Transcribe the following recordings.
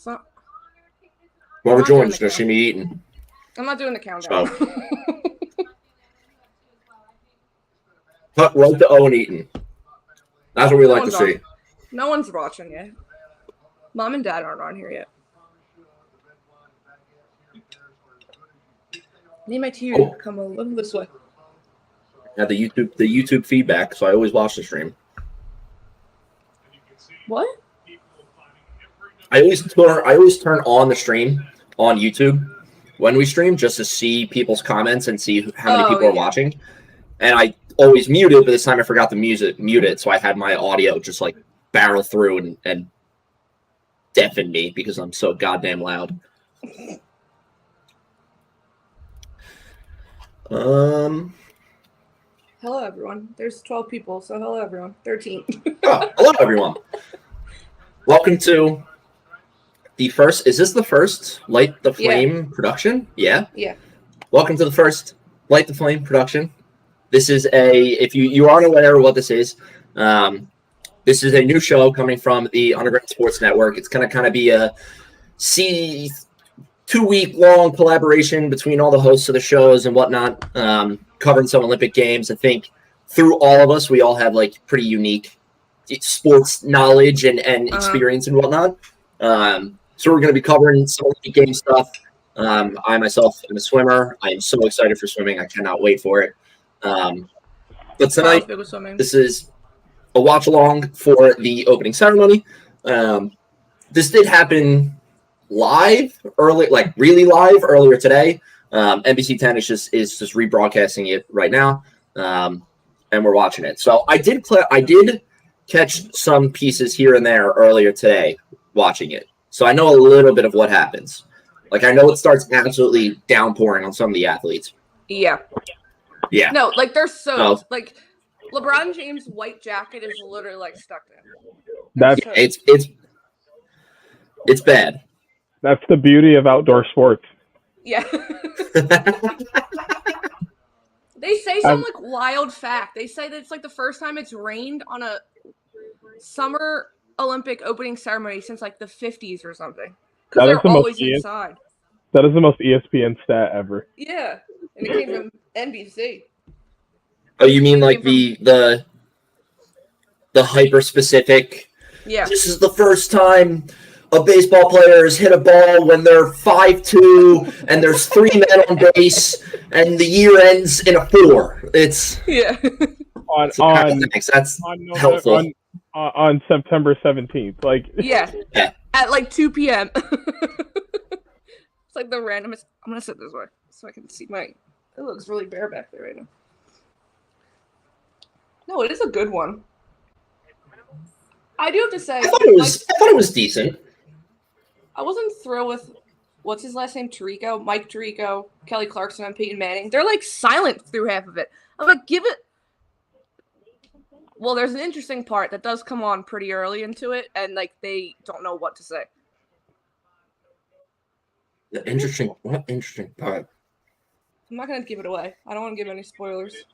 So, Whoever joins, going to see me eating. I'm not doing the countdown. So. Cut right to Owen eating. That's what we like to see. No one's watching yet. Mom and Dad aren't on here yet. I need my TV to come a little this way. Yeah, the YouTube feedback, so I always watch the stream. What? I always turn on the stream on YouTube when we stream just to see people's comments and see how many people are watching. And I always mute it, but this time I forgot to mute it, so I had my audio just like barrel through and deafen me because I'm so goddamn loud. Hello, everyone. There's 12 people, so hello, everyone. 13. Hello, everyone. Welcome to the first. Is this the first Light the Flame production? Yeah. Yeah. Welcome to the first Light the Flame production. This is if you aren't aware of what this is a new show coming from the Underground Sports Network. It's going to kind of be a 2-week long collaboration between all the hosts of the shows and whatnot, covering some Olympic games. I think through all of us, we all have like pretty unique sports knowledge and experience and whatnot. So we're going to be covering some Olympic game stuff. I myself am a swimmer. I am so excited for swimming. I cannot wait for it. But tonight, this is a watch along for the opening ceremony. This did happen live early, like really live earlier today. NBC 10 is just rebroadcasting it right now, and we're watching it. So I did catch some pieces here and there earlier today watching it. So I know a little bit of what happens. Like I know it starts absolutely downpouring on some of the athletes. Yeah. Yeah. No, like they're soaked. Like LeBron James' white jacket is literally like stuck in. It's bad. That's the beauty of outdoor sports. Yeah. They say some like wild fact. They say that it's like the first time it's rained on a summer Olympic opening ceremony since like the 50s or something. Because they're always inside. That is the most ESPN stat ever. Yeah. And it came from NBC. Oh, you mean like the hyper specific? Yeah. This is the first time a baseball player has hit a ball when they're 5'2" and there's 3 men on base and the year ends in a 4. It's that's helpful. On September 17th, like yeah, at like 2 p.m. It's like the randomest. I'm gonna sit this way so I can see my. It looks really bare back there right now. No, it is a good one. I do have to say, I thought it was decent. I wasn't thrilled with what's his last name, Mike Tirico, Kelly Clarkson, and Peyton Manning. They're like silent through half of it. I'm like, give it. Well, there's an interesting part that does come on pretty early into it, and like they don't know what to say. What interesting part? I'm not gonna give it away. I don't want to give any spoilers.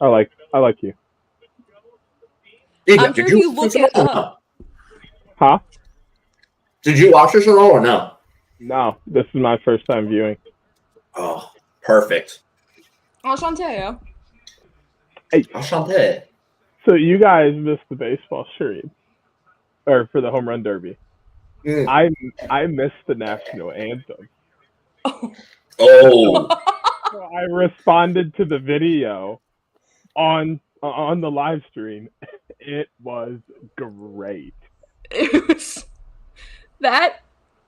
I like you. I'm sure if you look it up. Huh? Did you watch this at all or no? No, this is my first time viewing. Oh, perfect. Enchanté. Hey, enchanté. So you guys missed the baseball stream, or for the home run derby. I missed the national anthem. Oh. So I responded to the video on the live stream. It was great. That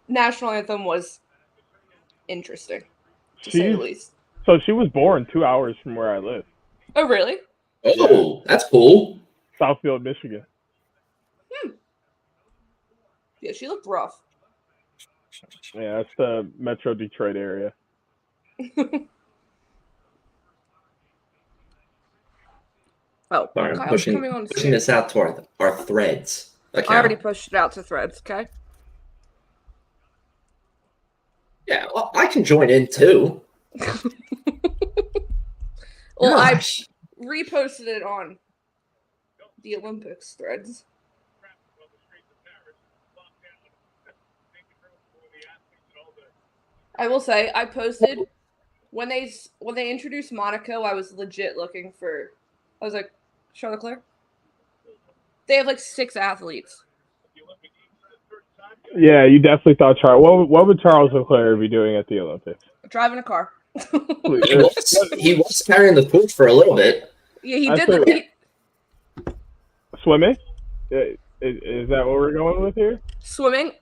national anthem was interesting, to say the least. So she was born 2 hours from where I live. Oh, really? Oh, that's cool. Southfield, Michigan. Yeah, she looked rough. Yeah, that's the Metro Detroit area. Oh, sorry, I'm pushing this out to our threads. I already pushed it out to threads, okay? Yeah, well, I can join in too. Well, I reposted it on the Olympics threads. I will say I posted when they introduced Monaco. I was legit looking for. I was like, Charlotte Claire. They have like 6 athletes. Yeah, you definitely thought Charles. What would Charles Leclerc be doing at the Olympics? Driving a car. he was carrying the torch for a little bit. Yeah, he did. Swimming? Is that what we're going with here? Swimming?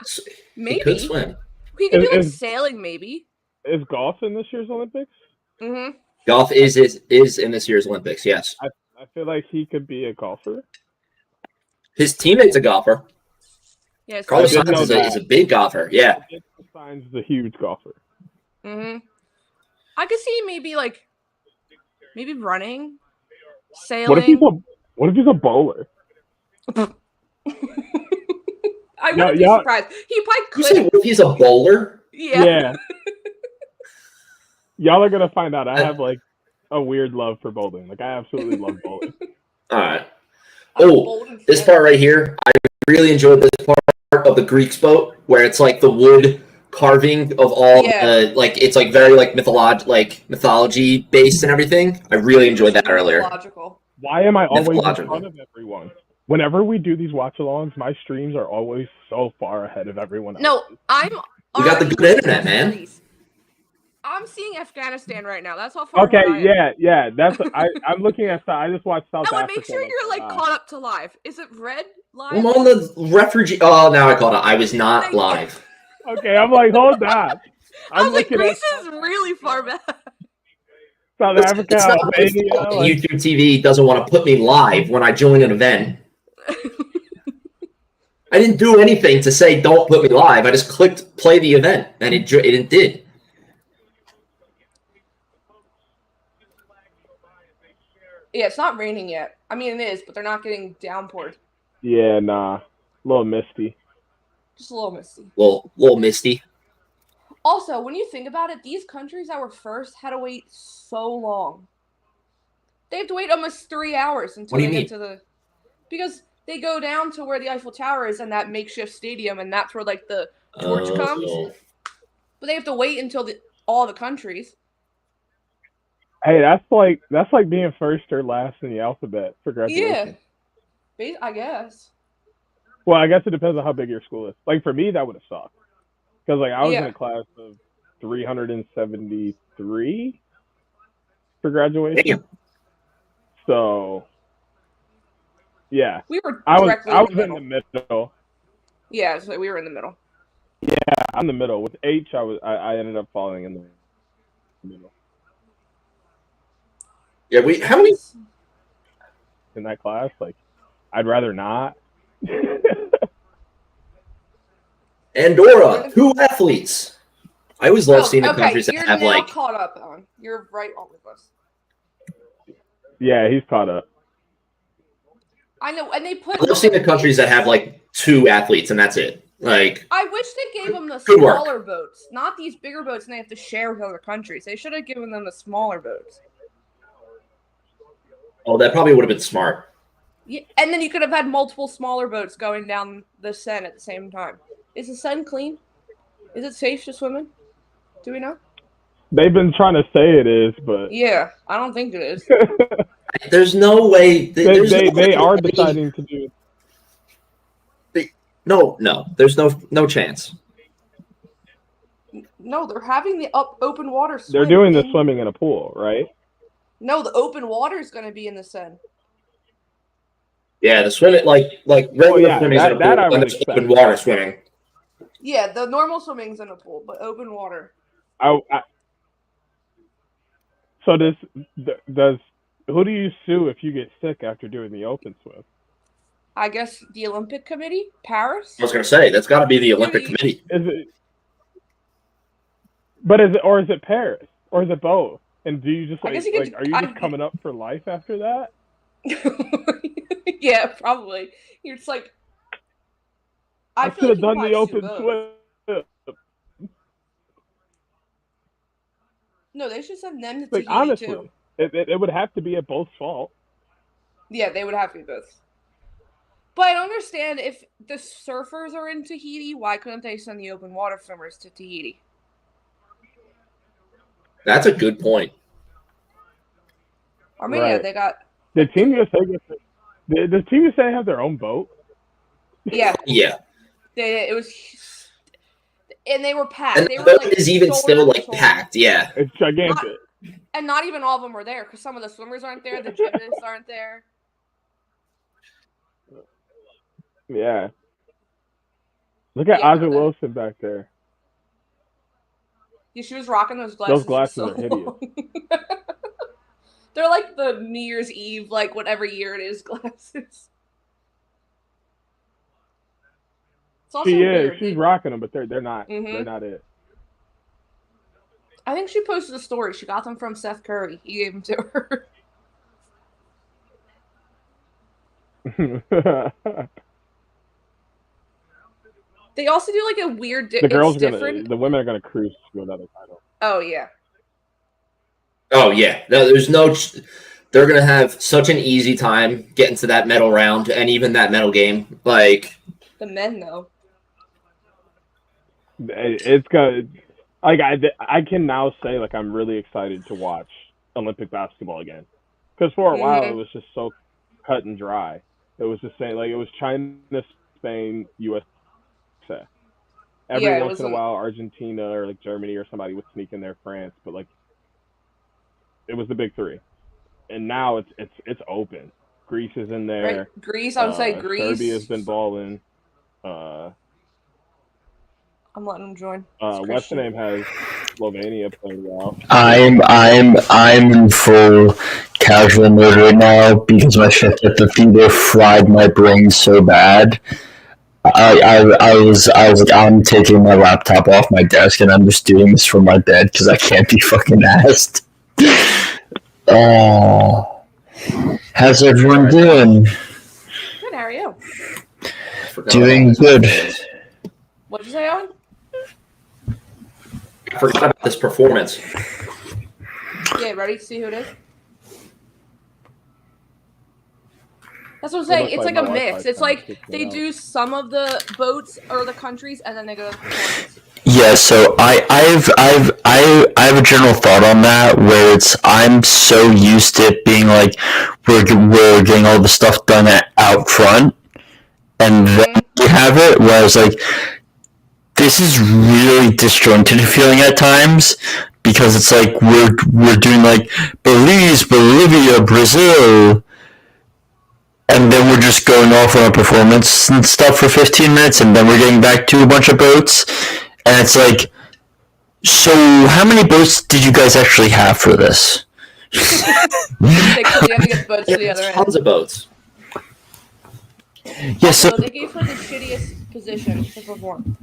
Maybe. He could swim. He could do like sailing, maybe. Is golf in this year's Olympics? Mm-hmm. Golf is in this year's Olympics, yes. I feel like he could be a golfer. His teammate's a golfer. Yes, Carlos Sainz is a big golfer, yeah. Sainz is a huge golfer. Mm-hmm. I could see maybe running, sailing. What if he's a bowler? I wouldn't be surprised. He probably could. You say what if he's a bowler? Yeah. Y'all are gonna find out. I have like a weird love for bowling. Like I absolutely love bowling. All right. Oh, this part right here, I really enjoyed this part of the Greeks boat where it's like the wood carving of all like it's like very like mythology based and everything. I really enjoyed that earlier. Why am I always in front of everyone? Whenever we do these watch-alongs, my streams are always so far ahead of everyone else. No, we got the good internet, man. I'm seeing Afghanistan right now. That's how far. Okay, yeah. That's I'm looking at. I just watched South Africa. Make sure you're like caught up to live. Is it red live? I'm on the refugee. Oh, now I caught it. I was not live. Okay, I'm like, hold on. I was like, Greece is really far back. South Africa, Albania. YouTube TV doesn't want to put me live when I join an event. I didn't do anything to say don't put me live. I just clicked play the event, and it did. Yeah, it's not raining yet. I mean, it is, but they're not getting downpoured. Yeah, nah. A little misty. Just a little misty. Little misty. Also, when you think about it, these countries that were first had to wait so long. They have to wait almost 3 hours until they get to the... Because they go down to where the Eiffel Tower is and that makeshift stadium, and that's where, like, the torch comes. But they have to wait until all the countries. Hey, that's like being first or last in the alphabet for graduation. Yeah, I guess. Well, I guess it depends on how big your school is. Like for me, that would have sucked because like I was in a class of 373 for graduation. Damn. So, yeah, we were. I was in the middle. Yeah, so we were in the middle. Yeah, I'm in the middle. With H, I ended up falling in the middle. Yeah, how many in that class? Like, I'd rather not. Andorra, 2 athletes. I always love seeing the countries that have You're caught up on. You're right on with us. Yeah, he's caught up. I know, and they put. I love seeing the countries that have like 2 athletes and that's it. Like, I wish they gave them the smaller boats, not these bigger boats, and they have to share with other countries. They should have given them the smaller boats. Oh, that probably would have been smart. Yeah, and then you could have had multiple smaller boats going down the Seine at the same time. Is the Seine clean? Is it safe to swim in? Do we know? They've been trying to say it is, but yeah, I don't think it is. There's no way. They are deciding to do it. No, there's no chance. No, they're having the open water swim. They're doing the swimming in a pool, right? No, the open water is going to be in the Seine. Yeah, the swimming like regular swimming is in a pool, and there's open water swimming. Yeah, the normal swimming's in a pool, but open water. So does who do you sue if you get sick after doing the open swim? I guess the Olympic Committee, Paris. I was going to say that's got to be the Olympic Committee. Is it Paris, or is it both? And do you just are you just coming up for life after that? Yeah, probably. You're just like, I could have done the open swim. No, they should send them to Tahiti honestly, too. It would have to be at both fault. Yeah, they would have to be both. But I don't understand if the surfers are in Tahiti, why couldn't they send the open water swimmers to Tahiti? That's a good point. Armenia, Right. they got. Did Team USA does Team USA have their own boat? Yeah. Yeah. It was, and they were packed. And they the were boat is even still like packed. Yeah. It's gigantic. And not even all of them were there because some of the swimmers aren't there, the gymnasts aren't there. Yeah. Look at Aja Wilson back there. Yeah, she was rocking those glasses. Those glasses are hideous. They're like the New Year's Eve, like whatever year it is, glasses. She is. She's rocking them, but they're not. Mm-hmm. They're not it. I think she posted a story. She got them from Seth Curry. He gave them to her. They also do like a weird. The women are gonna cruise to another title. Oh yeah. Oh yeah. There's no. They're gonna have such an easy time getting to that medal round and even that medal game. Like the men though. It's good. Like I can now say like I'm really excited to watch Olympic basketball again, because for a while it was just so cut and dry. It was just saying like it was China, Spain, USA. Every once in a while, Argentina or like Germany or somebody would sneak in there, France, but like it was the big three. And now it's open. Greece is in there. Right. Greece, I would say Greece. Serbia's been balling. I'm letting them join. What's the name has Slovenia playing well. I'm in full casual mode right now because my shift at the theater fried my brain so bad. I was like, I'm taking my laptop off my desk and I'm just doing this from my bed because I can't be fucking asked. How's everyone doing? Good, how are you? Doing good. What'd you say, Owen? I forgot about this performance. Yeah, ready to see who it is? That's what I'm saying. It's like a mix. It's like they do some of the boats or the countries, and then they go to the performance. Yeah, so I have a general thought on that where I'm so used to it being like we're getting all the stuff done out front, and then you have it where I was like, this is really disjointed feeling at times because it's like we're doing like Belize, Bolivia, Brazil. And then we're just going off on a performance and stuff for 15 minutes, and then we're getting back to a bunch of boats. And it's like, so how many boats did you guys actually have for this? Tons of boats. Yeah, so they gave her the shittiest position to perform.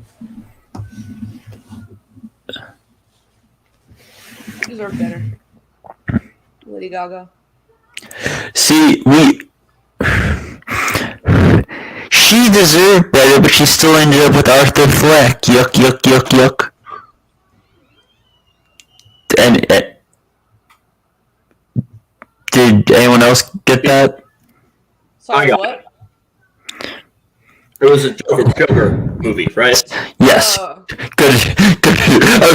You deserve better. Lady Gaga. See, she deserved better, but she still ended up with Arthur Fleck. Yuck, yuck, yuck, yuck. And did anyone else get that? Sorry, what? It was a Joker movie, right? Yes. Good.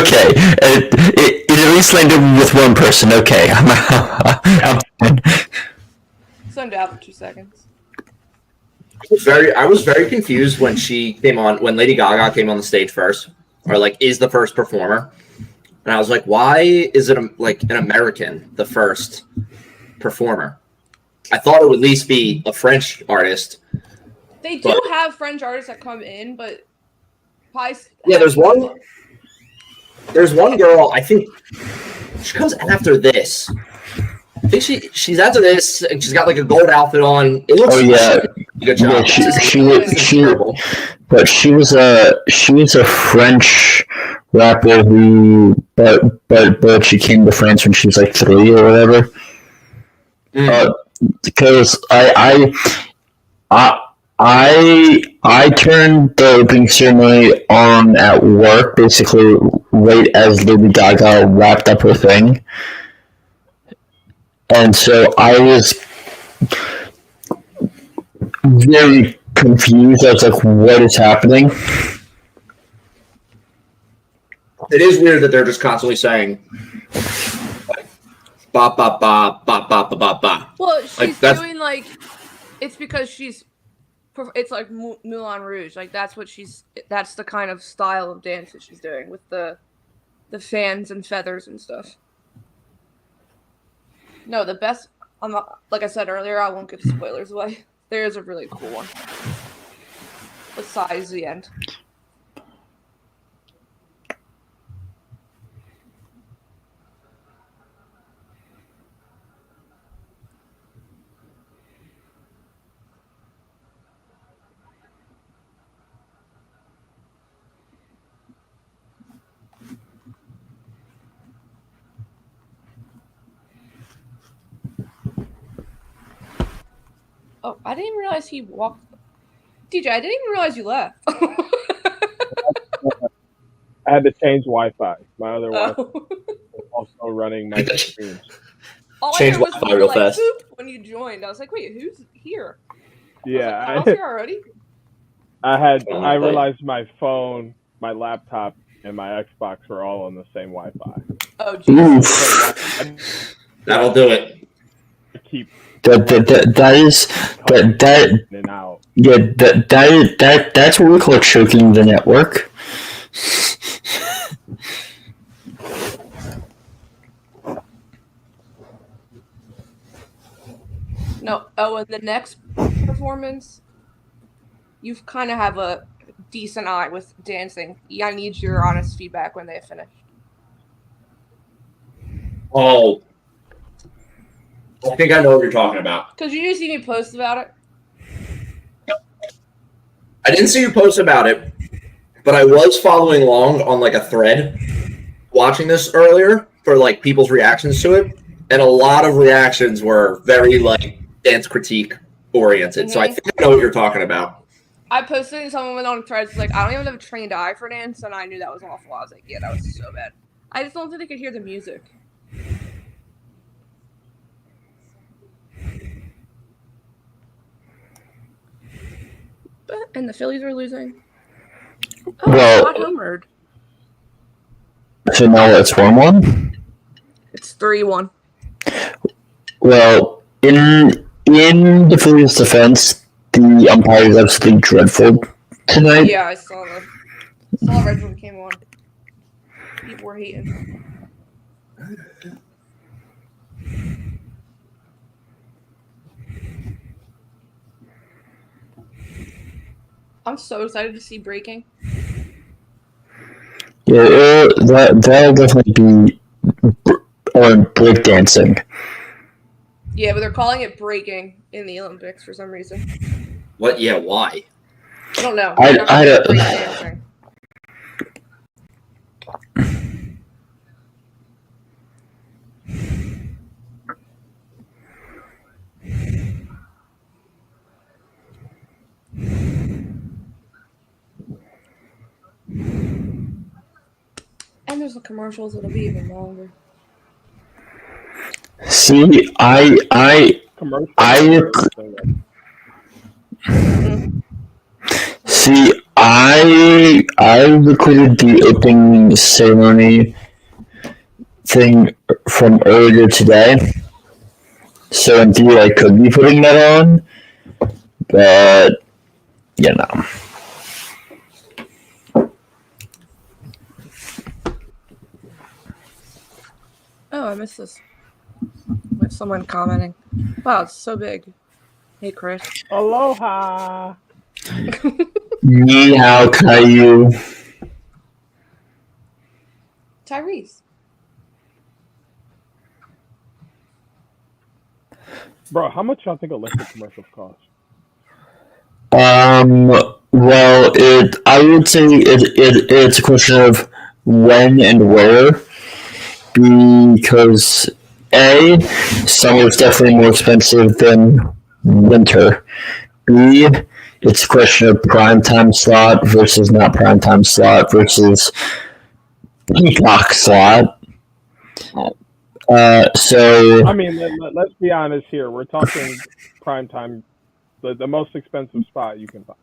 Okay. It at least landed with one person. Okay. I'm Send out for 2 seconds. I was very confused when Lady Gaga came on the stage first, or like is the first performer, and I was like, why is it like an American the first performer? I thought it would at least be a French artist. They do have French artists that come in, but yeah, there's one girl. I think she comes after this. I think she's after this, and she's got like a gold outfit on. It looks good job. But she was a French rapper but she came to France when she was like 3 or whatever. Because I turned the opening ceremony on at work basically right as Lady Gaga wrapped up her thing. And so I was very confused. I was like, what is happening? It is weird that they're just constantly saying ba ba ba ba ba ba ba ba. Well, she's doing like it's because it's like Moulin Rouge. Like that's the kind of style of dance that she's doing with the fans and feathers and stuff. No, the best. Like I said earlier, I won't give spoilers away. There is a really cool one. Besides the end. Oh, I didn't even realize he walked. DJ, I didn't even realize you left. I had to change Wi-Fi. My other Wi-Fi was also running my streams. All I heard was real fast. Boop, when you joined. I was like, wait, who's here? Yeah. I was here already? I realized my phone, my laptop, and my Xbox were all on the same Wi-Fi. Oh, jeez. That'll do it. That's what we call choking the network. No, and the next performance, you kind of have a decent eye with dancing. Yeah, I need your honest feedback when they finish. Oh, I think I know what you're talking about. Because you see me post about it? I didn't see you post about it, but I was following along on like a thread watching this earlier for like people's reactions to it, and a lot of reactions were very like dance critique oriented. Mm-hmm. So I think I know what you're talking about. I posted and someone went on threads like, I don't even have a trained eye for dance, and I knew that was awful. I was like, yeah, that was so bad. I just don't think they could hear the music. And the Phillies are losing. Oh, well, I got homered. So now it's 1-1? It's 3-1. Well, in the Phillies' defense, the umpire is absolutely dreadful tonight. Yeah, I saw that. Red when it came on. People were hating. I'm so excited to see breaking. Yeah, that'll definitely be break dancing. Yeah, but they're calling it breaking in the Olympics for some reason. What? Yeah, why? I don't know. I don't. Break dancing. And there's the commercials, it'll be even longer. See, I recorded the opening ceremony thing from earlier today, so indeed I could be putting that on, but you know. Oh, I missed this. With someone commenting. Wow, it's so big. Hey, Chris. Aloha. Ni hao Caillou. Tyrese. Bro, how much y'all think Olympic commercials cost? Well, I would say it's a question of when and where, because A, summer is definitely more expensive than winter. B, it's a question of prime time slot versus not prime time slot versus peacock slot. So I mean, let's be honest here. We're talking prime time, the most expensive spot you can find.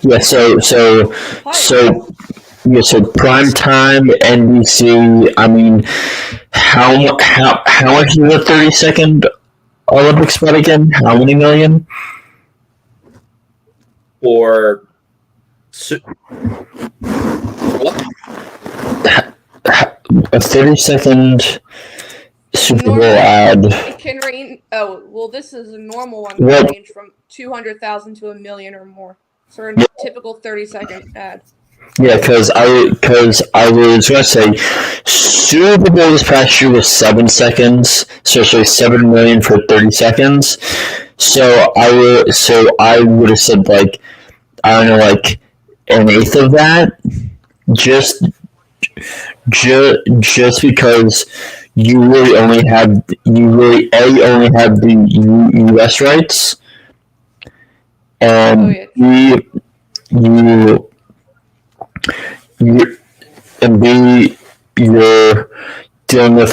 Yeah. So Yeah, so prime time NBC. I mean, how much is a 30-second Olympic spot again? How many million? Or what? A 30-second Super Bowl ad. It can range. Oh, well, this is a normal one. Can range from 200,000 to $1 million or more. So a typical 30-second ad. Yeah, because I was gonna say Super Bowl this past year was 7 seconds, so it's like 7 million for 30 seconds. So I would have said like, I don't know, like an eighth of that, just because you really only have the U.S. rights, and you're dealing with you're dealing with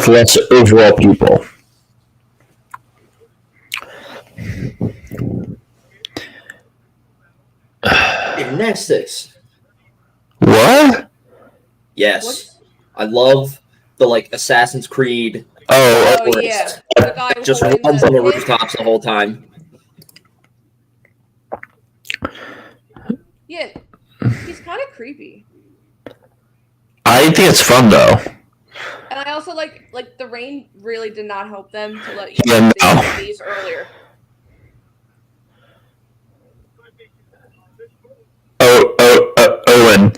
less overall people. Gymnastics. What? Yes. What? I love the like Assassin's Creed. Oh yeah. The guy just runs on the rooftops the whole time. Yeah, he's kind of creepy. I think it's fun though. And I also like the rain really did not help them to let you these earlier. Owen.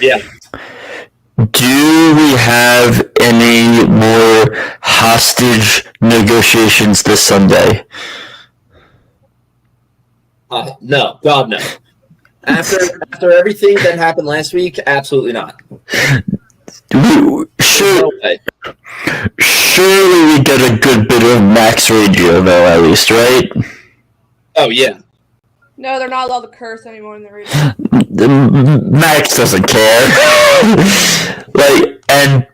Yeah. Do we have any more hostage negotiations this Sunday? No, God no. After everything that happened last week, absolutely not. Surely we get a good bit of max radio though, at least, right? Oh yeah. No, they're not allowed to curse anymore in the radio. Max doesn't care. Like, and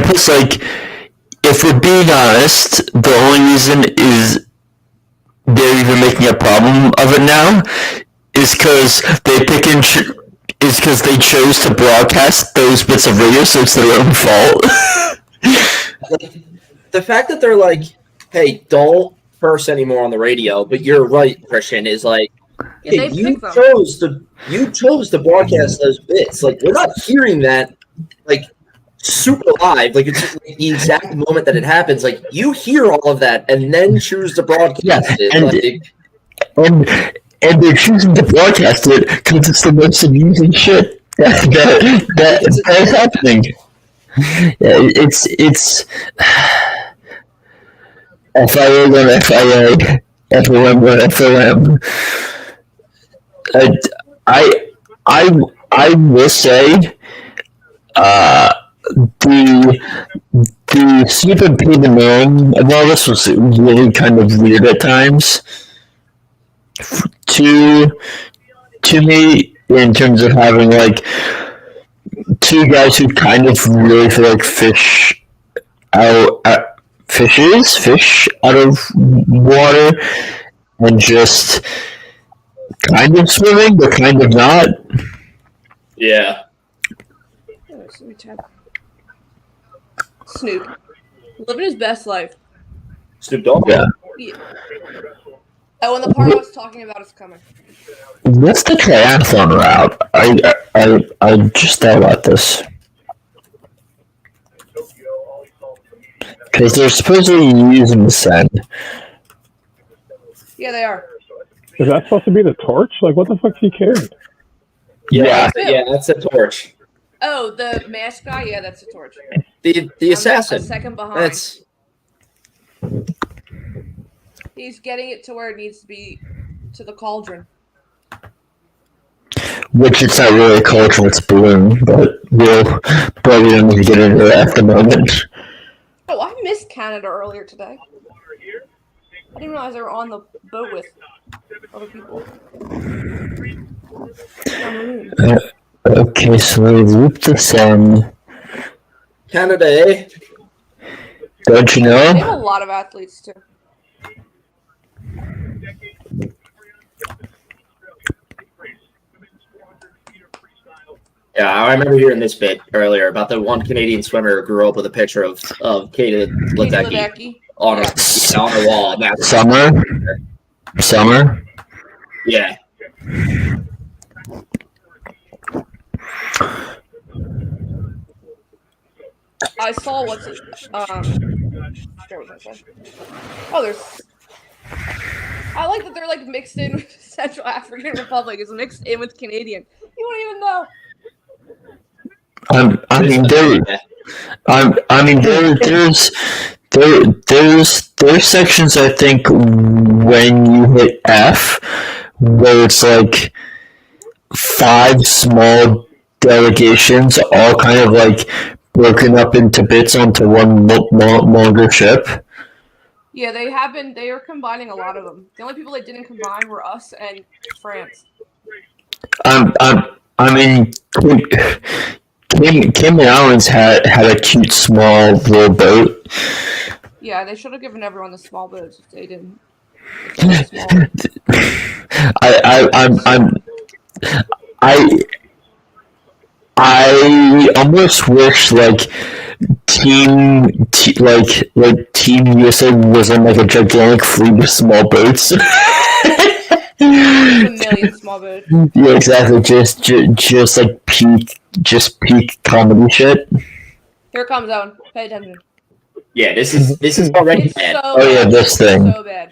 plus, like, if we're being honest, the only reason is they're even making a problem of it now is because they chose to broadcast those bits of radio, so it's their own fault. The fact that they're like, hey, don't curse anymore on the radio, but you're right, Christian, is like, hey, you chose to broadcast those bits. Like, we're not hearing that like super live. Like, it's just like the exact moment that it happens. Like, you hear all of that and then choose to broadcast it. And they're choosing to broadcast it because it's the most amusing shit that is happening. It's FIA going FIA, FOM going FOM. I will say, the stupid P the man, well, this was really kind of weird at times. To me, in terms of having like two guys who kind of really feel like fish out of water and just kind of swimming but kind of not. Yeah. Snoop living his best life. Snoop Dogg. Yeah. Oh, and the part I was talking about is coming. What's the triathlon route? I just thought about this. Because they're supposedly using the sand. Yeah, they are. Is that supposed to be the torch? Like, what the fuck's he carrying? Yeah, that's a torch. Oh, the mask guy? Yeah, that's a torch. The assassin. A second behind. That's... He's getting it to where it needs to be, to the cauldron. Which it's not really a cauldron, it's a balloon, but we don't need to get into that at the moment. Oh, I missed Canada earlier today. I didn't realize they were on the boat with other people. Okay, so we loop the sun. Canada, eh? Don't you know? They have a lot of athletes, too. Yeah, I remember hearing this bit earlier about the one Canadian swimmer who grew up with a picture of Katie Ledecky on her wall. And that's Summer. Yeah. I saw what's it? There's. I like that they're like mixed in with Central African Republic. It's mixed in with Canadian. You wouldn't even know. There's sections I think when you hit F where it's like 5 small delegations all kind of like broken up into bits onto one longer ship. Yeah, they are combining a lot of them. The only people that didn't combine were us and France. I mean, Kim and Owens had a cute small little boat. Yeah, they should have given everyone the small boats if they didn't. I almost wish like Team USA was on like a gigantic fleet of small boats. A million small boats. Yeah, exactly. Just like peak comedy shit. Here it comes, Owen. Pay attention. Yeah, this is already bad. So bad. This thing. So bad.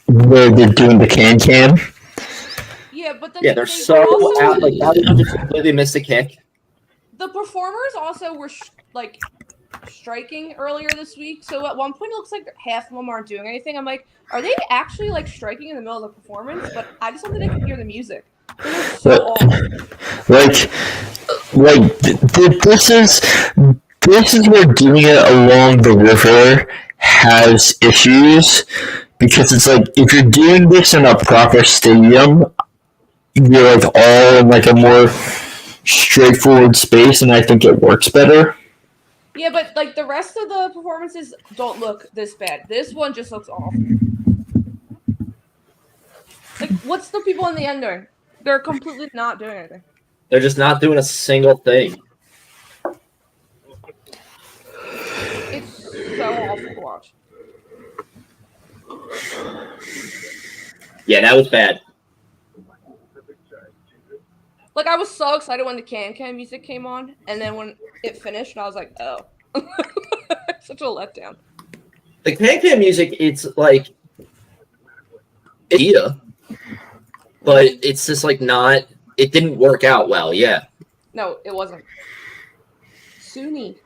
Where they're doing the can. Yeah, but then they're so out. Like, how did you just completely miss the kick? The performers also were striking earlier this week. So at one point, it looks like half of them aren't doing anything. I'm like, are they actually like striking in the middle of the performance? But I just don't think they can hear the music. They're so off. This is where doing it along the river has issues because it's like if you're doing this in a proper stadium, you're like all in like a more straightforward space, and I think it works better. Yeah, but like the rest of the performances don't look this bad. This one just looks awful. Like, what's the people in the end doing? They're completely not doing anything. They're just not doing a single thing. It's so awful to watch. Yeah, that was bad. Like, I was so excited when the can music came on, and then when it finished, I was like, oh. Such a letdown. The can music, it's like, but it's just like not, it didn't work out well, yeah. No, it wasn't. Sunni.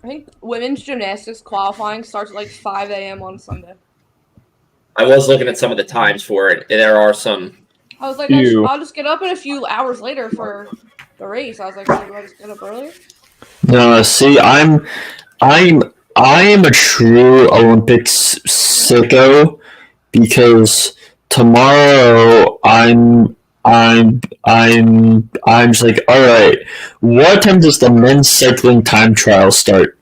I think women's gymnastics qualifying starts at like 5 a.m. on Sunday. I was looking at some of the times for it, and there are some. I was like, I'll just get up in a few hours later for the race. I was like, should I just get up earlier? No, see, I am a true Olympics sicko because tomorrow I'm just like, all right, what time does the men's cycling time trial start?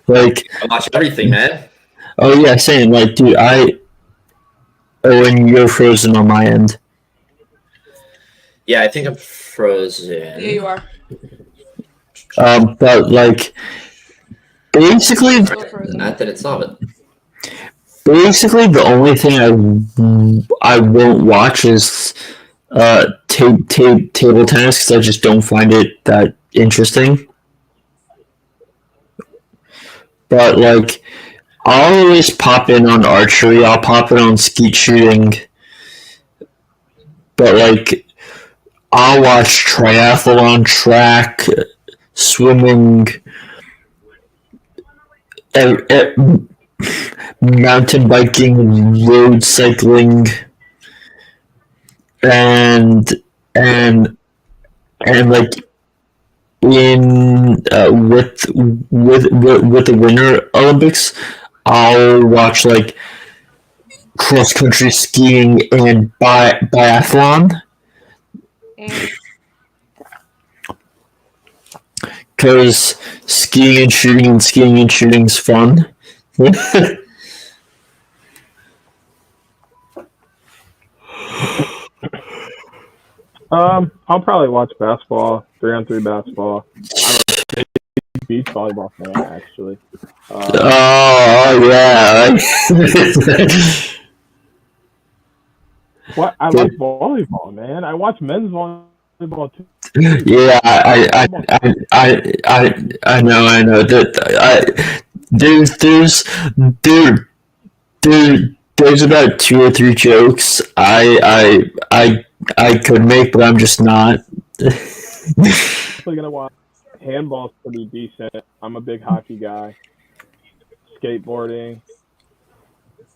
Like, I watch everything, man. Oh yeah, same. Like, dude, Owen, you're frozen on my end. Yeah, I think I'm frozen. Yeah, you are. But like, basically, not that it's not it. Basically, the only thing I won't watch is table tennis because I just don't find it that interesting. But like, I'll always pop in on archery. I'll pop in on skeet shooting. But like, I'll watch triathlon, track, swimming, mountain biking, road cycling, and like in with the Winter Olympics, I'll watch like cross country skiing and biathlon. Because skiing and shooting's fun. I'll probably watch basketball, 3-on-3 basketball. I don't know, beach volleyball fan, actually. Oh yeah. What? I like volleyball, man. I watch men's volleyball too. Yeah, I know that there's about 2 or 3 jokes I could make, but I'm just not. I'm gonna watch. Handball's pretty decent. I'm a big hockey guy. Skateboarding,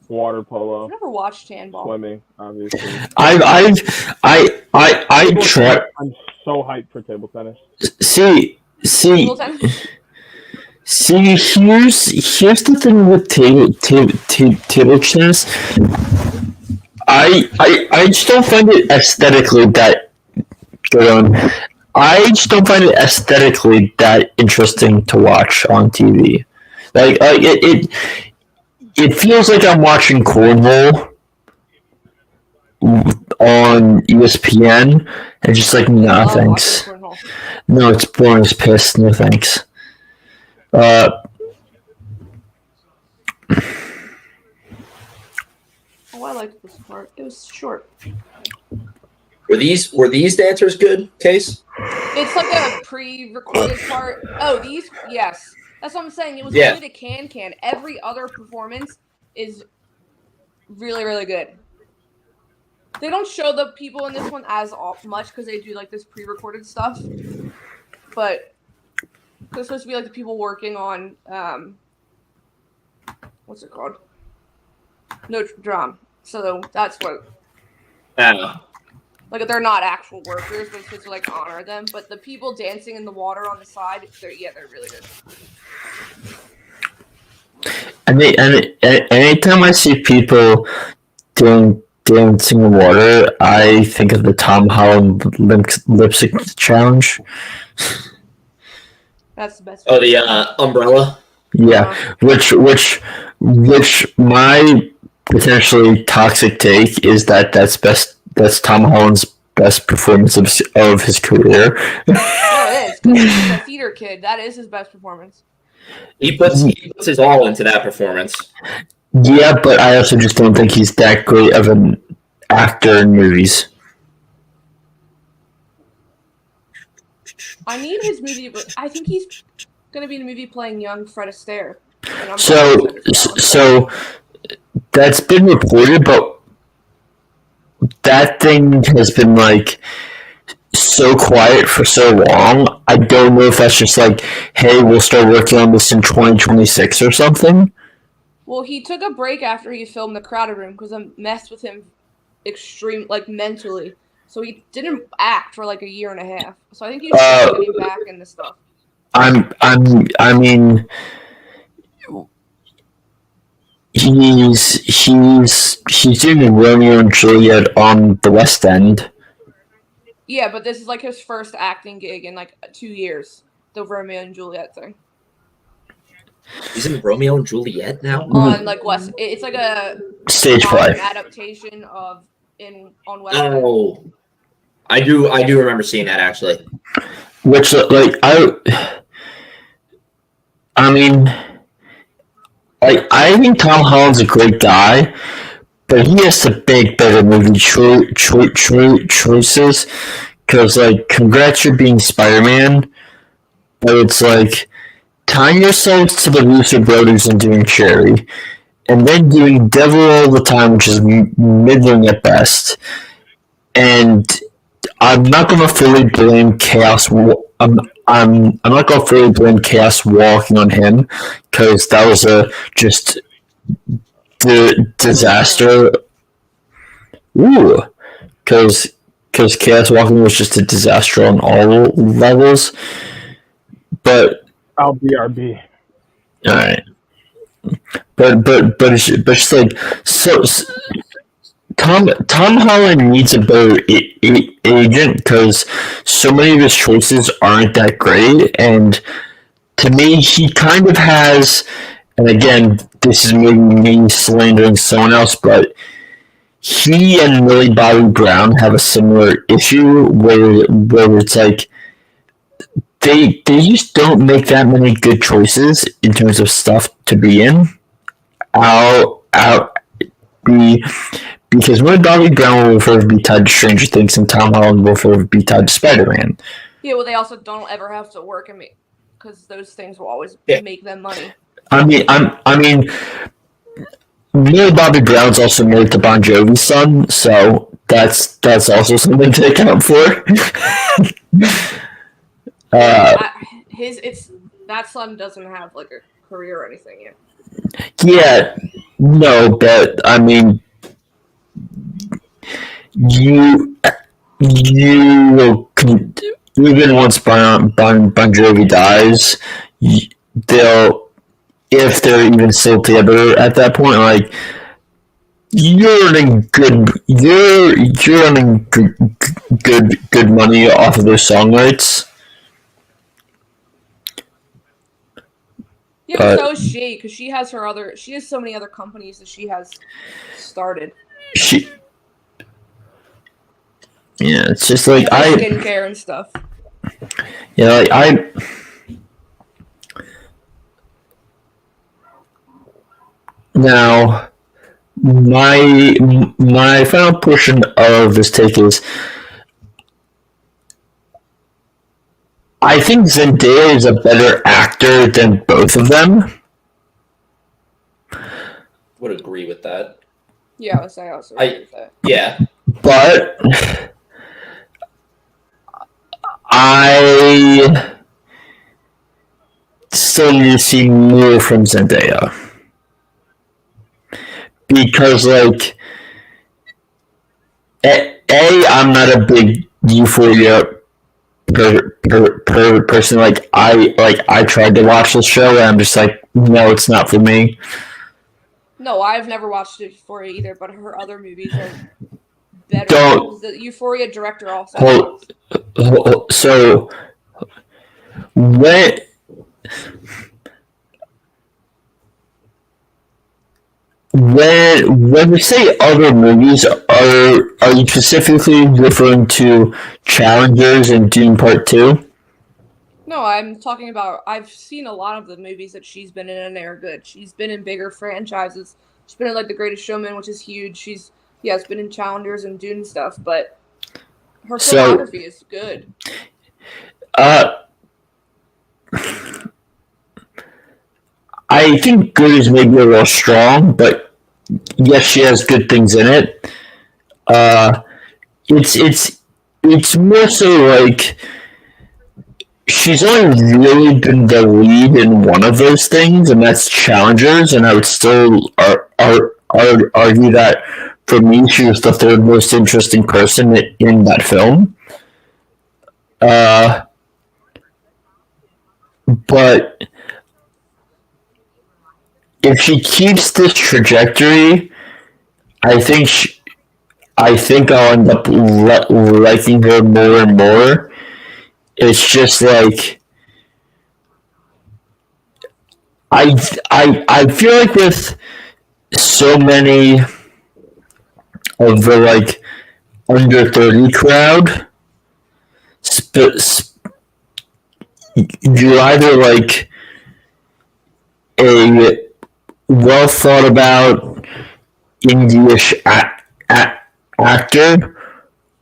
water polo. I've never watched handball. Swimming, obviously. I try. I'm so hyped for table tennis. See. Table tennis? See, here's the thing with table tennis. I just don't find it aesthetically that good on. I just don't find it aesthetically that interesting to watch on TV. Like it feels like I'm watching cornhole on ESPN, and just like, no thanks. No, it's boring as piss. No thanks. Oh, I liked this part. It was short. Were these dancers good, Case? It's like a pre-recorded part. Oh, these? Yes. That's what I'm saying. It was only the can. Every other performance is really, really good. They don't show the people in this one as much because they do like this pre-recorded stuff. But it's supposed to be like the people working on what's it called? Notre Dame. So that's what. Like, they're not actual workers, but it's supposed to like honor them. But the people dancing in the water on the side, they're really good. And anytime I see people doing dancing in water, I think of the Tom Holland lip sync challenge. That's the best. Oh, the umbrella. Yeah, which my potentially toxic take is that's Tom Holland's best performance of his career. Oh, it is. Because he's a theater kid. That is his best performance. He puts his all into that performance. Yeah, but I also just don't think he's that great of an actor in movies. I need his movie. I think he's going to be in a movie playing young Fred Astaire. So that's been reported, but that thing has been like so quiet for so long. I don't know if that's just like, hey, we'll start working on this in 2026 or something. Well, he took a break after he filmed The Crowded Room because I messed with him mentally. So he didn't act for like a year and a half. So I think he's getting back into stuff. I mean, he's doing Romeo and Juliet on the West End. Yeah, but this is like his first acting gig in like 2 years. The Romeo and Juliet thing. He's in Romeo and Juliet now? On like West, it's like a stage play adaptation on West. Oh, End. I do remember seeing that actually. Which like I mean, like, I think Tom Holland's a great guy, but he has to make better movie choices. Because, like, congrats, you're being Spider-Man, but it's like tying yourselves to the Russo brothers and doing Cherry, and then doing Devil All the Time, which is middling at best. And I'm not gonna fully blame Chaos. I'm not gonna fully blame Chaos walking on him, because that was just the disaster. Ooh, because Chaos walking was just a disaster on all levels. But I'll BRB. All right, but it's just like so. Tom Holland needs a better agent because so many of his choices aren't that great, and to me, he kind of has, and again, this is maybe me slandering someone else, but he and Millie Bobby Brown have a similar issue where it's like they just don't make that many good choices in terms of stuff to be in. Because Millie Bobby Brown will forever be tied to Stranger Things, and Tom Holland will forever be tied to Spider-Man. Yeah, well, they also don't ever have to work and make, because those things will always make them money. I mean, Millie Bobby Brown's also married to Bon Jovi's son, so that's also something to account for. That son doesn't have like a career or anything yet. Yeah, no, but I mean, you even once Bon Jovi dies, they'll, if they're even still together at that point, like you're earning good money off of those song rights. Yeah, but so is she, because she has so many other companies that she has started. Yeah, it's just like skincare and stuff. Yeah, like now my final portion of this take is I think Zendaya is a better actor than both of them. Would agree with that. Yeah, I also agree with that. Yeah. But I still need to see more from Zendaya. Because, like, I'm not a big Euphoria person. Like, I tried to watch this show, and I'm just like, no, it's not for me. No, I've never watched Euphoria either, but her other movies are better. The Euphoria director also. So, when you say other movies, are you specifically referring to Challengers and Dune Part 2? No, I'm talking about, I've seen a lot of the movies that she's been in and they're good. She's been in bigger franchises. She's been in, like, The Greatest Showman, which is huge. She's been in Challengers and Dune stuff, but her filmography is good. I think good is maybe a little strong, but yes, she has good things in it. It's more so like she's only really been the lead in one of those things, and that's Challengers, and I would still argue that for me, she was the third most interesting person in that film. But if she keeps this trajectory, I think I'll end up liking her more and more. It's just like I feel like with so many of the like under 30 crowd, you're either like a well thought about indie-ish actor,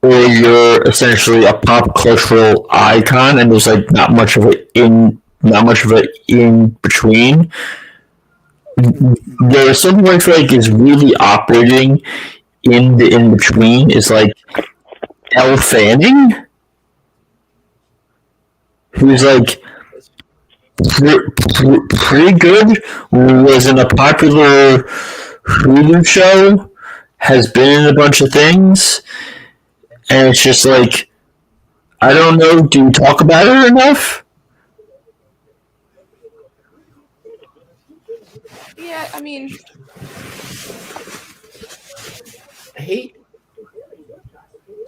or you're essentially a pop cultural icon, and there's like not much of it in between. There's something I feel like is really operating in the in between is like Elle Fanning, who's like pretty good, was in a popular Hulu show, has been in a bunch of things, and it's just like, I don't know, do you talk about it enough? Yeah, I mean,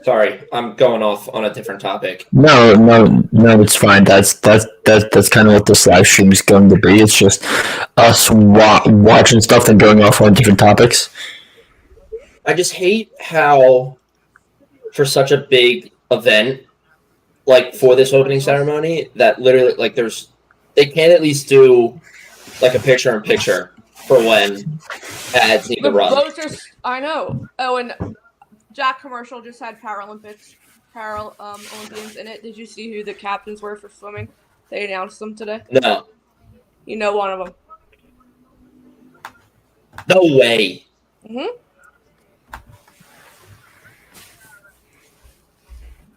Sorry, I'm going off on a different topic. No, it's fine. That's kind of what this live stream is going to be. It's just us watching stuff and going off on different topics. I just hate how, for such a big event, like for this opening ceremony, that literally, like, they can't at least do like a picture-in-picture for when ads need to run. I know. Oh, and Jack commercial just had Olympians in it. Did you see who the captains were for swimming? They announced them today. No. You know one of them. No way. Mm-hmm.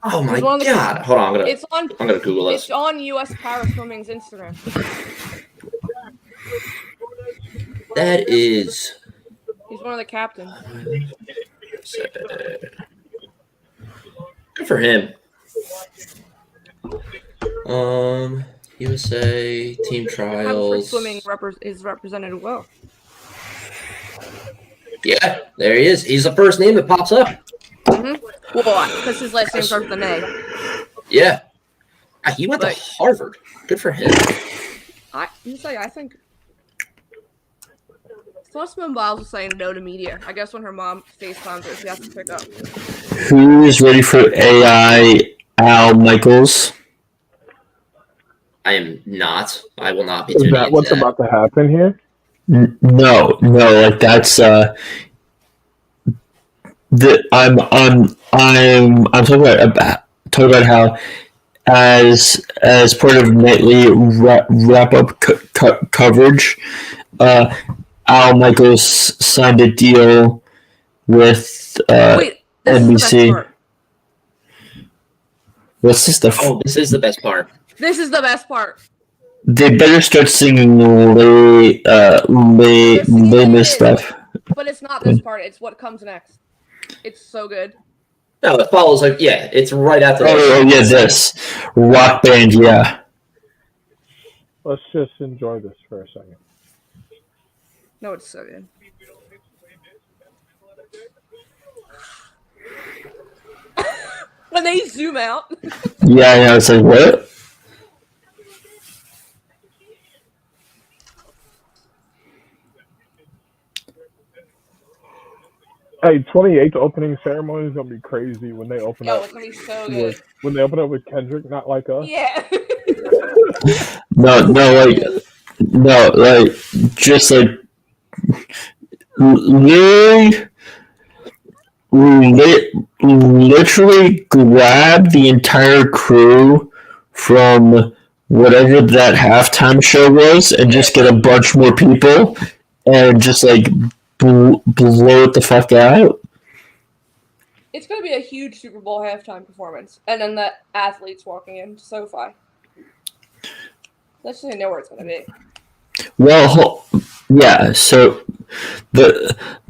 Oh my god! Hold on, I'm gonna Google this. It's on U.S. Para Swimming's Instagram. That is. He's one of the captains. Good for him. USA team trials. Swimming is represented well. Yeah, there he is. He's the first name that pops up. Mm-hmm. Well, because his last name starts with an A. Yeah. He went to Harvard. Good for him. I think Celeste Biles was saying no to media. I guess when her mom FaceTimes her, she has to pick up. Who is ready for AI Al Michaels? I am not. I will not be tuning into that. Is that what's about to happen here? No, like that's I'm talking about how as part of nightly wrap up coverage, Al Michaels signed a deal with NBC. What's this stuff? Oh, this is the best part. This is the best part. They better start singing lame stuff. But it's not this part. It's what comes next. It's so good. No, it follows it's right after. Oh yeah, this rock band, yeah. Let's just enjoy this for a second. No, it's so good. When they zoom out. Yeah, it's like what? Hey, 28th opening ceremony is gonna be crazy when they open up. It's gonna be so good. When they open up with Kendrick, not like us. Yeah. Just like literally grab the entire crew from whatever that halftime show was and just get a bunch more people and just blow it the fuck out. It's going to be a huge Super Bowl halftime performance. And then the athletes walking in SoFi. Let's just know where it's going to be. Well, yeah, so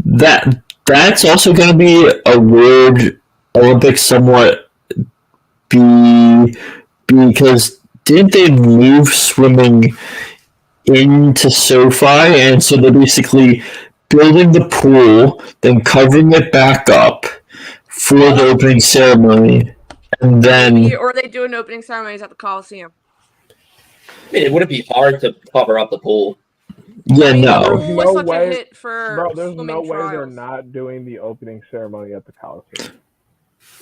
that's also going to be a weird Olympics somewhat because didn't they move swimming into SoFi? And so they're basically building the pool, then covering it back up for the opening ceremony, and then... Or are they doing opening ceremonies at the Coliseum? I mean, it wouldn't be hard to cover up the pool. Yeah, no. There's no way they're not doing the opening ceremony at the Coliseum.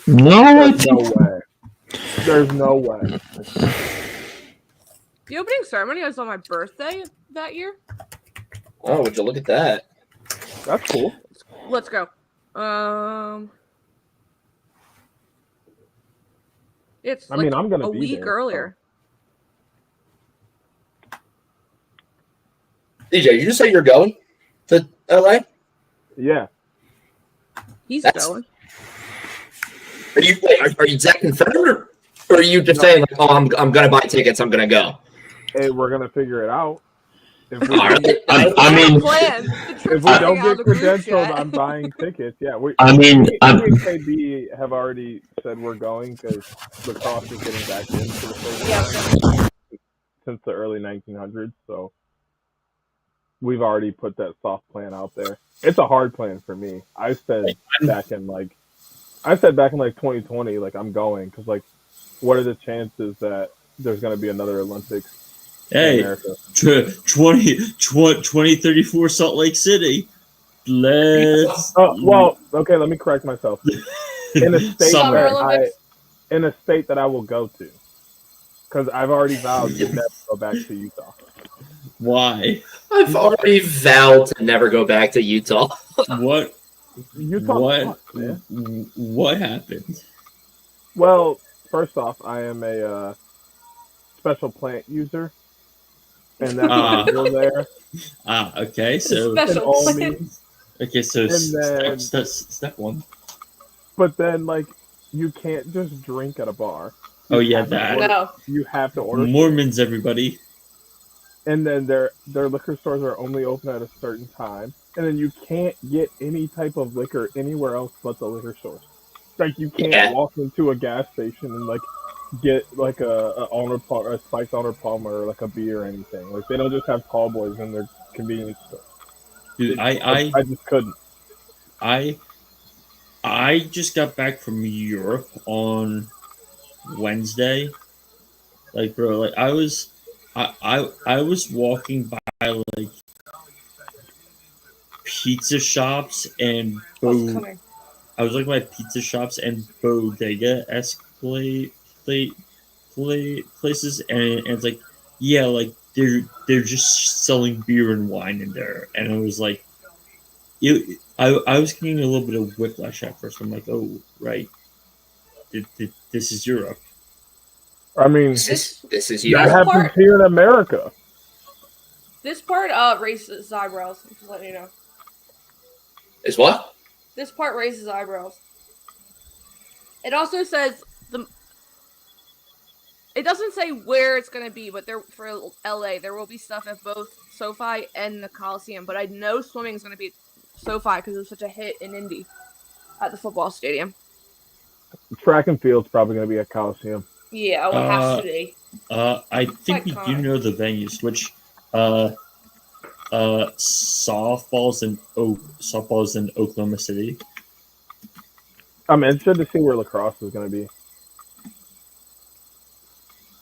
No, There's no way. The opening ceremony was on my birthday that year. Oh, would you look at that? That's cool. Let's go. It's I'm gonna a be week there, earlier. DJ, you just say you're going to LA? Yeah. He's going. Are you that confirmed, or are you just saying I'm gonna buy tickets, I'm gonna go? Hey, we're gonna figure it out. If we if we don't get credentials, I'm buying tickets. Yeah, me and KB have already said we're going because lacrosse is getting back into the program since the early 1900s. So we've already put that soft plan out there. It's a hard plan for me. I said back in I said back in like 2020, like I'm going because like, what are the chances that there's going to be another Olympics in America? 2034 Salt Lake City. Let's. Well, okay. Let me correct myself. In a state that I will go to, because I've already vowed to never go back to Utah. Why? I've already vowed to never go back to Utah. What? Utah. What happened? Well, first off, I am a special plant user, and that's why I'm there. Okay. So special plant. Okay, so step one. But then, like, you can't just drink at a bar. You have to order. Mormons, everybody. And then their liquor stores are only open at a certain time, and then you can't get any type of liquor anywhere else but the liquor stores. Like, you can't walk into a gas station and like get like a spiked Arnold Palmer or like a beer or anything. Like, they don't just have tall boys in their convenience store. Dude, I just couldn't. I just got back from Europe on Wednesday. Like, bro, like I was walking by like pizza shops and I was looking at pizza shops and bodega places, and it's like, yeah, like they're just selling beer and wine in there, and I was like, I was getting a little bit of whiplash at first. I'm like, oh right, this is Europe. I mean, this is you. That happens here in America. This part raises eyebrows. I'm just letting you know. Is what? This part raises eyebrows. It also says it doesn't say where it's gonna be, but for LA there will be stuff at both SoFi and the Coliseum. But I know swimming is gonna be at SoFi because it was such a hit in Indy at the football stadium. Track and field's probably gonna be at Coliseum. Yeah, it has to be. I think we do know the venues, which softball's in Oklahoma City. I'm interested to see where lacrosse is going to be.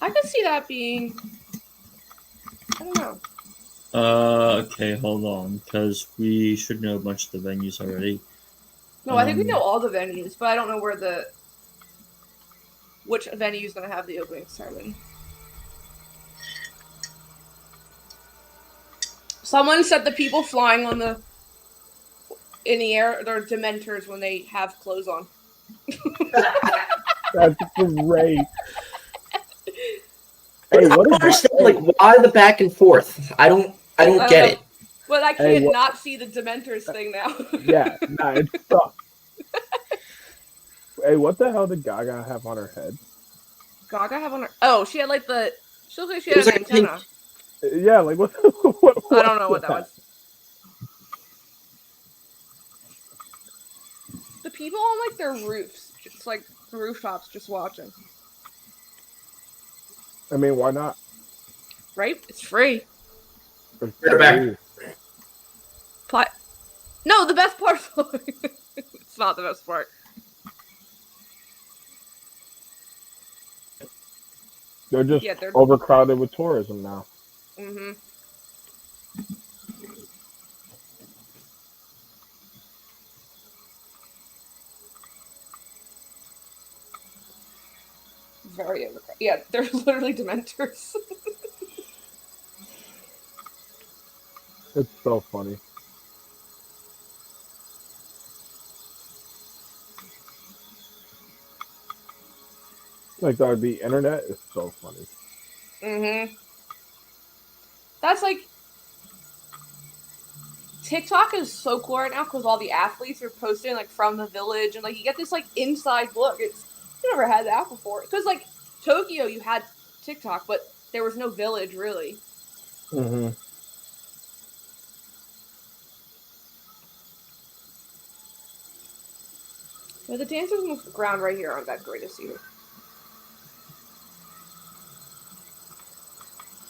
I could see that being. I don't know. Okay, hold on, because we should know a bunch of the venues already. No, I think we know all the venues, but I don't know which venue is going to have the opening ceremony. Someone said the people flying in the air, they're Dementors when they have clothes on. That's great. Hey, what is understand, like, why the back and forth? I don't get it. But I can't not see the Dementors thing now. Yeah, it sucks. Hey, what the hell did Gaga have on her head? Gaga have on her? Oh, she had like she looked like she had an antenna. Yeah, like what I don't know what that was. The people on like their roofs, just like rooftops, just watching. I mean, why not? Right? It's free. They're back. No, the best part. It's not the best part. They're just overcrowded with tourism now. Mm-hmm. Very overcrowded. Yeah, they're literally Dementors. It's so funny. Like, the internet is so funny. Mm-hmm. That's like... TikTok is so cool right now because all the athletes are posting, like, from the village. And, like, you get this, like, inside look. You never had that before. Because, like, Tokyo, you had TikTok, but there was no village, really. Mm-hmm. Yeah, the dancers on the ground right here aren't that great to see.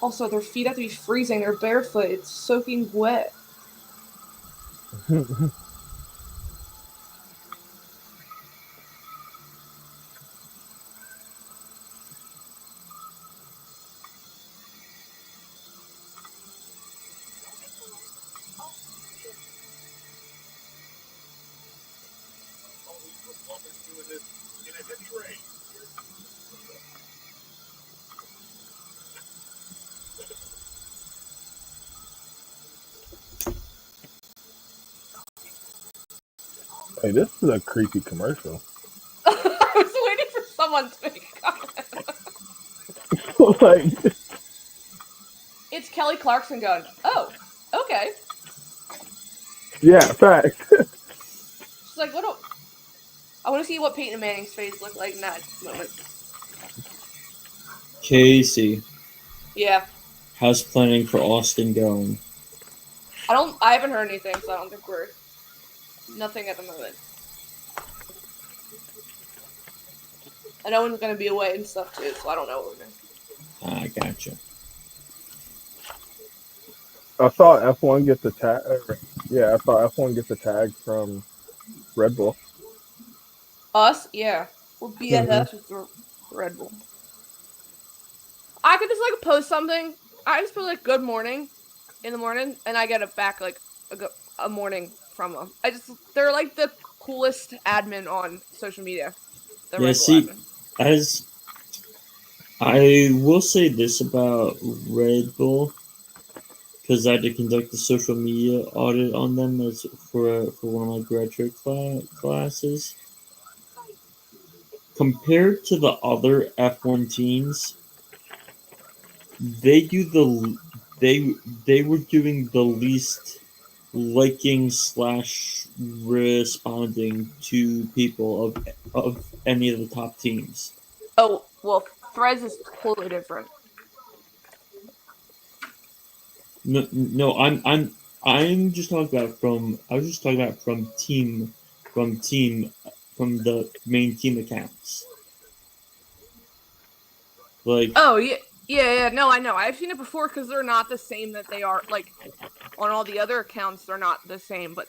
Also, their feet have to be freezing. They're barefoot. It's soaking wet. Hey, this is a creepy commercial. I was waiting for someone to make a comment. Like, it's Kelly Clarkson going, oh, okay. Yeah, fact. She's like, I want to see what Peyton Manning's face looked like in that moment. Casey. Yeah. How's planning for Austin going? I haven't heard anything, so I don't think nothing at the moment. And Owen's gonna be away and stuff too, so I don't know what we're doing. Gotcha. I saw F1 get the tag. Yeah, I saw F1 get the tag from Red Bull. Us? Yeah. We're BFFs with Red Bull. I could just like post something. I just put like good morning in the morning, and I get it back like a morning from them. They're like the coolest admin on social media. Yeah, see, as I will say this about Red Bull, because I had to conduct a social media audit on them as for one of my graduate classes. Compared to the other F1 teams, they were doing the least liking / responding to people of any of the top teams. Oh, well, Threads is totally different. No, I'm just talking about I was just talking about from the main team accounts. Like, oh yeah. No, I know. I've seen it before because they're not the same that they are like on all the other accounts. They're not the same, but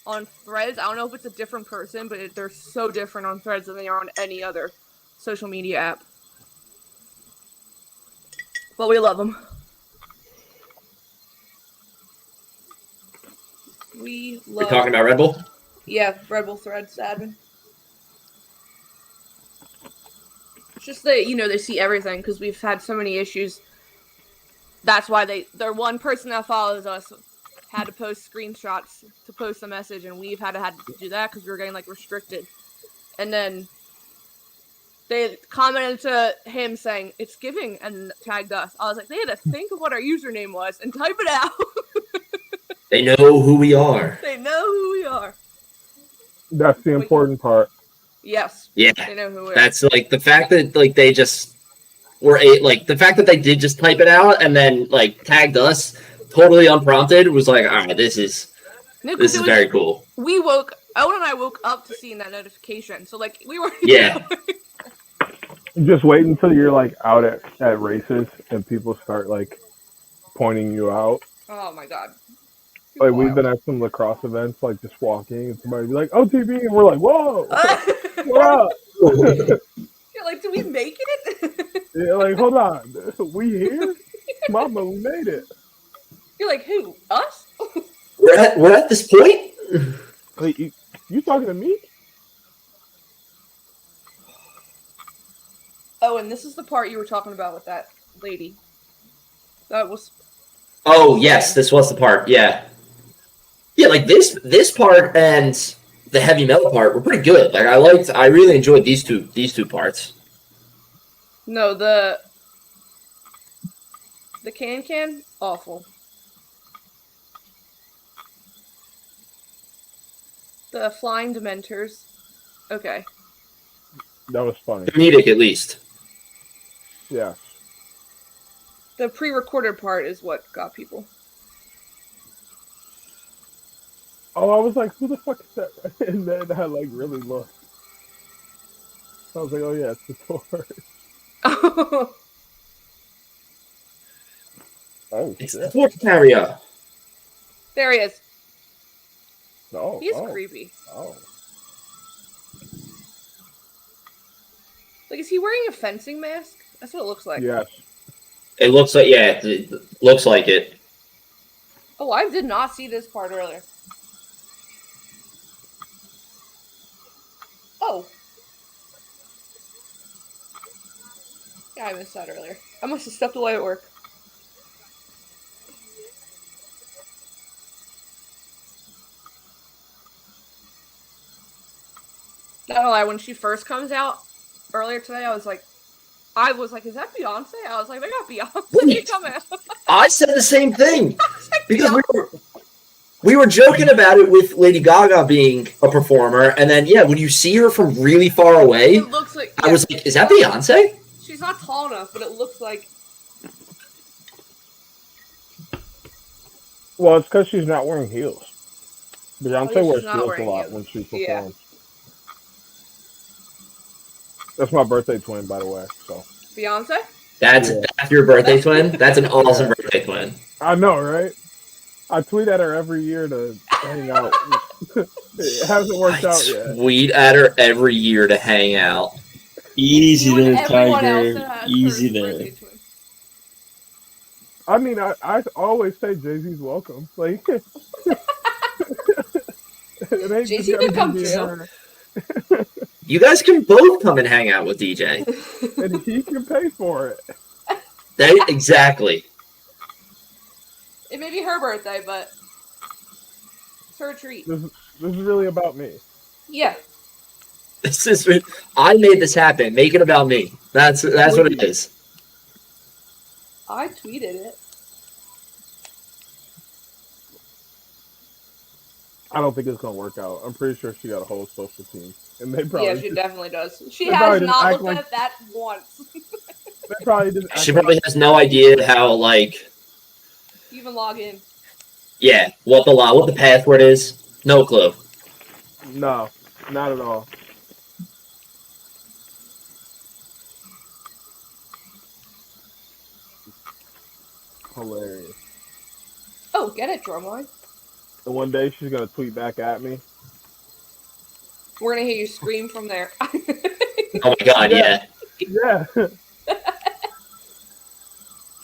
on Threads, I don't know if it's a different person, but they're so different on Threads than they are on any other social media app. But we love them. We're talking about Red Bull? Yeah, Red Bull Threads admin. It's just that, they see everything because we've had so many issues. That's why they're one person that follows us had to post screenshots to post a message, and we've had to do that because we were getting like restricted. And then they commented to him saying it's giving and tagged us. I was like, they had to think of what our username was and type it out. They know who we are. They know who we are. That's the important part. Yes. Yeah. They know who we are. That's like the fact that like they just were the fact that they did just type it out and then like tagged us totally unprompted was like, all right, this is very cool. Owen and I woke up to seeing that notification. So like we were just wait until you're like out at races and people start like pointing you out. Oh my god. Like we've been at some lacrosse events, like just walking and somebody be like, OTB, and we're like, whoa, what up? You're like, did we make it? Yeah, like, hold on, we here? Mama, we made it. You're like, who? Us? We're at this point? Wait, you talking to me? Oh, and this is the part you were talking about with that lady. That was. Oh yes, this was the part. Yeah, like this part and the heavy metal part were pretty good. Like I really enjoyed these two parts. No, the can awful. The flying dementors, okay. That was funny. Comedic, at least. Yeah. The pre-recorded part is what got people. Oh, I was like, who the fuck is that? And then I like really looked. I was like, oh yeah, it's the tour. Oh, it's the torch carrier. There he is. Oh, he's creepy. Oh. Like, is he wearing a fencing mask? That's what it looks like. Yes. It looks like, yeah, it looks like it. Oh, I did not see this part earlier. Oh. Yeah, I missed that earlier. I must have stepped away at work. gonna lie, when she first comes out earlier today, I was like, is that Beyonce? I was like, they got Beyonce coming out. I said the same thing because we were joking about it with Lady Gaga being a performer, and then when you see her from really far away, it looks like I was like, is that Beyonce? She's not tall enough, but it looks like. Well, it's because she's not wearing heels. Beyonce wears heels a lot when she performs. Yeah. That's my birthday twin, by the way. So Beyonce? That's your birthday twin? That's an awesome birthday twin. I know, right? I tweet at her every year to hang out. It hasn't worked out yet. Tweet at her every year to hang out. Easy there, Tiger. Easy there. I mean, I always say Jay-Z's welcome. Like, Jay-Z can come too. You guys can both come and hang out with DJ. And he can pay for it. Exactly. It may be her birthday, but it's her treat. This is really about me. Yeah. I made this happen. Make it about me. That's what it is. I tweeted it. I don't think it's gonna work out. I'm pretty sure she got a whole social team, and they probably. Yeah, she definitely does. She has not looked at that once. They probably just. She probably has no idea how even log in. Yeah, what the password is. No clue. No, not at all. Hilarious. Oh, get it, drumline. And one day she's gonna tweet back at me. We're gonna hear you scream from there. Oh my god, yeah. Yeah.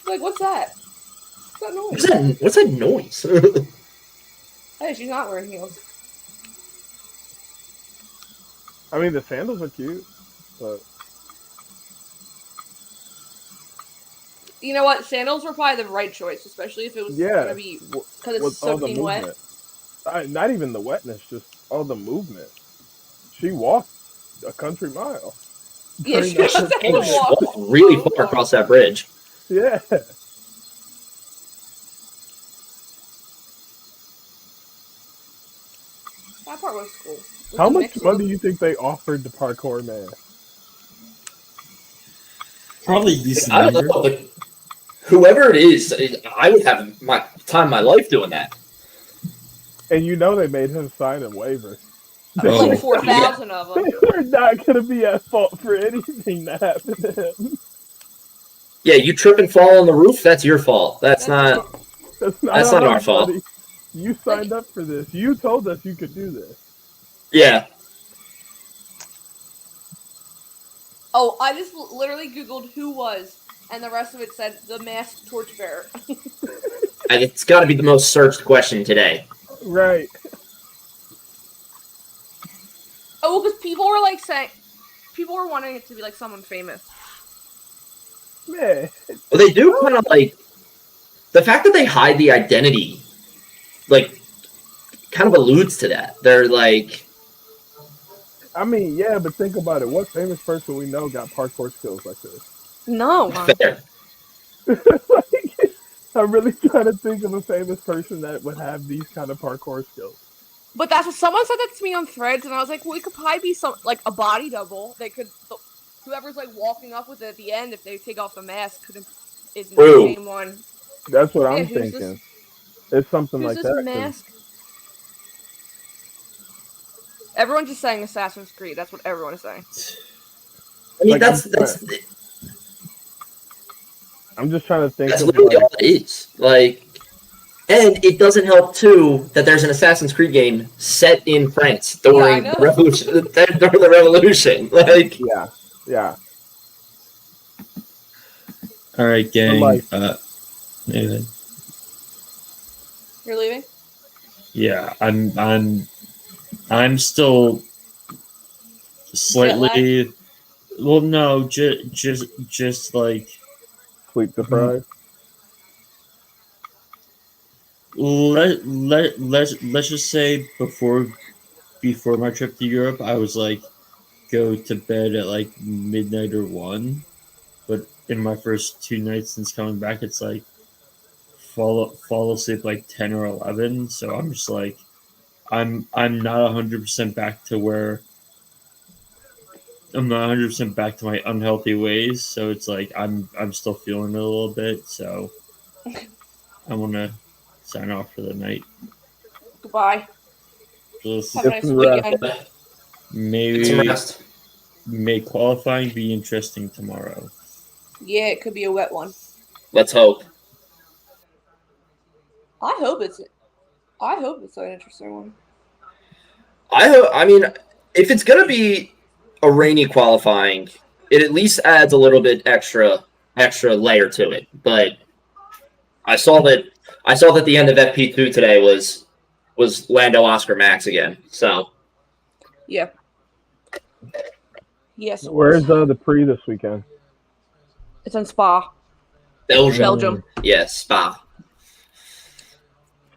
Like, what's that? What's that noise? What's that noise? Hey, she's not wearing heels. I mean, the sandals are cute, but. You know what? Sandals were probably the right choice, especially if it was gonna be because it's soaking wet. Not even the wetness, just all the movement. She walked a country mile. Yeah, she walked really far across that bridge. Yeah. That part was cool. How much money do you think they offered the parkour man? Probably decent. I don't know, but whoever it is, I would have my time of my life doing that. And you know they made him sign a waiver. Like 4,000 of them. They're not going to be at fault for anything that happened to him. Yeah, you trip and fall on the roof, that's your fault. That's not our fault. Buddy. You signed up for this. You told us you could do this. Yeah. Oh, I just literally Googled who was, and the rest of it said the masked torchbearer. It's got to be the most searched question today. Right. Oh, because people were wanting it to be like someone famous. Yeah. Well, they do kind of the fact that they hide the identity, kind of alludes to that. They're I mean, yeah, but think about it. What famous person we know got parkour skills like this? No. Fair. I'm really trying to think of a famous person that would have these kind of parkour skills. But that's what someone said that to me on Threads, and I was like, well, it could probably be a body double. They could, whoever's walking up with it at the end, if they take off the mask, isn't the same one. That's what I'm thinking. It's something like that. Mask? Everyone's just saying Assassin's Creed. That's what everyone is saying. I mean, that's I'm just trying to think. That's literally all it is. And it doesn't help too that there's an Assassin's Creed game set in France during the revolution. During the revolution, yeah. All right, gang. Anyway. You're leaving? Yeah, I'm still slightly. Well, no, just like sleep deprived. Let's just say before my trip to Europe, I was go to bed at like midnight or 1, but in my first 2 nights since coming back, it's like fall asleep like 10 or 11. So I'm just like, I'm not 100% back to where I'm not 100% back to my unhealthy ways. So it's like I'm still feeling it a little bit. So I want to sign off for the night. Goodbye. Just Have a nice weekend. May qualifying be interesting tomorrow. Yeah, it could be a wet one. Let's hope. I hope it's an interesting one. I mean, if it's gonna be a rainy qualifying, it at least adds a little bit extra layer to it. But I saw that the end of FP2 today was Lando Oscar Max again. So yeah. Yes. Where's the pre this weekend? It's in Spa. Belgium. Yes, Spa.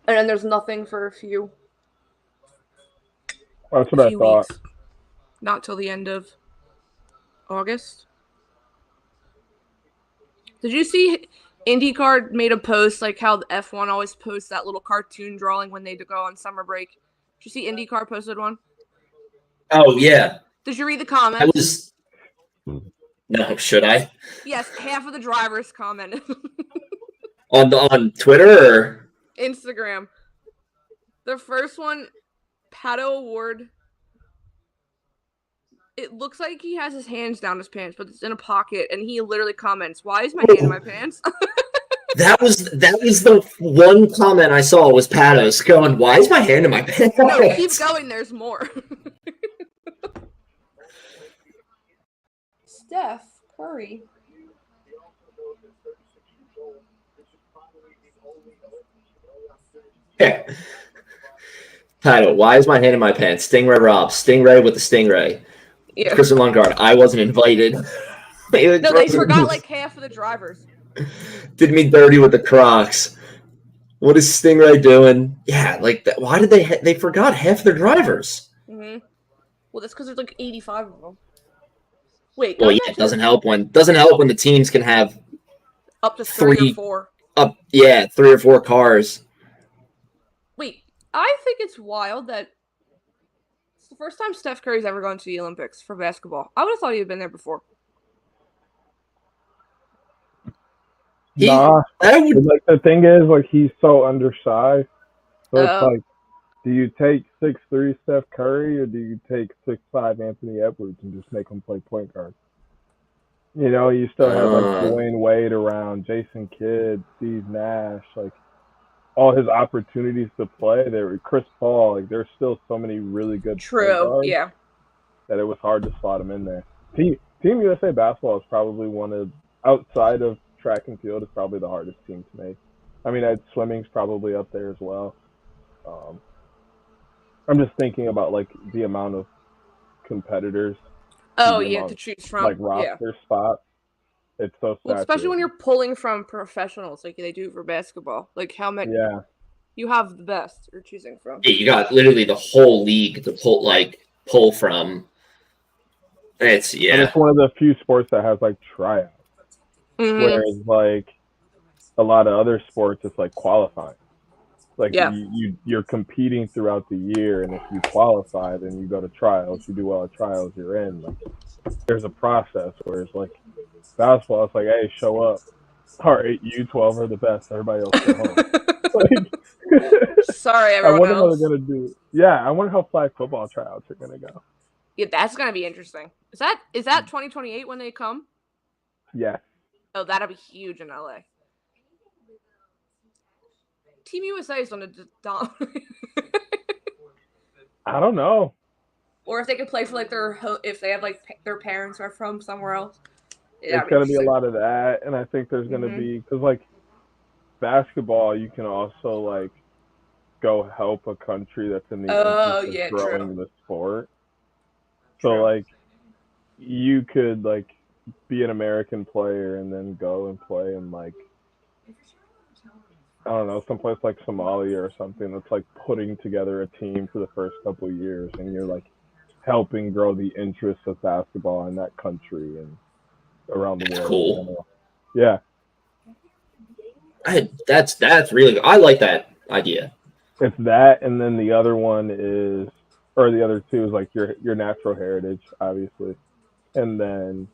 And then there's nothing for a few. That's what I thought. Weeks. Not till the end of August. Did you see IndyCar made a post like how the F1 always posts that little cartoon drawing when they go on summer break? Did you see IndyCar posted one? Oh yeah. Did you read the comments? No, should I? Yes, half of the drivers commented. on Twitter or Instagram. The first one, Pato Award. It looks like he has his hands down his pants, but it's in a pocket, and he literally comments, "Why is my hand in my pants?" That was the one comment I saw was Patos going, "Why is my hand in my pants?" No, keep going. There's more. Steph Curry. Yeah. Title: Why is my hand in my pants? Stingray Rob. Stingray with the Stingray. Yeah. Kristen Lundgaard. I wasn't invited. No, they forgot like half of the drivers. Did me dirty with the Crocs. What is Stingray doing? Yeah, like that. Why did they forgot half their drivers? Mm-hmm. Well, that's because there's like 85 of them. Wait. Well, yeah, it doesn't help when the teams can have up to 3 or 4. 3 or 4 cars. Wait, I think it's wild that it's the first time Steph Curry's ever gone to the Olympics for basketball. I would have thought he had been there before. Like the thing is, like, he's so undersized. So it's like, do you take 6'3" Steph Curry or do you take 6'5" Anthony Edwards and just make him play point guard? You know, you still have like Dwayne Wade around, Jason Kidd, Steve Nash, like all his opportunities to play. There were Chris Paul. Like, there's still so many really good. True. Yeah. That it was hard to slot him in there. Team USA basketball is probably one of, outside of track and field, is probably the hardest team to make. I mean, swimming's probably up there as well. I'm just thinking about like the amount of competitors. To choose from. Like roster spots. It's so well, especially when you're pulling from professionals like they do for basketball. Like how many? Yeah. You have the best you're choosing from. Yeah, you got literally the whole league to pull from. And it's one of the few sports that has like tryouts. Mm-hmm. Whereas like a lot of other sports, it's like qualifying. Like you're competing throughout the year, and if you qualify, then you go to trials. You do well at trials, you're in. Like, there's a process. Whereas like basketball, it's like, hey, show up. All right, you 12 are the best. Everybody else go home. Sorry, everyone. I wonder how they're gonna do. Yeah, I wonder how flag football tryouts are gonna go. Yeah, that's gonna be interesting. Is that 2028 when they come? Yeah. Oh, that'll be huge in LA. Team USA is gonna dominate. I don't know. Or if they could play for like if they have like their parents are from somewhere else. It's gonna be a lot of that, and I think there's gonna be, because like basketball, you can also like go help a country that's in the interest of growing the sport. So like you could like be an American player and then go and play in like, I don't know, someplace like Somalia or something that's like putting together a team for the first couple of years, and you're like helping grow the interest of basketball in that country and around the world. Cool. Yeah. That's really good. I like that idea. It's that, and then the other one is, or the other two is like your natural heritage, obviously, and then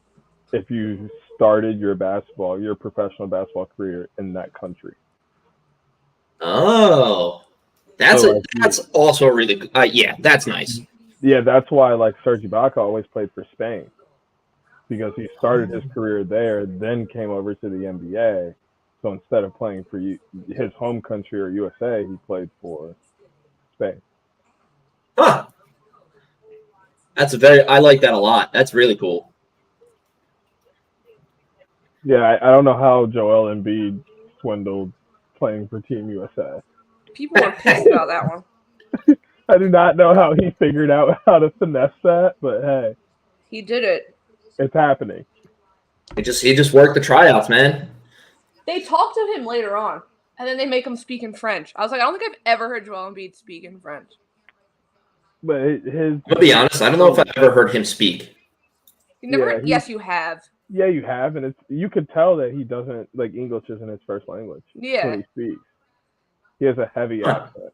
if you started your professional basketball career in that country. Oh, that's also really good. Yeah, that's nice. Yeah, that's why like Serge Ibaka always played for Spain, because he started his career there, then came over to the NBA. So instead of playing for his home country or USA, he played for Spain. Huh. I like that a lot. That's really cool. Yeah, I don't know how Joel Embiid swindled playing for Team USA. People are pissed about that one. I do not know how he figured out how to finesse that, but hey. He did it. It's happening. He just worked the tryouts, man. They talk to him later on, and then they make him speak in French. I was like, I don't think I've ever heard Joel Embiid speak in French. But I'm gonna be honest, I don't know if I've ever heard him speak. You never? Yes, you have. Yeah, you have, and you could tell that he doesn't like English isn't his first language. Yeah. When he speaks, he has a heavy accent.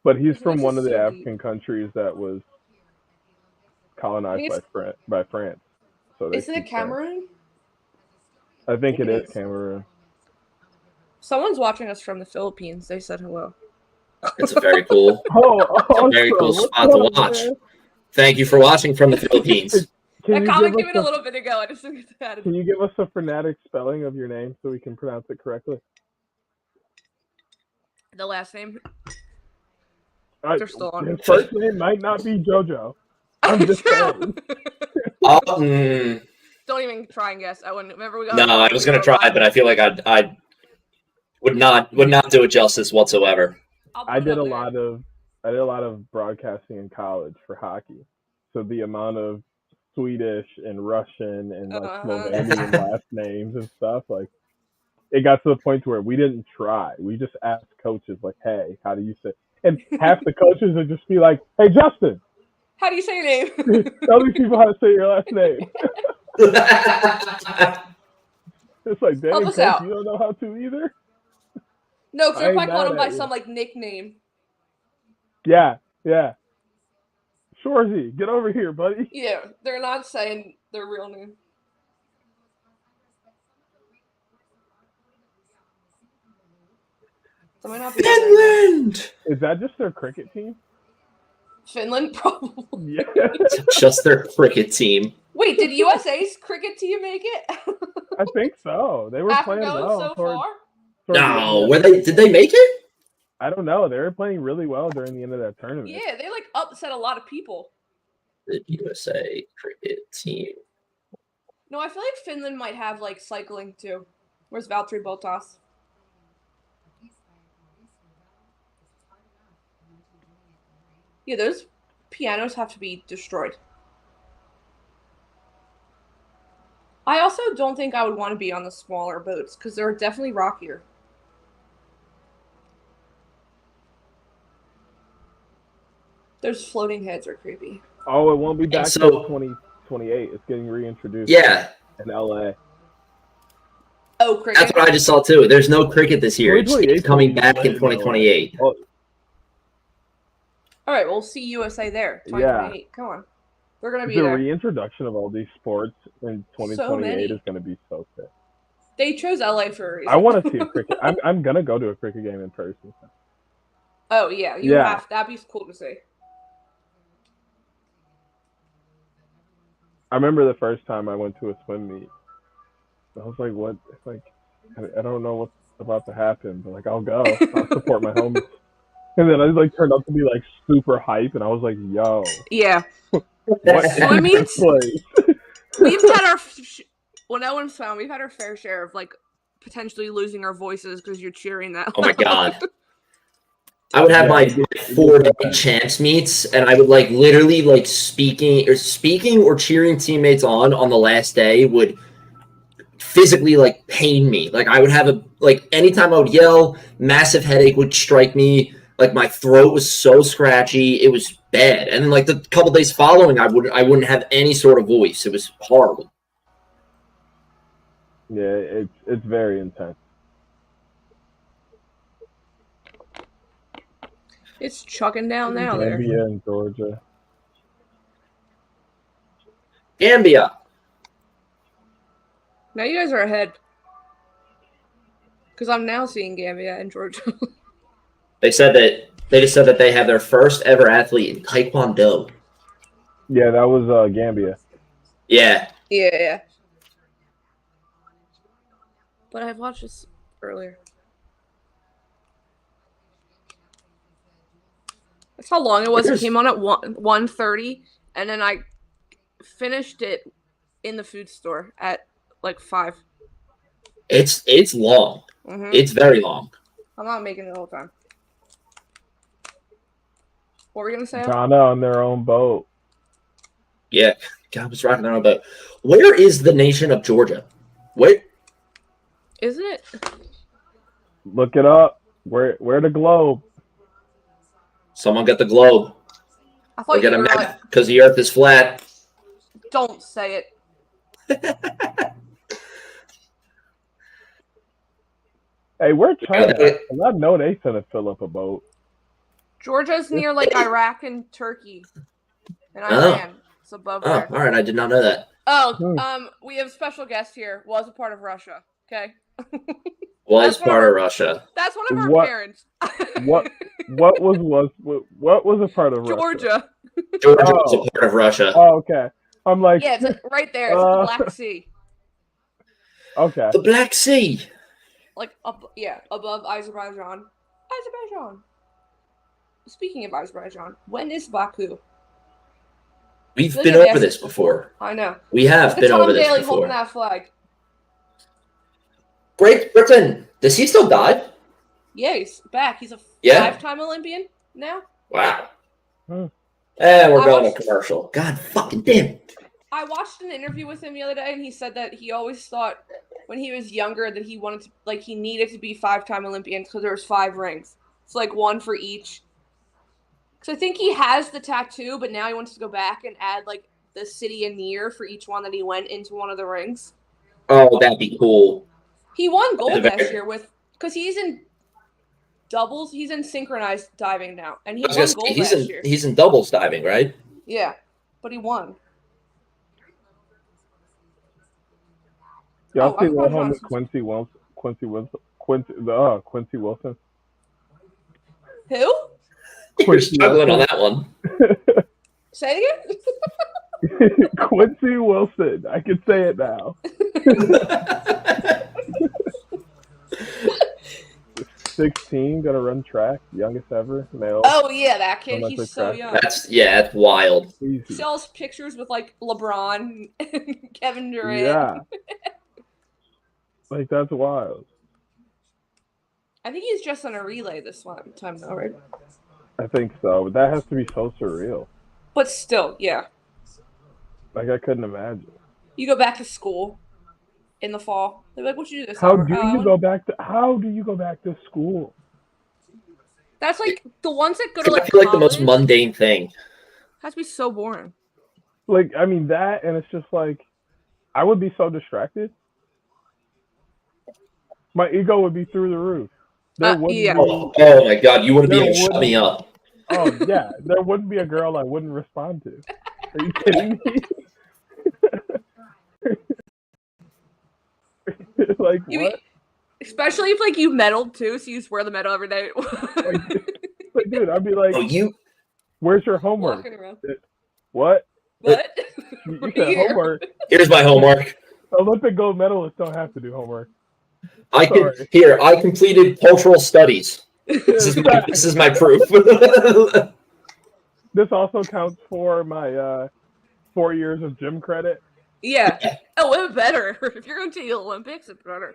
But he's from one of the African countries that was colonized by France. So isn't it Cameroon? I think it is Cameroon. Someone's watching us from the Philippines. They said hello. It's a very cool, very cool spot to watch. Man? Thank you for watching from the Philippines. That comment came in a little bit ago. I just didn't get that. Can you give us a phonetic spelling of your name so we can pronounce it correctly? The last name? They're still on. His first name might not be JoJo. I'm just saying. Don't even try and guess. I wouldn't. Remember we got. No, I was gonna try, but I feel like I would not do it justice whatsoever. I did a lot of broadcasting in college for hockey, so the amount of Swedish and Russian and like Slovenian last names and stuff, like it got to the point where we didn't try. We just asked coaches like, "Hey, how do you say?" And half the coaches would just be like, "Hey, Justin, how do you say your name? Tell these people how to say your last name." It's like, dang, coach, you don't know how to either? No, because they're probably calling him by some like nickname. Yeah. Shorzy, get over here, buddy. Yeah, they're not saying their real name. Finland! Is that just their cricket team? Finland, probably. Yeah. Just their cricket team. Wait, did USA's cricket team make it? I think so. They were playing well so far. No, did they make it? I don't know. They were playing really well during the end of that tournament. Yeah, they like upset a lot of people. The USA cricket team. No, I feel like Finland might have like cycling too. Where's Valtteri Bottas? Yeah, those pianos have to be destroyed. I also don't think I would want to be on the smaller boats because they're definitely rockier. Those floating heads are creepy. Oh, it won't be back until 2028. It's getting reintroduced. Yeah. In LA. Oh, cricket. That's what I just saw too. There's no cricket this year. It's coming back in 2028. Oh. All right, we'll see USA there. 2028. Yeah. Come on. They're going to be the there. The reintroduction of all these sports in 2028 is going to be so sick. They chose LA for a reason. I want to see a cricket. I'm going to go to a cricket game in person. Oh, yeah. You have. That'd be cool to see. I remember the first time I went to a swim meet. I was like, what? It's like, I don't know what's about to happen, but like, I'll go. I'll support my homies. And then I like turned up to be like super hype, and I was like, yo. Yeah. Swim meets? We've had our, when Owen's found, we've had our fair share of like potentially losing our voices because you're cheering that. Oh my God. I would have my 4-day champs meets, and I would like literally like speaking or cheering teammates on the last day would physically like pain me. Like I would have anytime I would yell, massive headache would strike me. Like my throat was so scratchy. It was bad. And then like the couple days following, I wouldn't have any sort of voice. It was horrible. Yeah, it's very intense. It's chucking down now there. Gambia and Georgia. Gambia. Now you guys are ahead. Because I'm now seeing Gambia and Georgia. They just said that they have their first ever athlete in Taekwondo. Yeah, that was Gambia. Yeah. Yeah. But I've watched this earlier. That's how long it was. It came on at 1:30, and then I finished it in the food store at like 5. It's long. Mm-hmm. It's very long. I'm not making it the whole time. What were we gonna say? Ghana on their own boat. Yeah, God was rocking their own boat. Where is the nation of Georgia? Where? Isn't it? Look it up. Where the globe? Someone get the globe. I thought you were like, because the Earth is flat. Don't say it. Hey, where China? I know they finna fill up a boat. Georgia's near like Iraq and Turkey and Iran. It's above there. All right. I did not know that. We have a special guest here. Was a part of Russia. Okay. Was part of Russia. That's one of our parents. What was a part of Russia? Georgia. Georgia was a part of Russia. Oh, okay. I'm like, yeah, it's right there. It's the Black Sea. Okay. The Black Sea. Like above Azerbaijan. Speaking of Azerbaijan, when is Baku? We've been over this before. I know. We have been over this before. Holding that flag. Great Britain. Does he still dive? Yeah, he's back. He's a 5-time Olympian now. Wow. And we're going to commercial. God fucking damn. I watched an interview with him the other day, and he said that he always thought when he was younger that he wanted to, he needed to be 5-time Olympian because there was 5 rings. It's like one for each. Because I think he has the tattoo, but now he wants to go back and add the city and year for each one that he went into one of the rings. Oh, that'd be cool. He won gold last year because he's in doubles. He's in synchronized diving now, and he won gold last year. He's in doubles diving, right? Yeah, but he won. Y'all see what home with Quincy Wilson? Who? We're struggling on that one. Say it again? Quincy Wilson. I can say it now. 16, gonna run track, youngest ever male. Oh yeah, that kid. He's so young. That's wild. Easy. Sells pictures with LeBron and Kevin Durant. Yeah. That's wild. I think he's just on a relay this time though, right? I think so, but that has to be so surreal. But still, yeah. I couldn't imagine. You go back to school in the fall. They're like, "What you do this How summer?" do you go back to school? That's the ones that go to I feel like the most college, mundane thing. has to be so boring. That, and it's just I would be so distracted. My ego would be through the roof. Oh my God, you wouldn't be able to shut me up. Oh yeah, there wouldn't be a girl I wouldn't respond to. Are you kidding me? What? Especially if you medaled too, so you just wear the medal every day. Dude, I'd be like, where's your homework? What? What? You said homework. Here's my homework. Olympic gold medalists don't have to do homework. I completed cultural studies. This is my proof. This also counts for my 4 years of gym credit. Yeah. Oh, it's better. If you're going to the Olympics, it's better.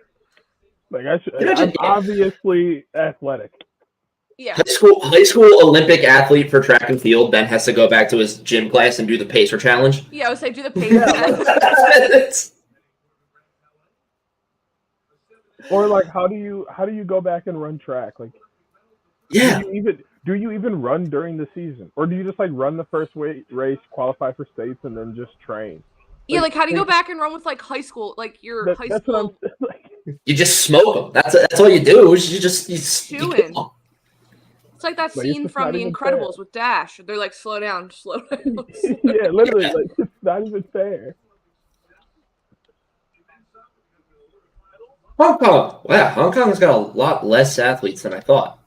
I'm obviously athletic. Yeah. High school Olympic athlete for track and field then has to go back to his gym class and do the pacer challenge. Yeah, I would say do the pacer challenge. Or how do you go back and run track? Do do you even run during the season, or do you just like run the first race, qualify for states, and then just train? Yeah, like how do you go back and run with like high school, like your high that's school? What I'm, like, you just smoke them. That's all you do. Is you kill them. It's like that scene from The Incredibles with Dash. They're like, slow down, slow down. Yeah, literally, like it's not even fair. Hong Kong. Wow, Hong Kong's got a lot less athletes than I thought.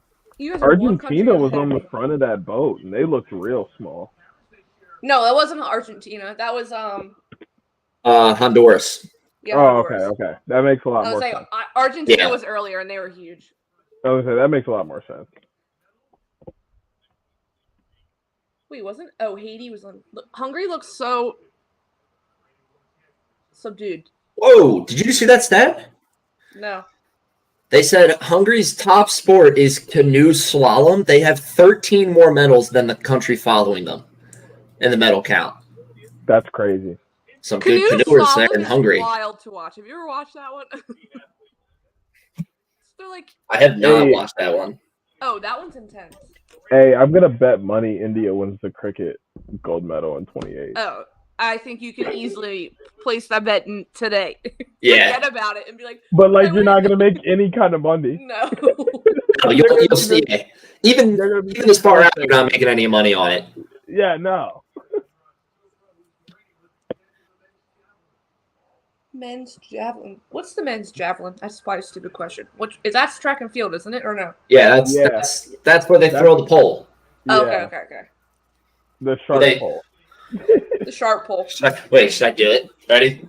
Argentina was on the front of that boat, and they looked real small. No, that wasn't Argentina. That was Honduras. Yeah, Honduras. Okay. That makes a lot more sense. Argentina was earlier, and they were huge. I was gonna say that makes a lot more sense. Wait, wasn't? Oh, Haiti was on. Hungary looks so subdued. Whoa! Did you see that stat? No. They said Hungary's top sport is canoe slalom. They have 13 more medals than the country following them in the medal count. That's crazy. Some good canoers there in Hungary. Wild to watch. Have you ever watched that one? They're like. I have not watched that one. Oh, that one's intense. Hey, I'm gonna bet money India wins the cricket gold medal in 28. Oh, I think you can easily place that bet today. Yeah. Forget about it and be like. But like, you're not gonna make any kind of money. No. No, you'll see. Even this far out, you're not making any money on it. Yeah, no. Men's javelin. What's the men's javelin? That's quite a stupid question. What is that? Track and field, isn't it, or no? Yeah, that's where they throw the pole. Oh, okay. The sharp pole. The sharp pole. Should I do it? Ready?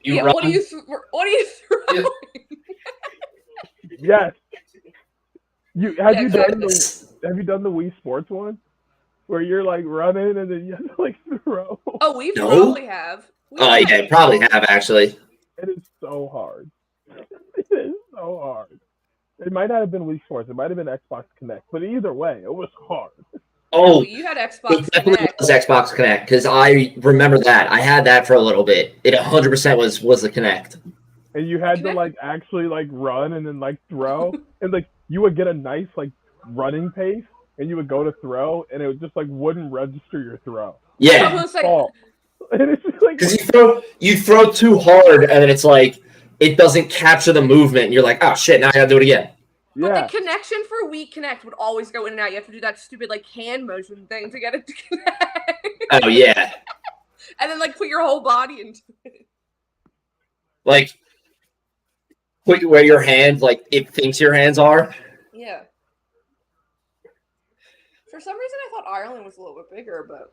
Run. What are you throwing? Yes. Have you done the Wii Sports one? Where you're like running and then you have to like throw. Oh, we probably have. Yeah, probably have actually. It is so hard. It is so hard. It might not have been Wii Sports. It might have been Xbox Connect. But either way, it was hard. Oh, you had Xbox Connect. It definitely was Xbox Connect because I remember that. I had that for a little bit. It 100% was the Connect. And you had to like actually like run and then like throw. And like you would get a nice like running pace and you would go to throw and it would just like wouldn't register your throw. Yeah. Because you throw too hard and then it's like it doesn't capture the movement and you're like, oh shit, now I gotta do it again. But the connection for Wii Connect would always go in and out. You have to do that stupid like hand motion thing to get it to connect. Oh yeah. And then like put your whole body into it. Like put where your hand like it thinks your hands are. Yeah. For some reason I thought Ireland was a little bit bigger, but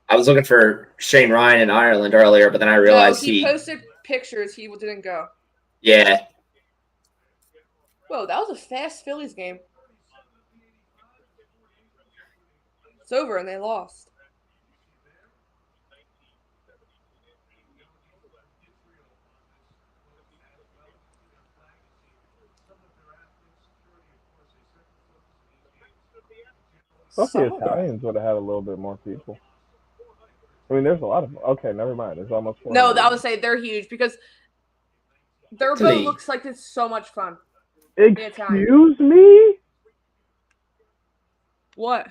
I was looking for Shane Ryan in Ireland earlier, but then I realized he posted pictures. He didn't go. Yeah. Whoa, that was a fast Phillies game. It's over and they lost. Thought the Italians would have had a little bit more people. I mean, there's a lot of. Okay, never mind. There's almost. No, I would say they're huge because their boat looks like it's so much fun. Excuse me? What?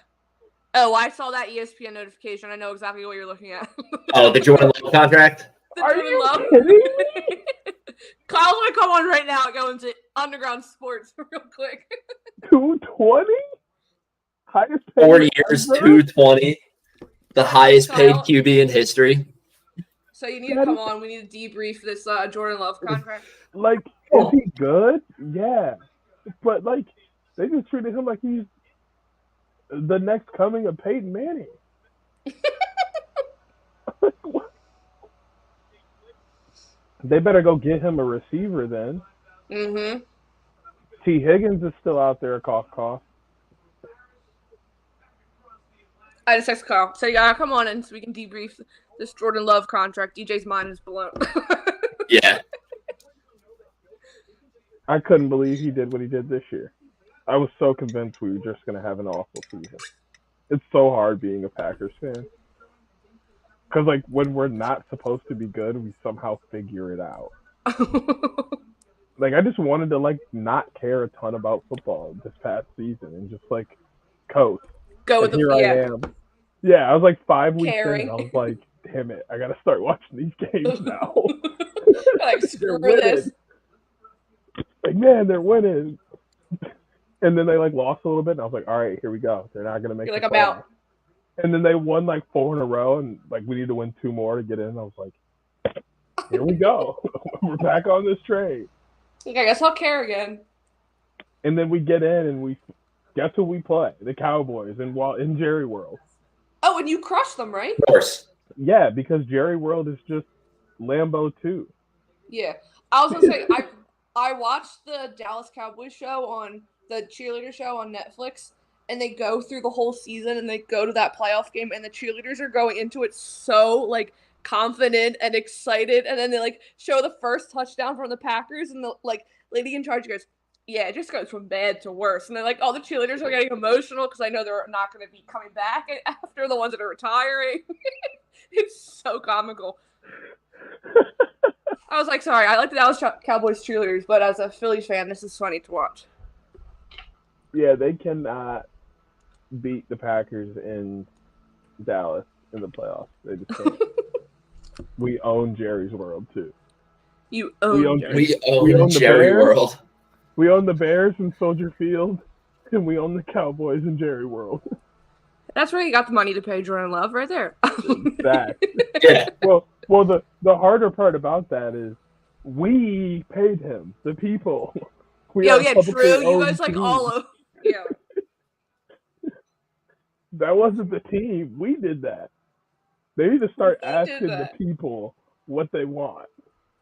Oh, I saw that ESPN notification. I know exactly what you're looking at. Oh, the Jordan Love contract? Are you kidding me? Kyle's gonna come on right now and go into Underground Sports real quick. 220? Highest paid 4 years, 220. The highest paid QB in history. So you need to come on. We need to debrief this Jordan Love contract. Like, is he good? Yeah. But, like, they just treated him like he's the next coming of Peyton Manning. They better go get him a receiver then. Mm-hmm. T. Higgins is still out there, cough, cough. I just text Kyle. So, yeah, come on in so we can debrief this Jordan Love contract. DJ's mind is blown. Yeah. I couldn't believe he did what he did this year. I was so convinced we were just going to have an awful season. It's so hard being a Packers fan. Because, like, when we're not supposed to be good, we somehow figure it out. Like, like I just wanted to like not care a ton about football this past season and just like coast. Go with here the I am. Yeah, I was like 5 weeks in, Caring. and I was like, damn it, I gotta start watching these games now. Like, screw this. Like, man, they're winning. And then they like lost a little bit, and I was like, all right, here we go. They're not gonna make You're the like, I'm out. And then they won like 4 in a row, and like we need to win 2 more to get in. I was like, here we go. We're back on this train. Like, I guess I'll care again. And then we get in, and we guess who we play? The Cowboys in Jerry World. Oh, and you crushed them, right? Of course. Yeah, because Jerry World is just Lambeau 2. Yeah. I was gonna say, I watched the Dallas Cowboys show on the cheerleader show on Netflix, and they go through the whole season, and they go to that playoff game, and the cheerleaders are going into it so, like, confident and excited, and then they, like, show the first touchdown from the Packers, and the, like, lady in charge goes, yeah, it just goes from bad to worse. And they're like, all the cheerleaders are getting emotional because I know they're not going to be coming back after the ones that are retiring. It's so comical. I was like, sorry, I like the Dallas Cowboys cheerleaders, but as a Phillies fan, this is funny to watch. Yeah, they cannot beat the Packers in Dallas in the playoffs. They just can't. We own Jerry's World, too. You own We own Jerry World. We own the Bears in Soldier Field, and we own the Cowboys in Jerry World. That's where you got the money to pay Jordan Love, right there. Exactly. Yeah. Well, the harder part about that is we paid him, the people. Yeah, true. You guys like all of That wasn't the team. We did that. They need to start asking the people what they want.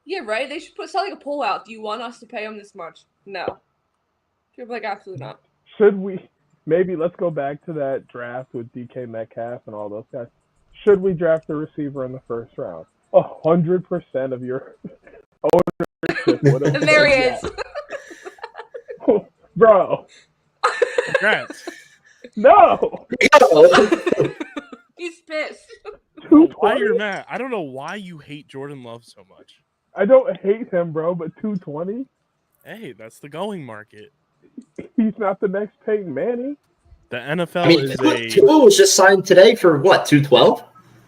Yeah, right? They should start like a poll out. Do you want us to pay them this much? No. People are like, absolutely not. Should we? Maybe let's go back to that draft with DK Metcalf and all those guys. Should we draft a receiver in the first round? 100% of your ownership. And there he is. Bro. Congrats. No. He's pissed. Why you're mad? I don't know why you hate Jordan Love so much. I don't hate him, bro, but 220? Hey, that's the going market. He's not the next Peyton Manning. The NFL Tua was just signed today for what, 212?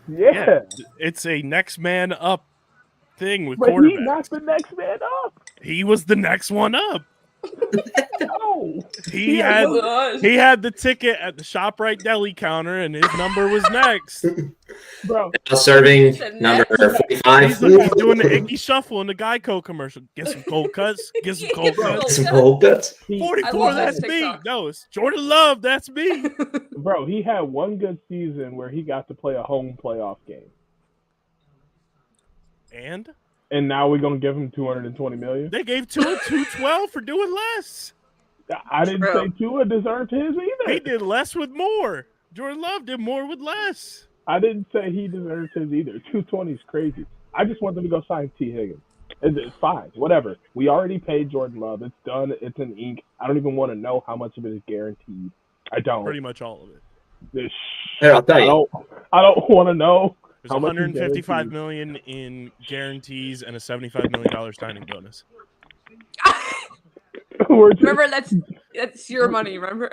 Yeah. It's a next man up thing with but quarterbacks. He's not the next man up. He was the next one up. No. He had the ticket at the ShopRite deli counter, and his number was next. Bro. Serving number 45. He's doing the Iggy Shuffle in the Geico commercial. Get some cold cuts. Get some cold cuts. Some cold cuts. 44, that's me. No, it's Jordan Love. That's me. Bro, he had one good season where he got to play a home playoff game. And now we're going to give him $220 million? They gave Tua $212 for doing less. I didn't say Tua deserved his either. He did less with more. Jordan Love did more with less. I didn't say he deserves his either. 220 is crazy. I just want them to go sign T. Higgins. It's fine. Whatever. We already paid Jordan Love. It's done. It's in ink. I don't even want to know how much of it is guaranteed. I don't. Pretty much all of it. Here, I'll tell you. I don't want to know. There's $155 million in guarantees and a $75 million signing bonus. Remember, that's your money. Remember,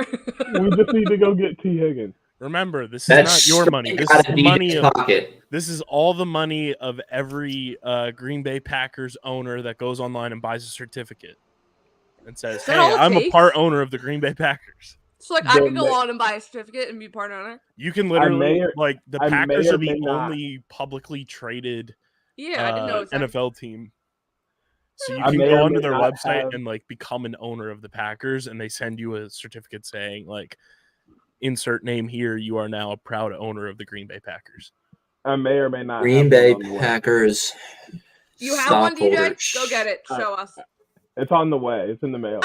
we just need to go get T. Higgins. Remember, this is not your money. This is the money of this is all the money of every Green Bay Packers owner that goes online and buys a certificate and says, "Hey, I'm a part owner of the Green Bay Packers." So, like, I could go on and buy a certificate and be part owner? You can literally, the Packers are the only publicly traded I didn't know NFL team. So you can go onto their website and, like, become an owner of the Packers, and they send you a certificate saying, like, insert name here, you are now a proud owner of the Green Bay Packers. I may or may not. Green Bay Packers. You have one, DJ? Go get it. Show us. It's on the way. It's in the mail.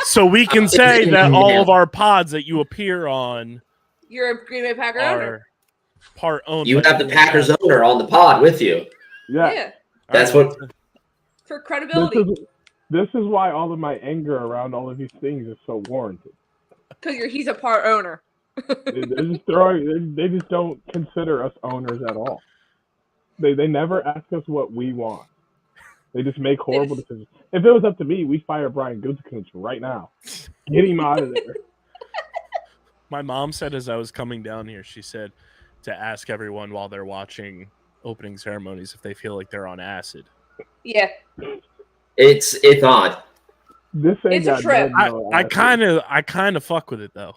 So we can say that all of our pods that you appear on, you're a Green Bay Packer owner. Part owned. You have the Packers owner on the pod with you. Yeah. That's what. For credibility. This is why all of my anger around all of these things is so warranted. Because he's a part owner. They just don't consider us owners at all. They never ask us what we want. They just make horrible decisions. If it was up to me, we'd fire Brian Gutekunst right now. Get him out of there. My mom said as I was coming down here, she said to ask everyone while they're watching opening ceremonies if they feel like they're on acid. Yeah. It's odd. This ain't It's a trip. I kind of fuck with it though.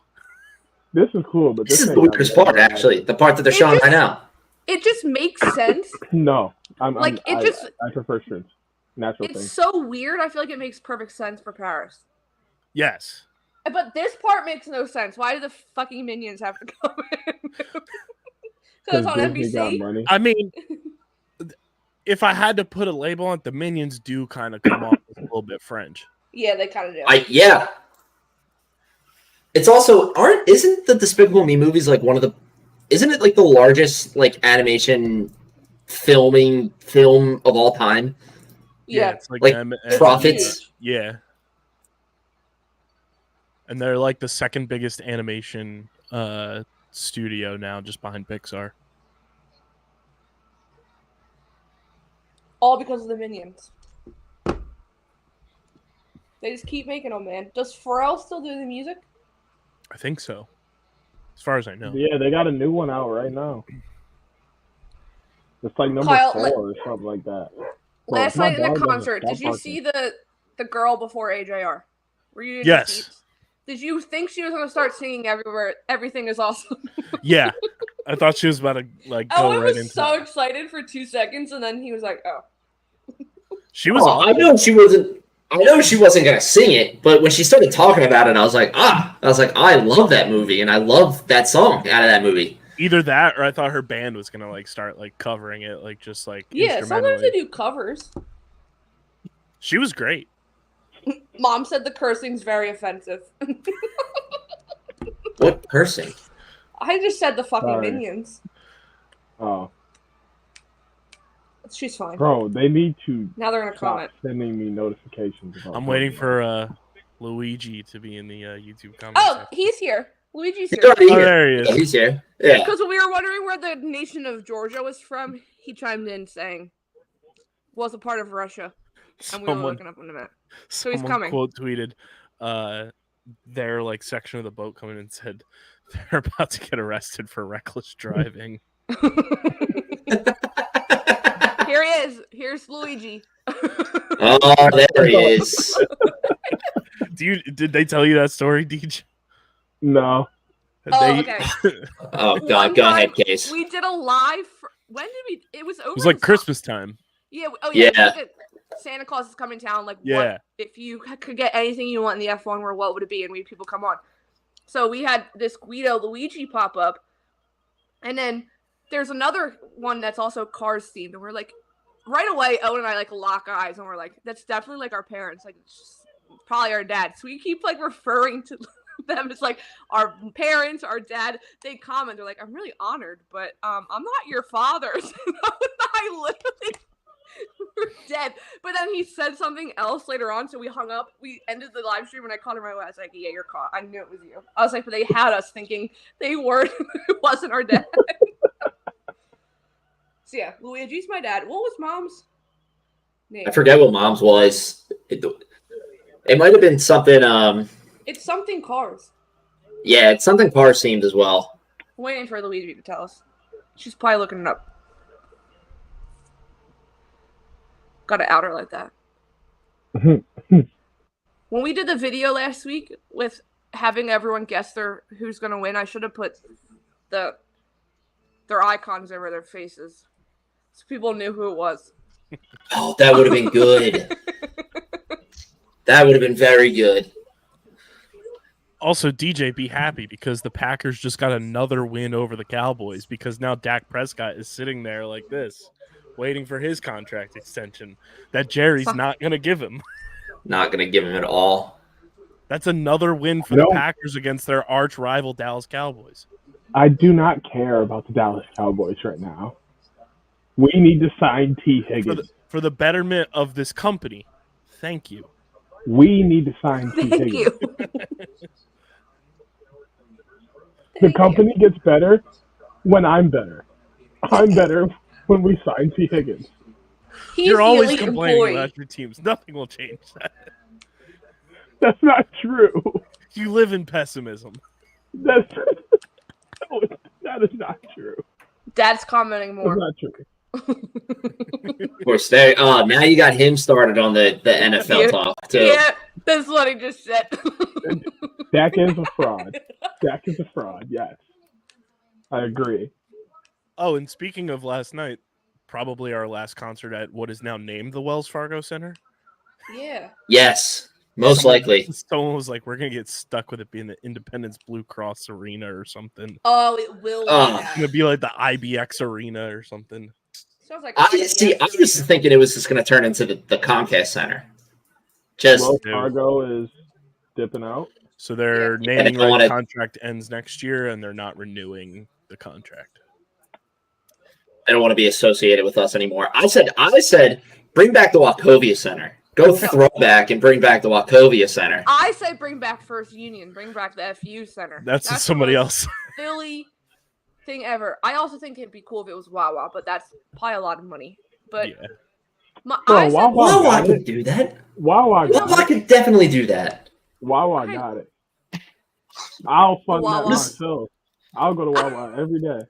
This is cool, but this is the weirdest part, actually. The part that they're showing right now. It just makes sense. No, I prefer shrimps. Natural thing. It's so weird. I feel like it makes perfect sense for Paris. Yes. But this part makes no sense. Why do the fucking minions have to come in? Because it's on NBC. I mean, if I had to put a label on it, the minions do kind of come off a little bit French. Yeah, they kind of do. Yeah. It's also isn't the Despicable Me movies like one of the? Isn't it like the largest like animation film of all time? Yeah, it's like profits. Yeah. And they're like the second biggest animation studio now, just behind Pixar. All because of the minions. They just keep making them, man. Does Pharrell still do the music? I think so. As far as I know. Yeah, they got a new one out right now. It's like number 4 or something like that. Last night in the concert, did you see the girl before AJR? Were you in Yes. the seats? Did you think she was going to start singing everywhere? Everything is awesome. Yeah. I thought she was about to like go Owen right was into so that. excited for 2 seconds, and then he was like, "Oh." She was. I know she wasn't. I know she wasn't gonna sing it, but when she started talking about it, I was like, I love that movie, and I love that song out of that movie. Either that, or I thought her band was gonna like start like covering it, like just like Yeah. Sometimes they do covers. She was great. Mom said the cursing's very offensive. What cursing? I just said the fucking minions. Oh. She's fine. Bro, they need to now they're gonna comment sending me notifications. I'm waiting for Luigi to be in the YouTube comments. Oh, he's here. Luigi's here. Oh, there he is. He's here. Yeah. Because when we were wondering where the nation of Georgia was from, he chimed in saying, was a part of Russia. And we were looking up on the map. So he's coming. Quote tweeted their like section of the boat coming and said they're about to get arrested for reckless driving. Here he is. Here's Luigi. Oh, there he is. Did they tell you that story, DJ? No. Okay. Oh God, go ahead, Case. We did a live. When did we? It was over. It was like Christmas time. Yeah. Oh yeah. Yeah. Santa Claus is coming to town. Like, yeah. What, if you could get anything you want in the F1 world, what would it be? And we had people come on. So we had this Guido Luigi pop up, and then there's another one that's also Cars themed, and we're like, right away, Owen and I like lock eyes, and we're like, that's definitely like our parents, like probably our dad. So we keep like referring to them as like our parents, our dad. They comment, they're like, I'm really honored, but I'm not your father. I literally were dead. But then he said something else later on, so we hung up. We ended the live stream, and I called him right away. I was like, yeah, you're caught. I knew it was you. I was like, but they had us thinking they weren't. It wasn't our dad. So yeah, Luigi's my dad. What was Mom's name? I forget what Mom's was. It might have been something. It's something Cars. Yeah, it's something Cars themed as well. I'm waiting for Luigi to tell us. She's probably looking it up. Gotta out her like that. When we did the video last week with having everyone guess who's gonna win, I should have put their icons over their faces, so people knew who it was. Oh, that would have been good. That would have been very good. Also, DJ, be happy because the Packers just got another win over the Cowboys because now Dak Prescott is sitting there like this, waiting for his contract extension that Jerry's not going to give him. Not going to give him at all. That's another win for the Packers against their arch rival Dallas Cowboys. I do not care about the Dallas Cowboys right now. We need to sign T. Higgins. For the betterment of this company, thank you. We need to sign T. Higgins. Thank you. The company gets better when I'm better. I'm better when we sign T. Higgins. You're always complaining about your teams. Nothing will change that. That's not true. You live in pessimism. That is not true. Dad's commenting more. That's not true. Of course, now you got him started on the NFL talk too. Yeah, that's what he just said. Dak is a fraud. Dak is a fraud. Yes, I agree. Oh, and speaking of last night, probably our last concert at what is now named the Wells Fargo Center. Yeah. Yes, most likely. Someone was like, "We're gonna get stuck with it being the Independence Blue Cross Arena or something." Oh, it will. It's gonna be like the IBX Arena or something. Sounds like I was thinking it was just going to turn into the Comcast Center. Wells Fargo is dipping out. So their naming rights contract ends next year, and they're not renewing the contract. They don't want to be associated with us anymore. I said, bring back the Wachovia Center. Go throwback and bring back the Wachovia Center. I say bring back First Union. Bring back the FU Center. That's somebody else. Philly thing ever. I also think it'd be cool if it was Wawa, but that's probably a lot of money. But yeah. Wawa could do that. Wawa could definitely do that. Wawa got it. I'll fund that myself. I'll go to Wawa every day.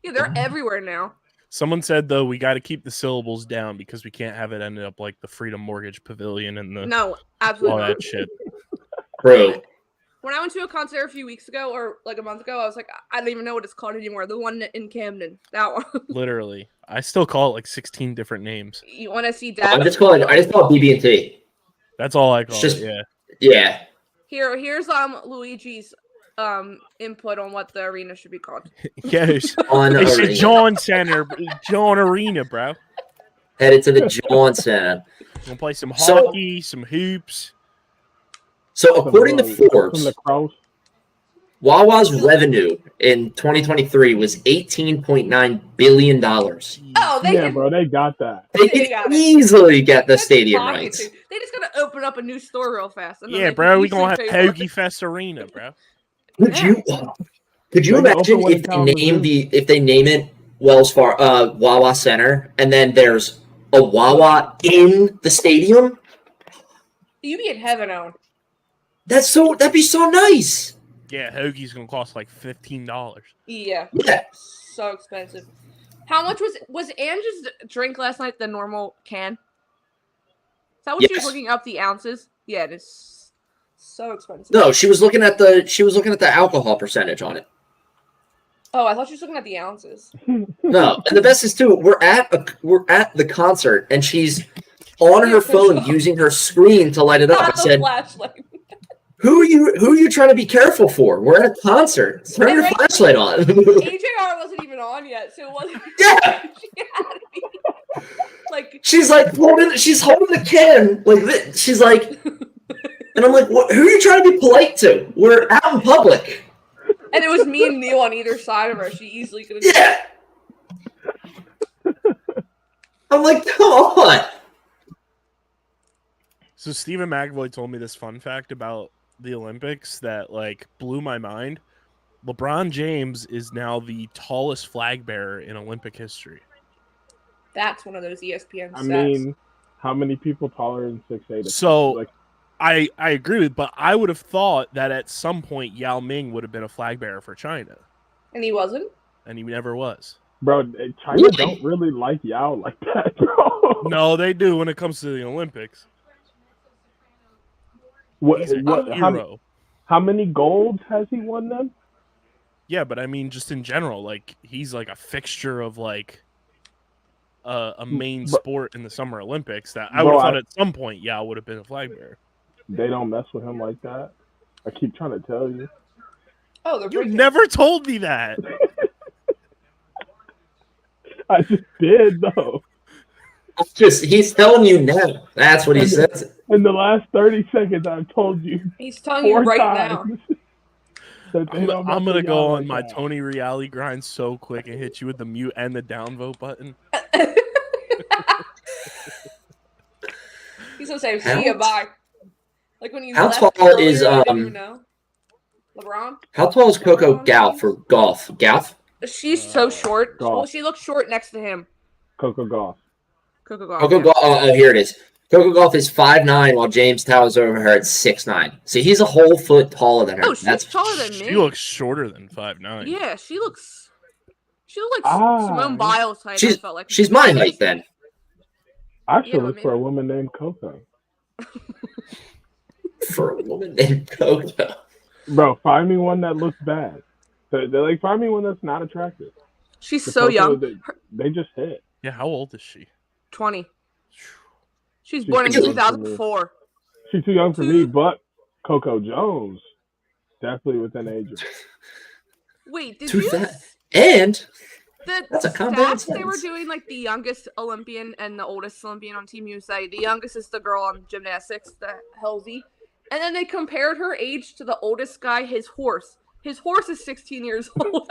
Yeah, they're everywhere now. Someone said though we got to keep the syllables down because we can't have it end up like the Freedom Mortgage Pavilion and the absolutely all that shit. Bro. When I went to a concert a few weeks ago or like a month ago, I was like, I don't even know what it's called anymore. The one in Camden, that one. Literally, I still call it like 16 different names. You want to see Dad? I just call it BB&T. That's all I call it. Yeah. Here's Luigi's input on what the arena should be called. Yes, it's the John Center, John Arena, bro. Headed to the John Center. We'll play some hockey, some hoops. So according to Forbes, Wawa's revenue in 2023 was $18.9 billion. Oh, bro, they got that. They can easily get the stadium rights. They just gotta open up a new store real fast. Yeah, bro, we gonna have Hoagie Fest Arena, bro. Could you imagine if they name it Wells Fargo Wawa Center and then there's a Wawa in the stadium? You'd be in heaven, Owen. That'd be so nice. Yeah, hoagie's gonna cost like $15. Yeah. So expensive. How much was Angie's drink last night? The normal can? Is that what she was looking up the ounces? Yeah, it is so expensive. No, she was looking at the alcohol percentage on it. Oh, I thought she was looking at the ounces. No, and the best is too. We're at the concert, and she's on her phone using her screen to light it up. I said, flashlight. Who are you trying to be careful for? We're at a concert. Turn your flashlight on. AJR wasn't even on yet, so it wasn't. Yeah. She had to be. Like she's holding the can like this. She's like, and I'm like, who are you trying to be polite to? We're out in public. And it was me and Neil on either side of her. She easily could have. Yeah. I'm like, come on. So Stephen McAvoy told me this fun fact about the Olympics that like blew my mind. LeBron James is now the tallest flag bearer in Olympic history. That's one of those ESPN stats. I mean, how many people taller than 6'8"? So I agree with, but I would have thought that at some point Yao Ming would have been a flag bearer for China. And he wasn't? And he never was. Bro, China don't really like Yao like that, bro. No, they do when it comes to the Olympics. How many golds has he won then? Yeah, but I mean, just in general, like he's like a fixture of like a main sport in the Summer Olympics. That I would have thought at some point, Yao would have been a flag bearer. They don't mess with him like that. I keep trying to tell you. Oh, you never told me that. I just did though. He's telling you now. That's what he says. In the last 30 seconds, I've told you. He's telling you right now. I'm going to go on my Tony Reale grind so quick and hit you with the mute and the downvote button. He's going to say, see you, bye. Like when you how tall is LeBron? How tall is Coco Gauff for golf? Gauff? She's so short. Golf. Well, she looks short next to him. Coco Gauff. Coco Gauff. Coco Gauff. Oh, here it is. Coco Gauff is 5'9", while James towers over her at 6'9". See, he's a whole foot taller than her. Oh, she's taller than me. She looks shorter than 5'9". Yeah, she looks like Simone Biles height. I felt like she's my height then. I should look for a woman named Coco. For a woman named Coco. Bro, find me one that looks bad. They're like, find me one that's not attractive. She's so young. They just hit. Yeah, how old is she? 20. She's born in 2004. She's too young for me, but Coco Jones, definitely within age. Wait, did you... And... That's a stats they were doing, like the youngest Olympian and the oldest Olympian on Team USA. The youngest is the girl on gymnastics, the Halsey. And then they compared her age to the oldest guy, his horse. His horse is 16 years old.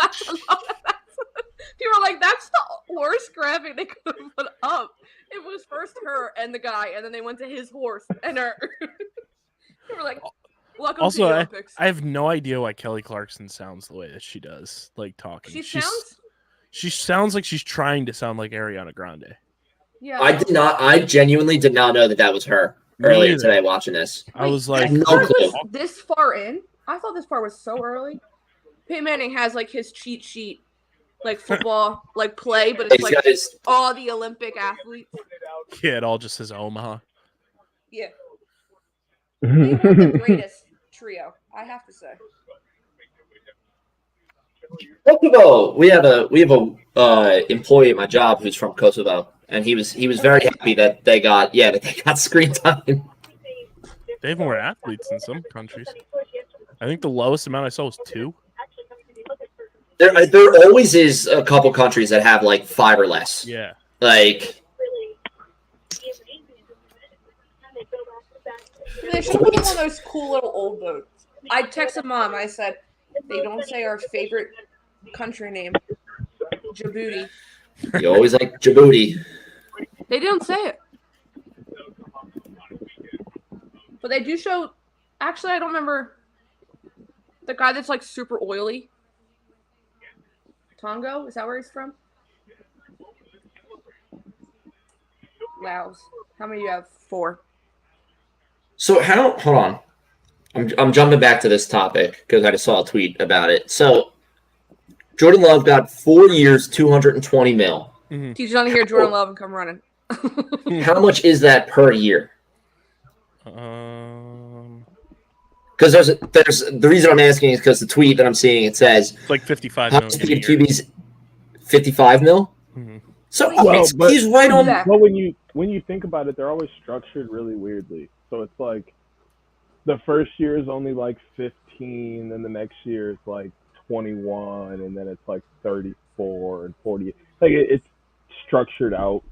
People were like, that's the worst graphic they could have put up. It was first her and the guy, and then they went to his horse and her. They were like, welcome to the Olympics. I have no idea why Kelly Clarkson sounds the way that she does, like talking. She sounds like she's trying to sound like Ariana Grande. Yeah, I genuinely did not know that was her earlier today watching this. I was like, no clue. This far in? I thought this part was so early. Peyton Manning has like his cheat sheet, like football, like play, but it's like all the Olympic athletes. Yeah, it all just says Omaha. Yeah. They were the greatest trio, I have to say. Kosovo. We have a employee at my job who's from Kosovo, and he was very happy that they got screen time. They have more athletes in some countries. I think the lowest amount I saw was 2. There always is a couple countries that have like 5 or less. Yeah. Like. They should put one of those cool little old boats. I texted Mom. I said, they don't say our favorite country name, Djibouti. You always like Djibouti. They didn't say it. But they do show... Actually, I don't remember the guy that's like super oily. Tongo? Is that where he's from? Laos. How many do you have? 4. So hold on. I'm jumping back to this topic because I just saw a tweet about it. So Jordan Love got 4 years, $220 million. Mm-hmm. Teach on to hear Jordan Love and come running. How much is that per year? Because there's the reason I'm asking is because the tweet that I'm seeing, it says it's like 55 million. QB's 55 mil. Mm-hmm. So he's right on. Well, when you think about it, they're always structured really weirdly. So it's like the first year is only like 15, then the next year is like 21, and then it's like 34 and 40. Like it's structured out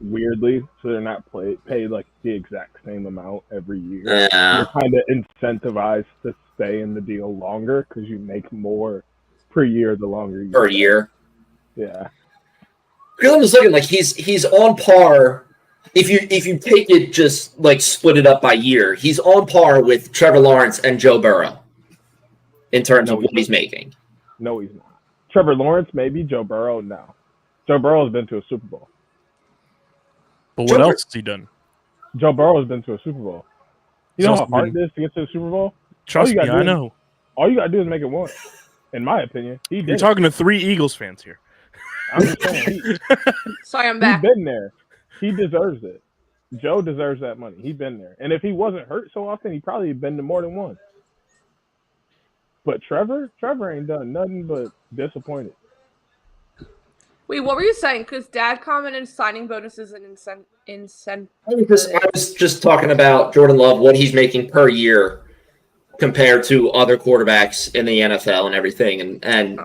weirdly, so they're not paid like the exact same amount every year. Yeah. You're kind of incentivized to stay in the deal longer because you make more per year the longer you per year. Yeah. Because I'm just looking like he's on par. If you take it just like split it up by year, he's on par with Trevor Lawrence and Joe Burrow in terms of what he's making. No, he's not. Trevor Lawrence, maybe. Joe Burrow, no. Joe Burrow's been to a Super Bowl. But what else has he done? Joe Burrow's been to a Super Bowl. You know how hard it is to get to the Super Bowl? Trust me, I know. All you got to do is make it one. In my opinion. You're talking to 3 Eagles fans here. I'm just saying. Sorry, I'm back. He's been there. He deserves it. Joe deserves that money. He's been there. And if he wasn't hurt so often, he probably been to more than one. But Trevor ain't done nothing but disappointed. Wait, what were you saying? Because Dad commented signing bonuses and incentives. I was just talking about Jordan Love, what he's making per year compared to other quarterbacks in the NFL and everything. And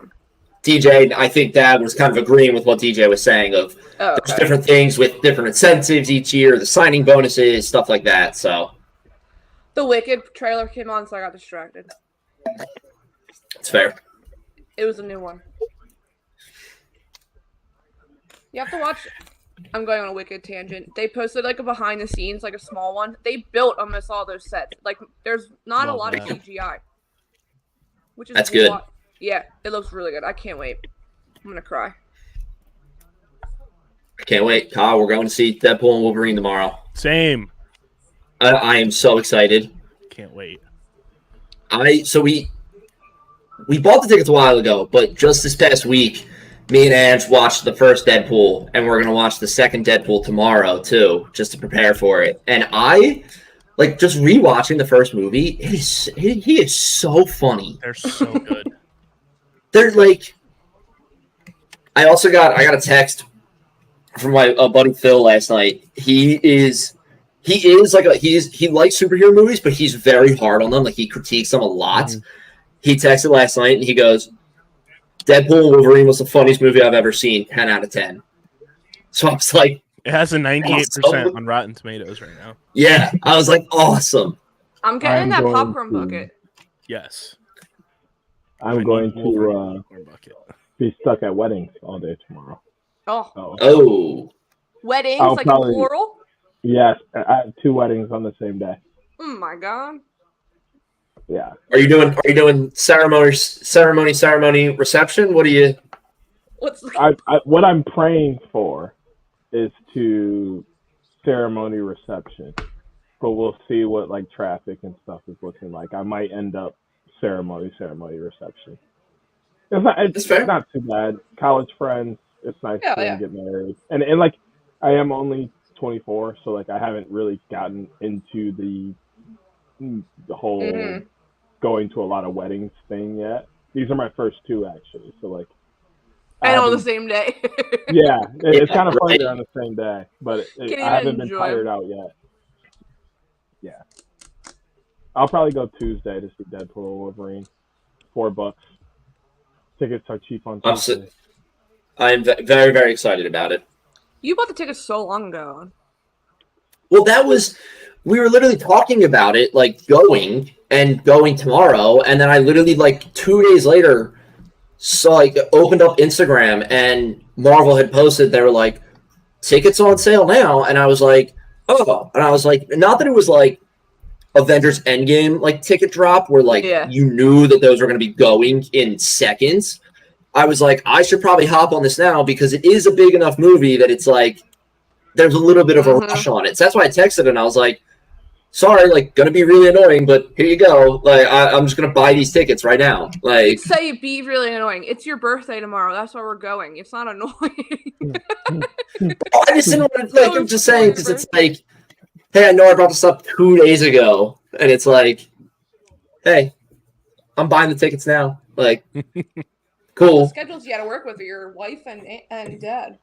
DJ, I think Dad was kind of agreeing with what DJ was saying of there's different things with different incentives each year, the signing bonuses, stuff like that. So the Wicked trailer came on, so I got distracted. It's fair. It was a new one. You have to watch. I'm going on a Wicked tangent. They posted like a behind the scenes, like a small one. They built almost all those sets. Like there's not a lot of CGI, which is good. Yeah, it looks really good. I can't wait. I'm gonna cry. I can't wait. Kyle, we're going to see Deadpool and Wolverine tomorrow. Same. I am so excited. Can't wait. We bought the tickets a while ago, but just this past week, me and Ange watched the first Deadpool, and we're gonna watch the second Deadpool tomorrow too, just to prepare for it. And I just rewatching the first movie. He is so funny. They're so good. They're I got a text from my buddy Phil last night. He likes superhero movies, but he's very hard on them. Like he critiques them a lot. Mm-hmm. He texted last night and he goes, Deadpool and Wolverine was the funniest movie I've ever seen, 10 out of 10. So I was like, it has a 98% on Rotten Tomatoes right now. Yeah, I was like, awesome. I'm getting that popcorn bucket. Yes. I'm going to be stuck at weddings all day tomorrow. Oh. Weddings? Like plural? Yes, I have 2 weddings on the same day. Oh my god. Yeah. Are you doing ceremony, reception? What are you? What I'm praying for is to ceremony reception, but we'll see what traffic and stuff is looking like. I might end up ceremony reception. It's not too bad. College friends. It's nice to get married, and I am only 24, so I haven't really gotten into the whole going to a lot of weddings thing yet. These are my first 2 actually, so and on the same day. Yeah, it's kind of funny they're on the same day, but I haven't been tired out yet. Yeah, I'll probably go Tuesday to see Deadpool or Wolverine. $4. Tickets are cheap on Tuesday. I'm very, very excited about it. You bought the tickets so long ago. Well, we were literally talking about it, going tomorrow, and then I literally 2 days later saw opened up Instagram and Marvel had posted, they were like, tickets on sale now, and I was like, oh, and I was like, not that it was Avengers Endgame ticket drop where you knew that those were going to be going in seconds. I was like, I should probably hop on this now because it is a big enough movie that it's there's a little bit of a rush on it. So that's why I texted and I was like, sorry, gonna be really annoying, but here you go. I'm just gonna buy these tickets right now. Say it'd be really annoying. It's your birthday tomorrow. That's why we're going. It's not annoying. I just didn't want to, I'm just saying, because it's hey, I know I brought this up 2 days ago, and it's hey, I'm buying the tickets now. Cool. The schedules you gotta work with are your wife and dad.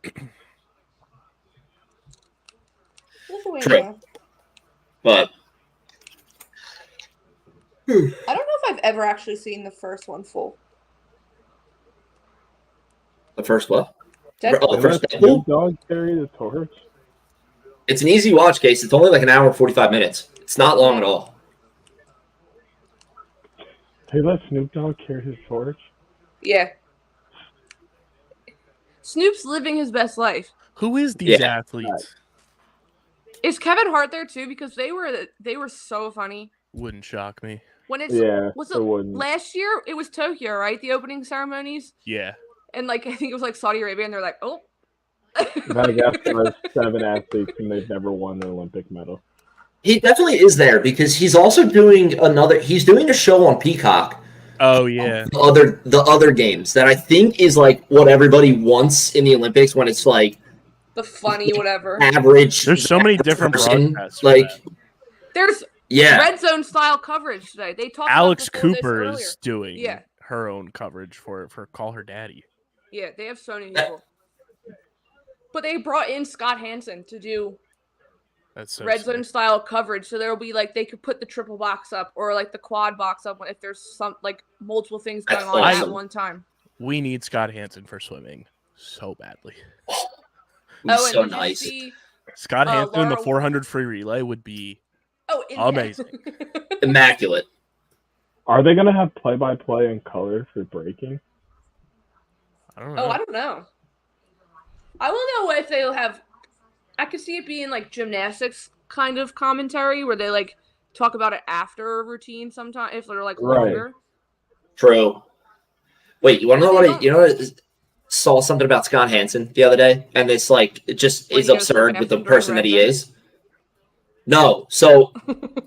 True. But I don't know if I've ever actually seen the first one full. The first what? Deadpool. The first Deadpool? Dog carry the torch. It's an easy watch, Case. It's only an hour and 45 minutes. It's not long at all. They let Snoop Dogg carry his torch? Yeah. Snoop's living his best life. Who is these athletes? Is Kevin Hart there too? Because they were so funny. Wouldn't shock me. When it's it wouldn't. Last year? It was Tokyo, right? The opening ceremonies. Yeah. And I think it was Saudi Arabia, and they're like, oh. I guess there's 7 athletes and they've never won an Olympic medal. He definitely is there because he's also doing he's doing a show on Peacock. Oh yeah. The other games that I think is what everybody wants in the Olympics when it's the funny whatever. Average. There's so many different broadcasts. There's red zone style coverage today. They talked Alex about Cooper is doing her own coverage for Call Her Daddy. Yeah, they have so many people. But they brought in Scott Hansen to do red zone style coverage. So there'll be they could put the triple box up or the quad box up if there's some multiple things going on at one time. We need Scott Hansen for swimming so badly. Oh, so nice. Scott Hansen in the 400 free relay would be amazing. Immaculate. Are they going to have play-by-play in color for breaking? I don't know. Oh, I don't know. I will know if they'll have... I could see it being gymnastics kind of commentary where they talk about it after a routine sometimes if they're longer. True. Wait, you want to know what saw something about Scott Hansen the other day, and it's like it just is absurd with the person that he is. No, so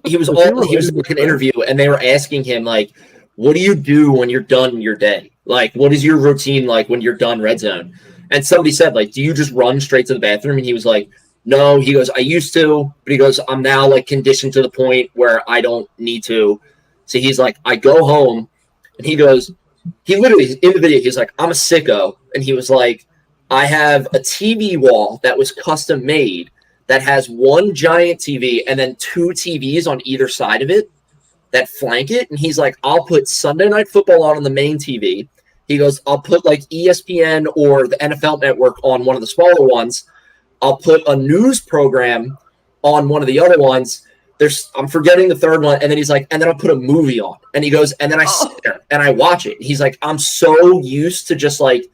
he was like an interview, and they were asking him like, "What do you do when you're done your day? Like, what is your routine like when you're done red zone?" And somebody said like, "Do you just run straight to the bathroom?" And he was like, "No." He goes, "I used to, but he goes, I'm now like conditioned to the point where I don't need to." So he's like, "I go home," and he goes, he literally in the video, he's like, "I'm a sicko," and he was like, "I have a TV wall that was custom made that has one giant TV and then 2 TVs on either side of it that flank it." And he's like, "I'll put Sunday Night Football on the main TV." He goes, "I'll put like ESPN or the NFL Network on one of the smaller ones. I'll put a news program on one of the other ones. I'm forgetting the third one." And then he's like, "And then I'll put a movie on." And he goes, "And then I sit there and I watch it." He's like, "I'm so used to just like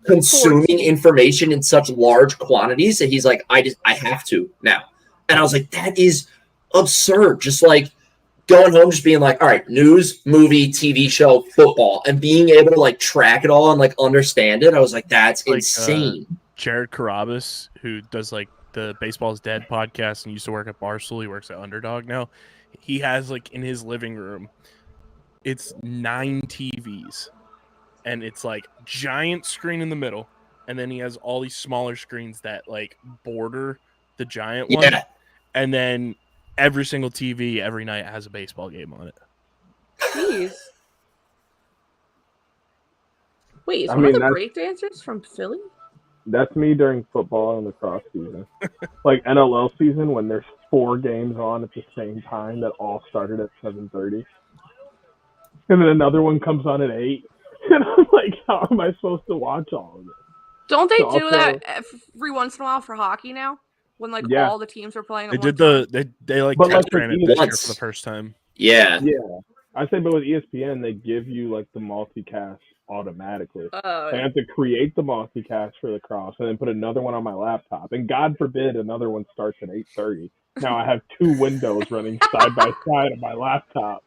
consuming information in such large quantities that he's like, I have to now." And I was like, that is absurd. Just like going home, just being like, all right, news, movie, TV show, football, and being able to like track it all and like understand it. I was like, that's like, insane. Jared Carabas, who does like the Baseball's Dead podcast and used to work at Barstool, he works at Underdog now. He has like in his living room, it's 9 TVs, and it's like giant screen in the middle, and then he has all these smaller screens that like border the giant one, and then every single TV every night has a baseball game on it. Jeez. Wait, is one of the breakdancers from Philly? That's me during football and lacrosse season. Like NLL season when there's 4 games on at the same time that all started at 7:30. And then another one comes on at 8. And I'm like, how am I supposed to watch all of it? Don't they do that every once in a while for hockey now? When like all the teams are playing at one time? They like ran it this year for the first time. Yeah. I say, but with ESPN, they give you like the multicast automatically. I have to create the multicast for the cross and then put another one on my laptop. And God forbid another one starts at 8:30. Now I have 2 windows running side by side on my laptop.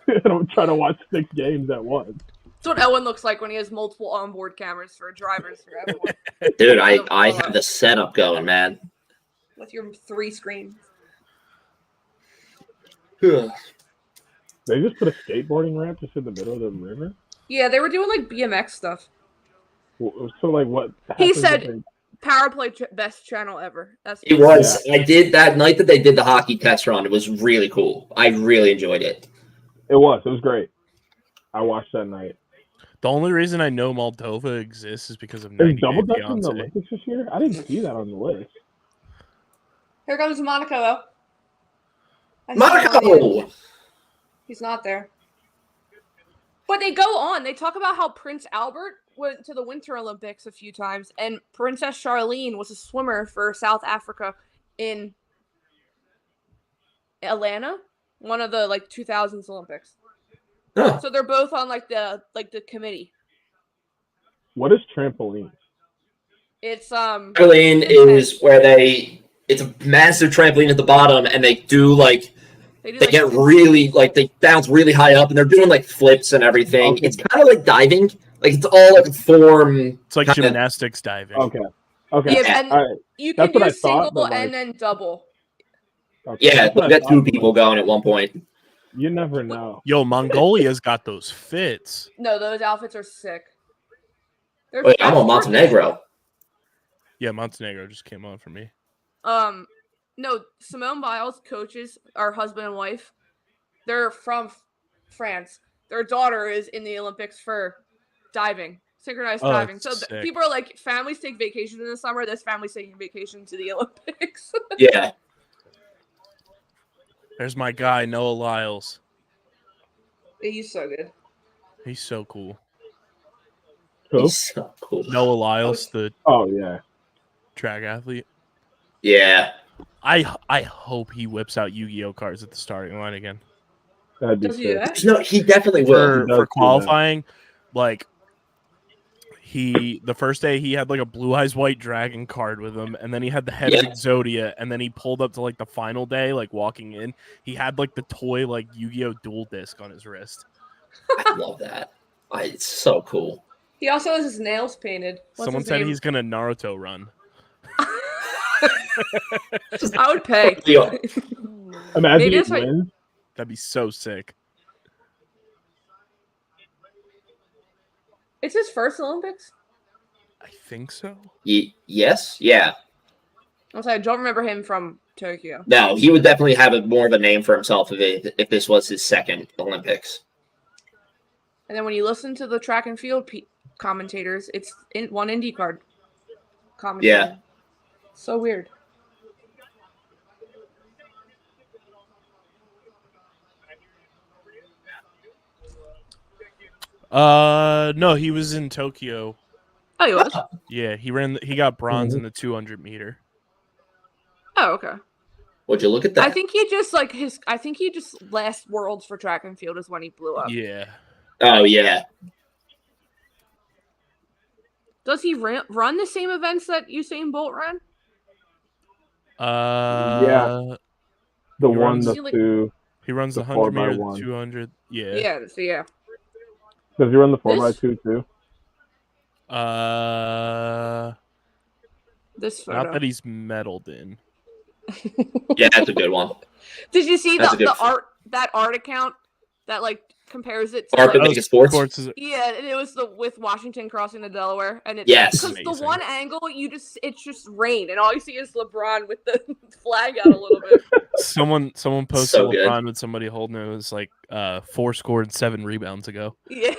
And I'm trying to watch 6 games at once. That's what Owen looks like when he has multiple onboard cameras for drivers for everyone. Dude, I have the setup going, man. With your 3 screens. They just put a skateboarding ramp just in the middle of the river? Yeah, they were doing like BMX stuff. So like what? He said Power Play best channel ever. It was. Yeah. I did that night that they did the hockey test run. It was really cool. I really enjoyed it. It was great. I watched that night. The only reason I know Moldova exists is because of Is Double Dutch in the Olympics this year? I didn't see that on the list. Here comes Monaco. Monaco! He's not there. But they go on. They talk about how Prince Albert went to the Winter Olympics a few times, and Princess Charlene was a swimmer for South Africa in Atlanta, one of the like 2000s Olympics. Huh. So they're both on like the committee. What is trampoline? It's trampoline is where it's a massive trampoline at the bottom, and they do like they get really like they bounce really high up, and they're doing like flips and everything. Okay. It's kind of like diving, like it's all like a form. It's like gymnastics diving. Okay. Yeah, and you can do single and then double. Okay. Yeah, we got 2 people going at one point. You never know. Yo, Mongolia's got those fits. No, those outfits are sick. Wait, I'm on Montenegro. Yeah, Montenegro just came on for me. No, Simone Biles coaches our husband and wife. They're from France. Their daughter is in the Olympics for diving, synchronized diving. So people are like, families take vacations in the summer. This family's taking vacation to the Olympics. Yeah. There's my guy, Noah Lyles. He's so good. He's so cool. He's so cool. Noah Lyles, the track athlete. Yeah. I hope he whips out Yu-Gi-Oh cards at the starting line again. Does he do that? No, he definitely will. For qualifying, like the first day he had like a Blue Eyes White Dragon card with him, and then he had the head of Exodia, and then he pulled up to like the final day, like walking in, he had like the toy like Yu-Gi-Oh dual disc on his wrist. I love that. It's so cool. He also has his nails painted. Someone said he's gonna Naruto run. I would pay. Imagine he wins. That'd be so sick. It's his first Olympics? I think so. Yes? Yeah. I'm sorry, I don't remember him from Tokyo. No, he would definitely have more of a name for himself if this was his second Olympics. And then when you listen to the track and field commentators, it's one IndyCar commentator. Yeah. So weird. No, he was in Tokyo. Oh, he was? Yeah, he got bronze in the 200 meter. Oh, okay. Would you look at that? I think he just last Worlds for track and field is when he blew up. Yeah. Oh, yeah. Does he run the same events that Usain Bolt ran? Yeah. The one, the two. He runs the 100 meter, the 200. Yeah. Yeah, so yeah. Does he run the 4x2 too? This photo. Not that he's medaled in. Yeah, that's a good one. Did you see that art account that like compares it to Art of Sports? Yeah, and it was with Washington crossing the Delaware, and it's yes, because the one angle it's just rain, and all you see is LeBron with the flag out a little bit. Someone posted so LeBron with somebody holding it. It was like 4 scored 7 rebounds ago. Yeah.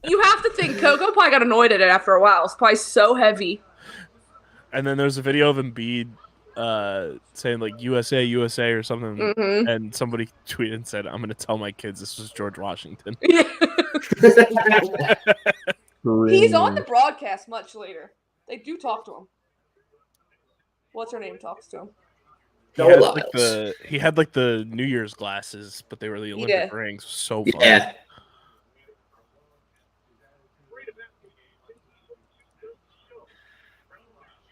You have to think Coco probably got annoyed at it after a while. It's probably so heavy. And then there's a video of Embiid saying like USA, USA or something, and somebody tweeted and said, "I'm going to tell my kids this was George Washington." Yeah. He's on the broadcast much later. They do talk to him. What's her name talks to him? He had like the New Year's glasses, but they were the Olympic rings. So fun. Yeah.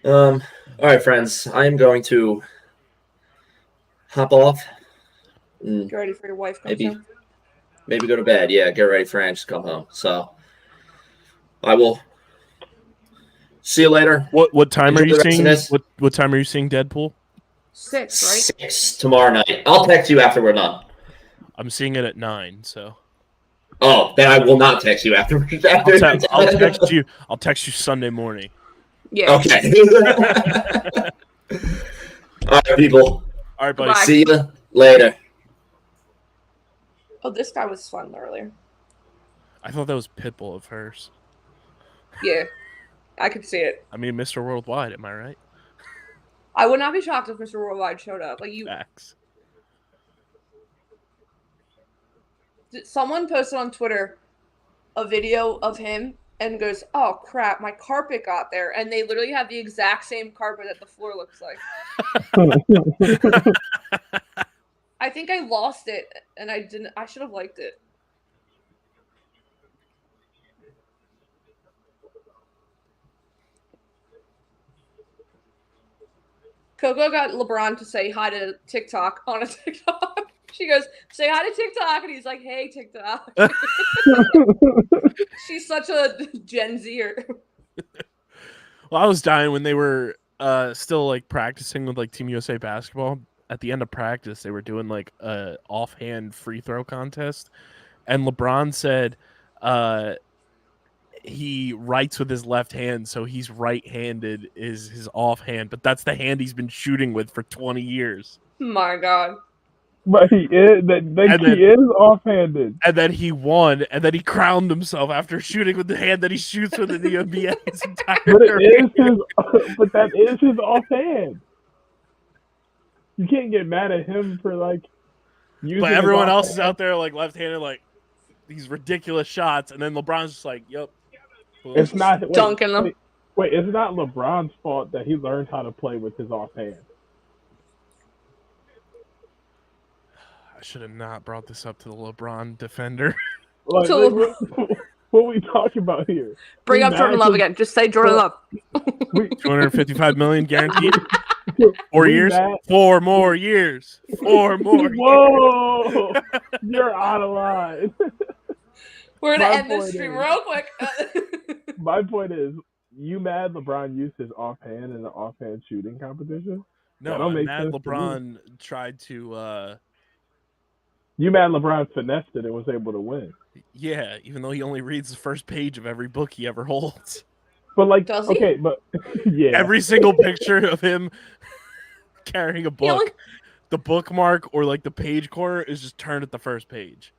All right, friends. I am going to hop off. Get ready for your wife. Maybe go to bed. Yeah, get ready for Ange to come home. So I will see you later. What time are you seeing? What time are you seeing Deadpool? 6, right? 6 tomorrow night. I'll text you after we're done. I'm seeing it at 9. So. Oh, then I will not text you after. I'll text you Sunday morning. Yeah. Okay. All right, people. All right, buddy. Bye. See you later. Oh, this guy was fun earlier. I thought that was Pitbull of hers. Yeah, I could see it. I mean, Mr. Worldwide, am I right? I would not be shocked if Mr. Worldwide showed up. Like you. Facts. Someone posted on Twitter a video of him and goes, "Oh crap, my carpet got there," and they literally have the exact same carpet that the floor looks like. I think I lost it, and I didn't. I should have liked it. Coco got LeBron to say hi to TikTok on a TikTok. She goes, "Say hi to TikTok," and he's like, "Hey, TikTok." She's such a Gen Zer. Well, I was dying when they were still like practicing with like Team USA basketball. At the end of practice, they were doing like a offhand free throw contest, and LeBron said he writes with his left hand, so he's right-handed is his offhand, but that's the hand he's been shooting with for 20 years. My God. But he is he is offhanded. And then he won, and then he crowned himself after shooting with the hand that he shoots with in the NBA his entire career. But that is his offhand. You can't get mad at him for like using. But everyone else is out there like left-handed, like these ridiculous shots, and then LeBron's just like, "Yep." It's not dunking them. Wait, it's not LeBron's fault that he learned how to play with his offhand. I should have not brought this up to the LeBron defender. What are we talking about here? Bring up Jordan Love again. Just say Jordan Love. $255 million guaranteed. 4 years? 4 more years. 4 more years. Whoa! You're out of line. We're gonna end this stream real quick. My point is, you mad LeBron used his offhand in the offhand shooting competition? No, I'm mad LeBron tried to. You mad LeBron finessed it and was able to win? Yeah, even though he only reads the first page of every book he ever holds. But like, does he? Okay, but yeah, every single picture of him carrying a book, the bookmark or like the page corner is just turned at the first page.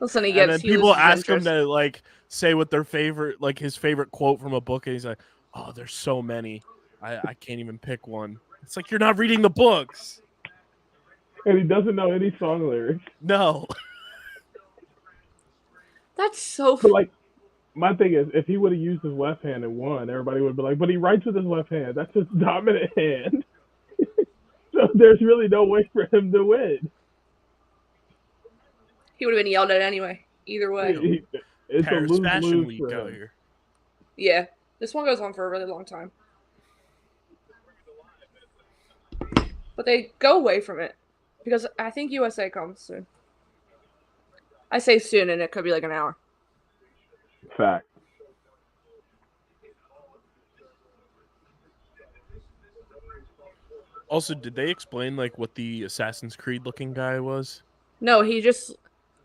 Listen, and then people ask him to like say what their favorite, like his favorite quote from a book, and he's like, "Oh, there's so many, I can't even pick one." It's like, you're not reading the books. And he doesn't know any song lyrics. No. That's so. But like, my thing is, if he would have used his left hand and won, everybody would be like, "But he writes with his left hand. That's his dominant hand." So there's really no way for him to win. He would have been yelled at anyway. Either way. It's Paris a lose-lose Fashion Week for out him. here. Yeah, this one goes on for a really long time. But they go away from it because I think USA comes soon. I say soon, and it could be like an hour. Fact. Also, did they explain like what the Assassin's Creed looking guy was? No, he just.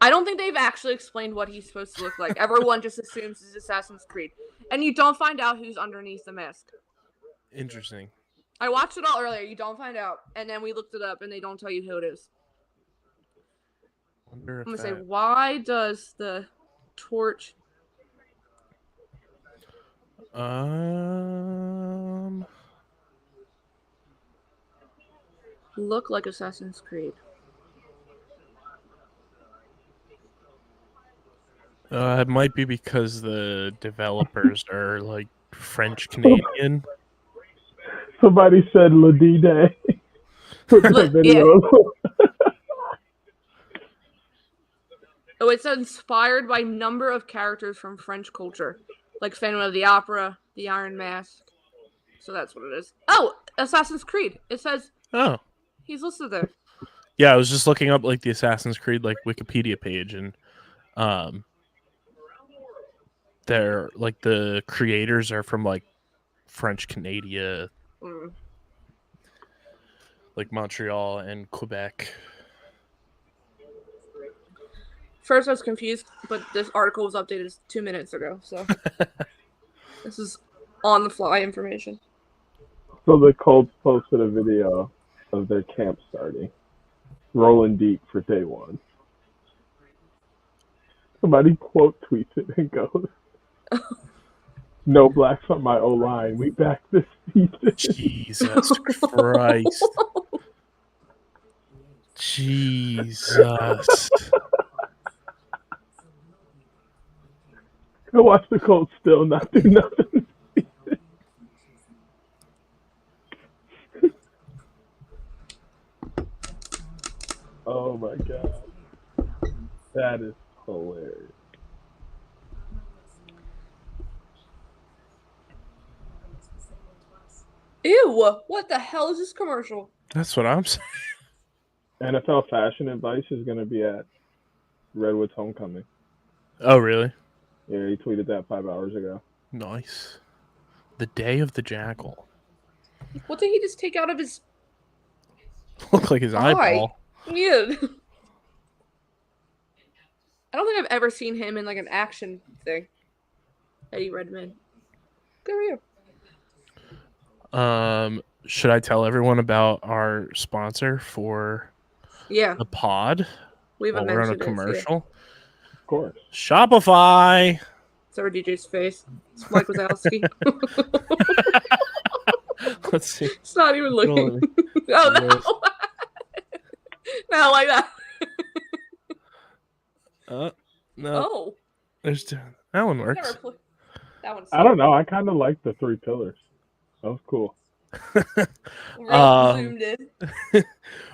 I don't think they've actually explained what he's supposed to look like. Everyone just assumes it's Assassin's Creed, and you don't find out who's underneath the mask. Interesting. I watched it all earlier. You don't find out, and then we looked it up, and they don't tell you who it is. I'm gonna say, why does the torch? Look like Assassin's Creed. It might be because the developers are like French Canadian. Somebody said Ladide. Oh, it's inspired by number of characters from French culture, like Phantom of the Opera, the Iron Mask. So that's what it is. Oh, Assassin's Creed. It says. Oh. He's listed there. Yeah, I was just looking up like the Assassin's Creed like Wikipedia page, and they're like the creators are from like French Canada, like Montreal and Quebec. First, I was confused, but this article was updated 2 minutes ago, so this is on the fly information. So the Colts posted a video of their camp starting, rolling deep for day one. Somebody quote tweets it and goes, "No blacks on my O-line. We back this season." Jesus Christ. Jesus. Go watch the Colts still not do nothing. Oh my god. That is hilarious. Ew, what the hell is this commercial? That's what I'm saying. NFL fashion advice is going to be at Redwood's homecoming. Oh, really? Yeah, he tweeted that 5 hours ago. Nice. The day of the jackal. What did he just take out of his... Look like his eyeball. Yeah. I don't think I've ever seen him in like an action thing. Eddie Redmayne. Good for you. Should I tell everyone about our sponsor for the pod? We haven't we're on a mentioned commercial. Of course. Shopify. It's our DJ's face. It's Mike Wisnewski. Let's see. It's not even looking. Oh, no. Not like that. No. Oh. There's that one works. That one's I don't know. I kind of like the 3 pillars. That was cool. Zoomed in.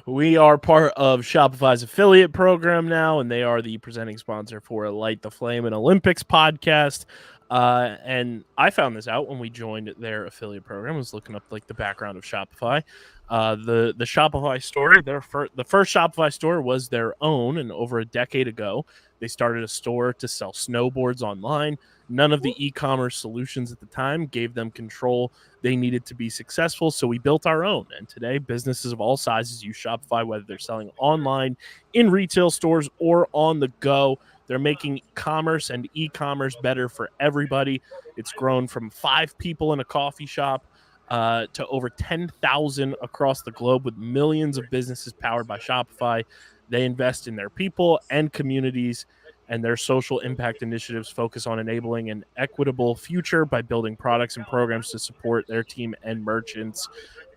We are part of Shopify's affiliate program now, and they are the presenting sponsor for Light the Flame and Olympics podcast. And I found this out when we joined their affiliate program. I was looking up like the background of Shopify. The Shopify store, the first Shopify store was their own, and over a decade ago, they started a store to sell snowboards online. None of the e-commerce solutions at the time gave them control they needed to be successful, so we built our own. And today, businesses of all sizes use Shopify, whether they're selling online, in retail stores, or on the go. They're making commerce and e-commerce better for everybody. It's grown from 5 people in a coffee shop to over 10,000 across the globe, with millions of businesses powered by Shopify. They invest in their people and communities, and their social impact initiatives focus on enabling an equitable future by building products and programs to support their team and merchants.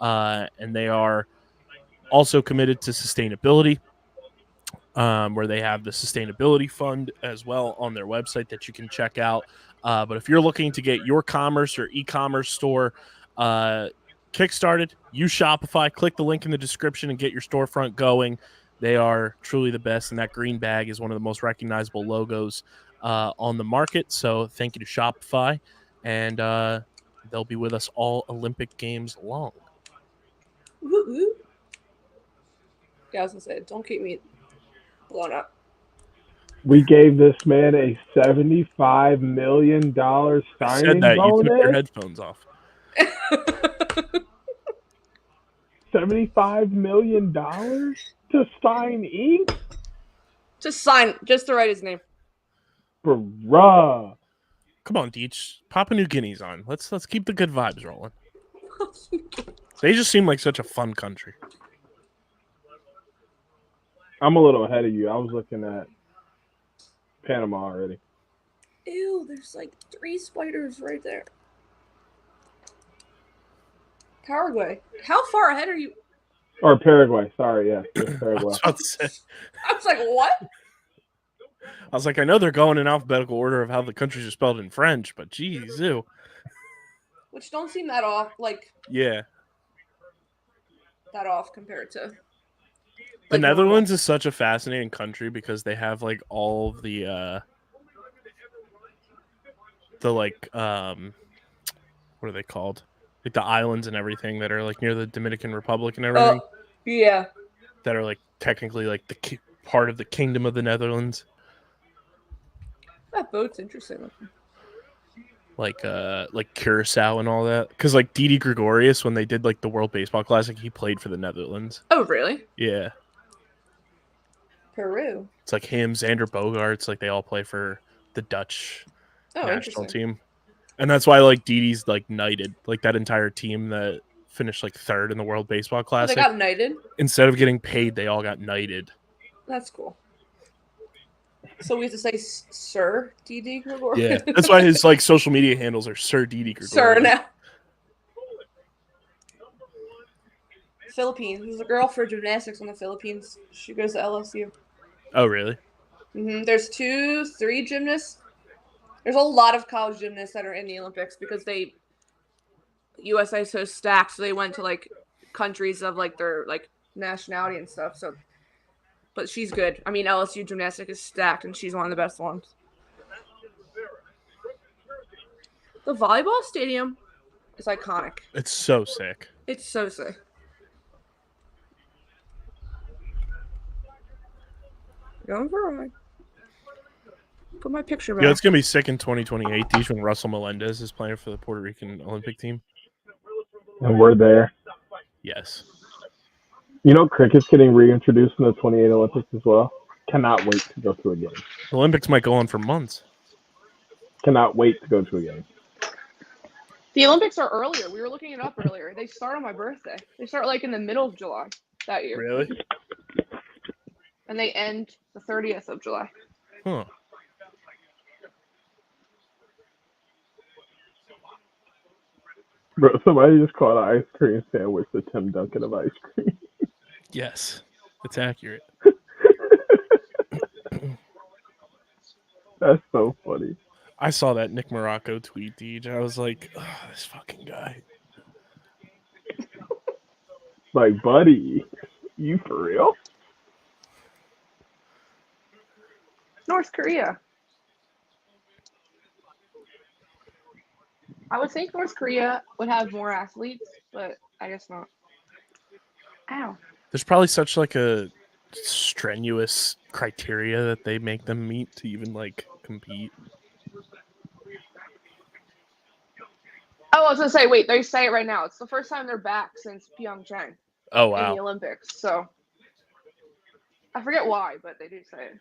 And they are also committed to sustainability, where they have the sustainability fund as well on their website that you can check out. But if you're looking to get your commerce or e-commerce store kickstarted, use Shopify. Click the link in the description and get your storefront going. They are truly the best, and that green bag is one of the most recognizable logos on the market. So thank you to Shopify, and they'll be with us all Olympic Games long. Woo-hoo. Yeah, I was gonna say, don't keep me blown up. We gave this man a $75 million signing said that bonus. You took your headphones off. $75 million to sign ink? Just to write his name. Bruh. Come on, Deech. Papua New Guinea's on. Let's keep the good vibes rolling. They just seem like such a fun country. I'm a little ahead of you. I was looking at Panama already. Ew, there's like 3 spiders right there. Paraguay. How far ahead are you? Or Paraguay. Sorry, yeah. Paraguay. I was like, what? I was like, I know they're going in alphabetical order of how the countries are spelled in French, but geez, ew. Which don't seem that off, yeah. That off compared to... The Netherlands is such a fascinating country because they have like all of the like what are they called? Like the islands and everything that are like near the Dominican Republic and everything. Yeah. That are like technically like the part of the Kingdom of the Netherlands. That boat's interesting. Like Curacao and all that. Because like Didi Gregorius, when they did like the World Baseball Classic, he played for the Netherlands. Oh, really? Yeah. Peru. It's like him, Xander Bogaerts, like they all play for the Dutch national team. And that's why like Didi's like knighted. Like that entire team that finished like 3rd in the World Baseball Classic. They got knighted? Instead of getting paid, they all got knighted. That's cool. So we have to say Sir Didi Gregorius? Yeah, that's why his like social media handles are Sir Didi Gregorius. Sir now. Philippines. There's a girl for gymnastics in the Philippines. She goes to LSU. Oh, really? Mm-hmm. There's 2-3 gymnasts. There's a lot of college gymnasts that are in the Olympics because USA is so stacked, so they went to like countries of like their like nationality and stuff. So, but she's good. I mean, LSU gymnastics is stacked, and she's one of the best ones. The volleyball stadium is iconic. It's so sick. It's so sick. Going for a ride. Put my picture back. Yeah, it's gonna be sick in 2028. Deej, when Russell Melendez is playing for the Puerto Rican Olympic team. And we're there. Yes. You know, cricket's getting reintroduced in the 28 Olympics as well. Cannot wait to go to a game. The Olympics might go on for months. Cannot wait to go to a game. The Olympics are earlier. We were looking it up earlier. They start on my birthday. They start like in the middle of July that year. Really? And they end the 30th of July. Huh. Bro, somebody just called an ice cream sandwich the Tim Duncan of ice cream. Yes, it's accurate. That's so funny. I saw that Nick Morocco tweet, Deej. I was like, oh, this fucking guy. Like, buddy, you for real? North Korea. I would think North Korea would have more athletes, but I guess not. Ow. There's probably such like a strenuous criteria that they make them meet to even like compete. Oh, I was gonna say, wait, they say it right now. It's the first time they're back since Pyeongchang. Oh wow! In the Olympics, so I forget why, but they do say it.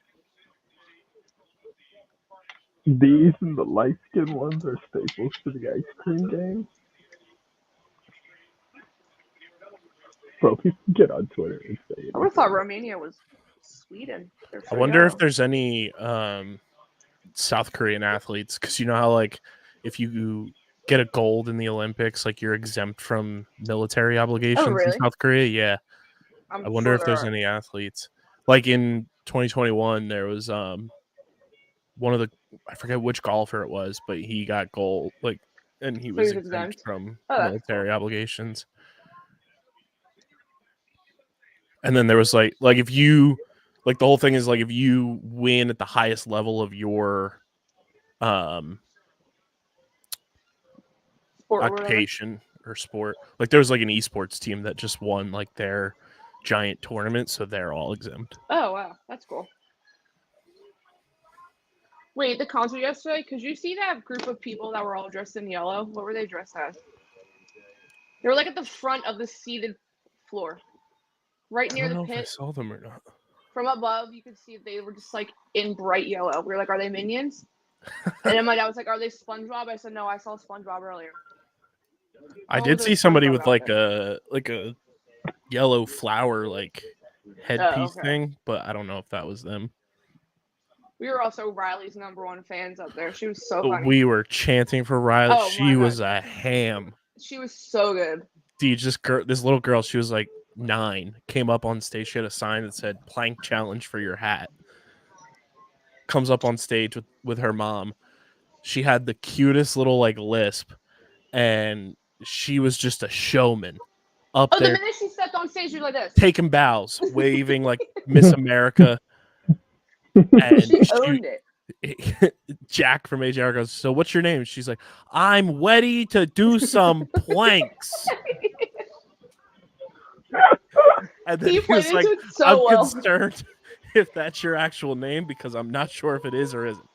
These and the light-skinned ones are staples to the ice cream game. Bro, people get on Twitter and say it. I would have thought Romania was Sweden. I wonder if there's any South Korean athletes, because you know how like if you get a gold in the Olympics, like you're exempt from military obligations in South Korea. Yeah, I wonder if there's any athletes. Like in 2021, there was one of the, I forget which golfer it was, but he got gold, like, and he was exempt from military obligations. And then there was like if you, like the whole thing is like if you win at the highest level of your occupation or sport, like there was like an esports team that just won like their giant tournament, so they're all exempt. Oh wow, that's cool. Wait, the concert yesterday, could you see that group of people that were all dressed in yellow? What were they dressed as? They were like at the front of the seated floor, right near the pit. If I saw them or not. From above, you could see they were just like in bright yellow. We were like, are they Minions? And then my dad was like, are they SpongeBob? I said, no, I saw SpongeBob earlier. I did see somebody with like a yellow flower like headpiece thing, but I don't know if that was them. We were also Riley's #1 fans up there. She was so funny. We were chanting for Riley. Oh, she was a ham. She was so good. Dude, this little girl, she was like 9, came up on stage. She had a sign that said "Plank Challenge for your hat." Comes up on stage with her mom. She had the cutest little like lisp, and she was just a showman up there. The minute she stepped on stage, she was like this, taking bows, waving like Miss America. And she owned it. Jack from AJR goes, so what's your name? She's like, I'm ready to do some planks. And then he was like, I'm concerned if that's your actual name because I'm not sure if it is or isn't.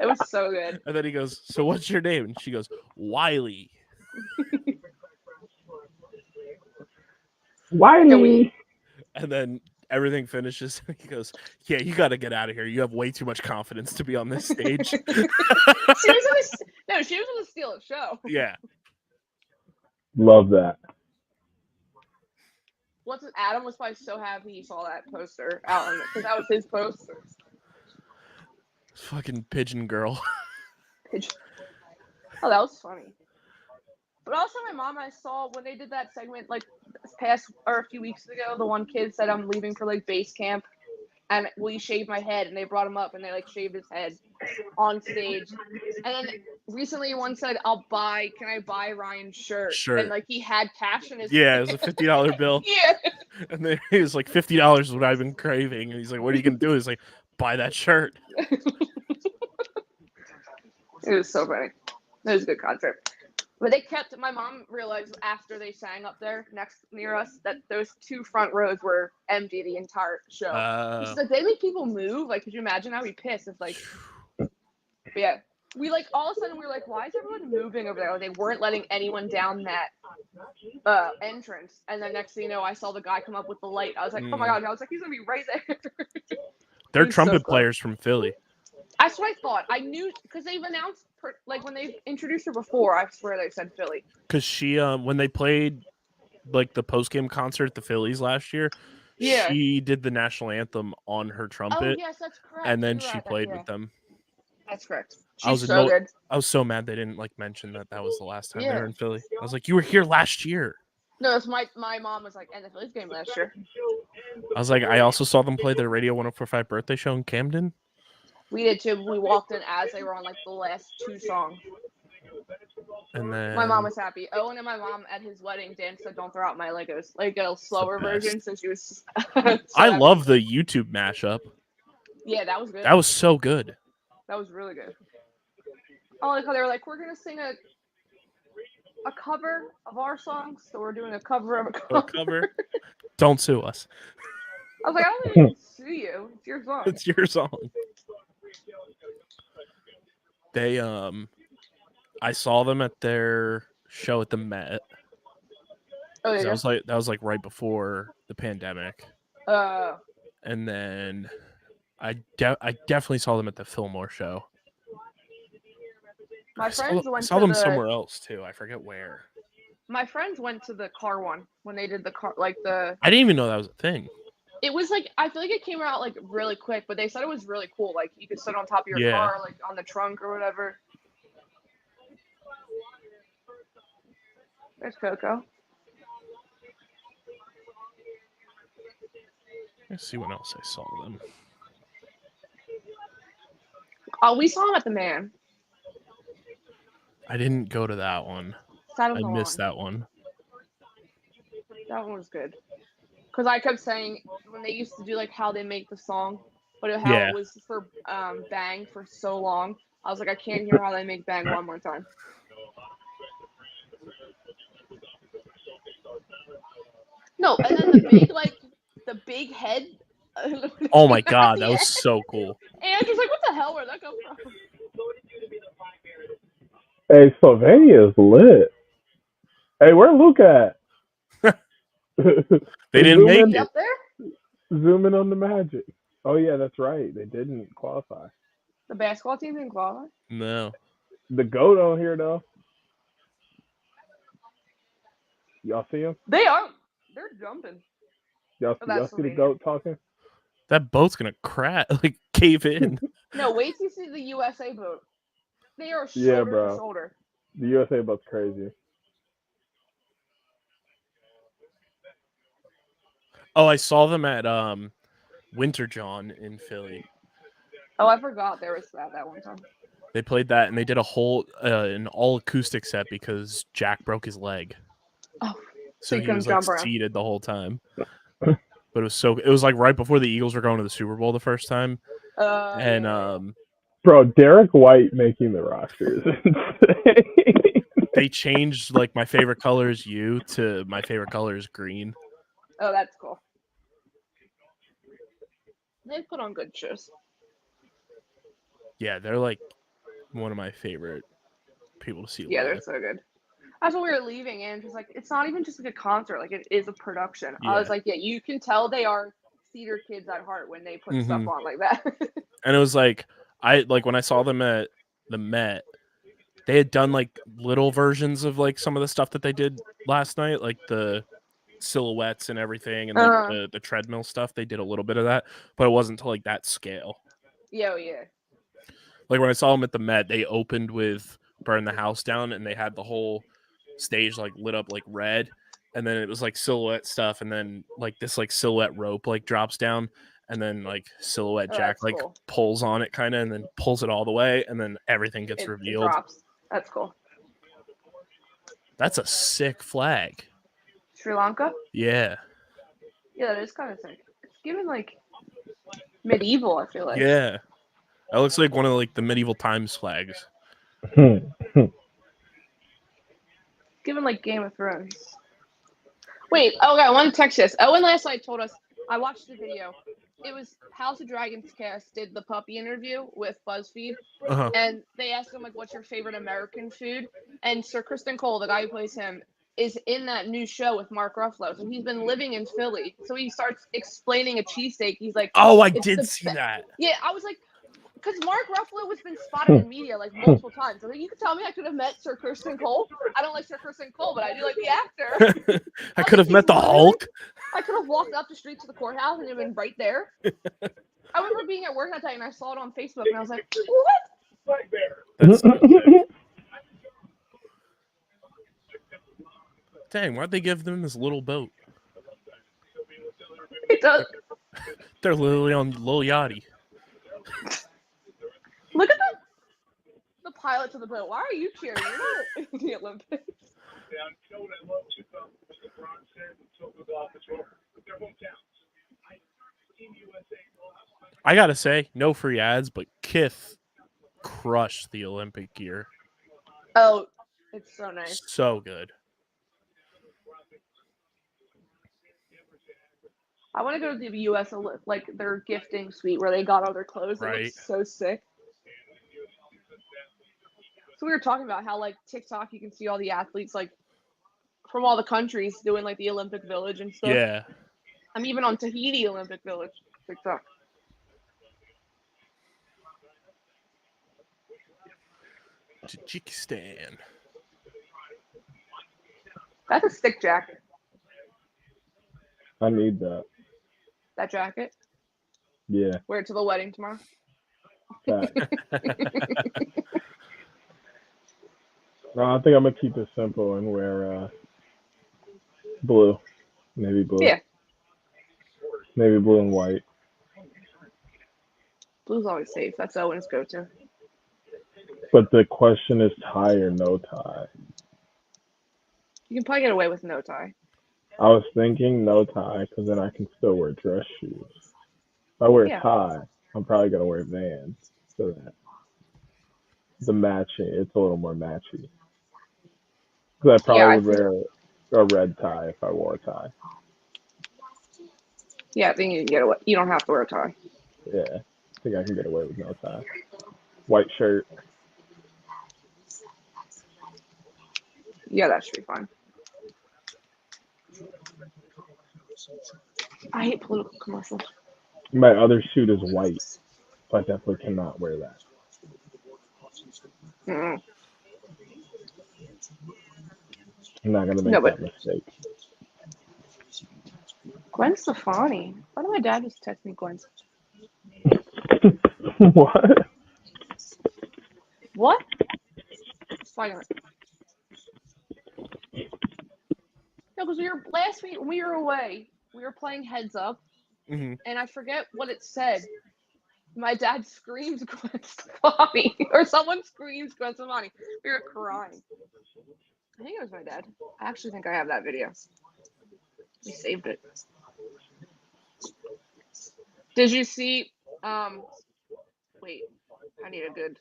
It was so good. And then he goes, so what's your name? And she goes, Wiley. Wiley. And then everything finishes. He goes, yeah, you got to get out of here. You have way too much confidence to be on this stage. She was going to steal a show. Yeah. Love that. Adam was probably so happy he saw that poster out because that was his poster. Fucking pigeon girl. Oh, that was funny. But also, my mom, I saw when they did that segment like a few weeks ago, the one kid said, I'm leaving for like base camp and will you shave my head? And they brought him up and they like shaved his head on stage. And then recently one said, can I buy Ryan's shirt? And like he had cash in his it was a $50 bill. Yeah. And then he was like, $50 is what I've been craving. And he's like, what are you going to do? He's like, buy that shirt. It was so funny. It was a good concert. But my mom realized after they sang up there near us that those 2 front rows were empty the entire show. She's like, they make people move. Like, could you imagine how we pissed if like, yeah. We like, all of a sudden we were like, why is everyone moving over there? Like, they weren't letting anyone down that entrance. And then next thing you know, I saw the guy come up with the light. I was like, oh my God. I was like, he's going to be right there. They're trumpet players from Philly. That's what I thought. I knew because they've announced like when they introduced her before. I swear they said Philly. Because she, when they played like the post game concert at the Phillies last year, she did the national anthem on her trumpet. Oh yes, that's correct. And then she played with them. That's correct. She's so good. I was so mad they didn't like mention that was the last time they were in Philly. I was like, you were here last year. No, it's my mom was like, and the Phillies game last year. I was like, I also saw them play their Radio 104.5 birthday show in Camden. We did too. We walked in as they were on like the last 2 songs. And then my mom was happy. Owen and my mom at his wedding danced to "Don't Throw Out My Legos," like a slower version. So she was. I love the YouTube mashup. Yeah, that was good. That was so good. That was really good. I like how they were like, we're gonna sing a cover of our songs, so we're doing a cover of a cover. Don't sue us. I was like, I don't think we can sue you. It's your song. It's your song. They I saw them at their show at the Met. Oh, yeah. That was like right before the pandemic. And then I definitely saw them at the Fillmore show. My friends saw them somewhere else too. I forget where. My friends went to the car one when they did the car, like the. I didn't even know that was a thing. It was like, I feel like it came out like really quick, but they said it was really cool. Like you could sit on top of your car, like on the trunk or whatever. There's Coco. Let's see what else I saw them. Oh, we saw him at the Man. I didn't go to that one. I missed that one. That one was good. Because I kept saying when they used to do like how they make the song, but how it was for Bang for so long, I was like, I can't hear how they make Bang one more time. No, and then the big head. Oh my god, that was so cool. And I was like, what the hell? Where'd that come from? Hey, Slovenia is lit. Hey, where Luke at? They didn't make it. Up there? Zoom in on the Magic. Oh yeah, that's right. They didn't qualify. The basketball team didn't qualify? No. The GOAT on here though. Y'all see him? They are. They're jumping. Y'all see the GOAT talking? That boat's gonna crash, like cave in. No, wait till you see the USA boat. They are shoulder to shoulder. The USA boat's crazy. Oh, I saw them at Winter John in Philly. Oh, I forgot there was that one time. They played that and they did a whole an all acoustic set because Jack broke his leg. Oh, so he was like seated the whole time. But it was like right before the Eagles were going to the Super Bowl the first time. And bro, Derek White making the roster is insane. They changed like my favorite color is you to my favorite color is green. Oh, that's cool. They put on good shows. Yeah, they're like one of my favorite people to see live. Yeah, they're so good. That's when we were leaving, and just like it's not even just like a concert, like it is a production. Yeah. I was like, yeah, you can tell they are theater kids at heart when they put stuff on like that. And it was like when I saw them at the Met, they had done like little versions of like some of the stuff that they did last night, like the silhouettes and everything, and like the treadmill stuff. They did a little bit of that, but it wasn't to like that scale. Yeah, yeah. Like when I saw them at the Met, they opened with "Burn the House Down," and they had the whole stage like lit up like red, and then it was like silhouette stuff, and then like this like silhouette rope like drops down, and then like silhouette Jack like pulls on it kind of, and then pulls it all the way, and then everything gets revealed. It drops. That's cool. That's a sick flag. Sri Lanka? Yeah. Yeah, that is kind of sick. It's given like medieval, I feel like. Yeah. That looks like one of like the medieval times flags. Given like Game of Thrones. Wait, okay, I want to text this. Owen last night told us, I watched the video. It was House of Dragons cast did the puppy interview with BuzzFeed, and they asked him like, "What's your favorite American food?" And Sir Kristen Cole, the guy who plays him, is in that new show with Mark Ruffalo. So he's been living in Philly. So he starts explaining a cheesesteak. He's like, "Oh, I did see that." Yeah, I was like, because Mark Ruffalo has been spotted in media like multiple times. I mean, you could tell me I could have met Sir Kristen Cole. I don't like Sir Kristen Cole, but I do like the actor. I could have met the Hulk. I could have walked up the street to the courthouse and it'd been right there. I remember being at work that day and I saw it on Facebook and I was like, what? That's so sick. Dang, why'd they give them this little boat? It does. They're literally on Lil Yachty. Look at the pilot to the boat. Why are you cheering? You're not in the Olympics. I gotta say, no free ads, but Kith crushed the Olympic gear. Oh, it's so nice. So good. I want to go to the U.S. like their gifting suite where they got all their clothes. Right. It looks so sick. So we were talking about how like TikTok, you can see all the athletes like from all the countries doing like the Olympic Village and stuff. Yeah. I'm even on Tahiti Olympic Village TikTok. Tajikistan. That's a stick jacket. I need that. That jacket? Yeah. Wear it to the wedding tomorrow. No, I think I'm gonna keep it simple and wear blue, navy blue. Yeah. Navy blue and white. Blue's always safe. That's Owen's go-to. But the question is tie or no tie. You can probably get away with no tie. I was thinking no tie because then I can still wear dress shoes. If I wear a tie, I'm probably gonna wear Vans. So that the matching, it's a little more matchy. Because I probably would wear a red tie if I wore a tie. Yeah, I think you can get away. You don't have to wear a tie. Yeah, I think I can get away with no tie. White shirt. Yeah, that should be fine. I hate political commercials. My other suit is white, so I definitely cannot wear that. Mm-mm. I'm not gonna make that mistake. Gwen Stefani. Why did my dad just text me Gwen? What? What? Silent. No, because last week when we were away, we were playing Heads Up, and I forget what it said. My dad screams Gwen Stefani, or someone screams Gwen Stefani. We were crying. I think it was my dad. I actually think I have that video. We saved it. Did you see? Wait, I need a good.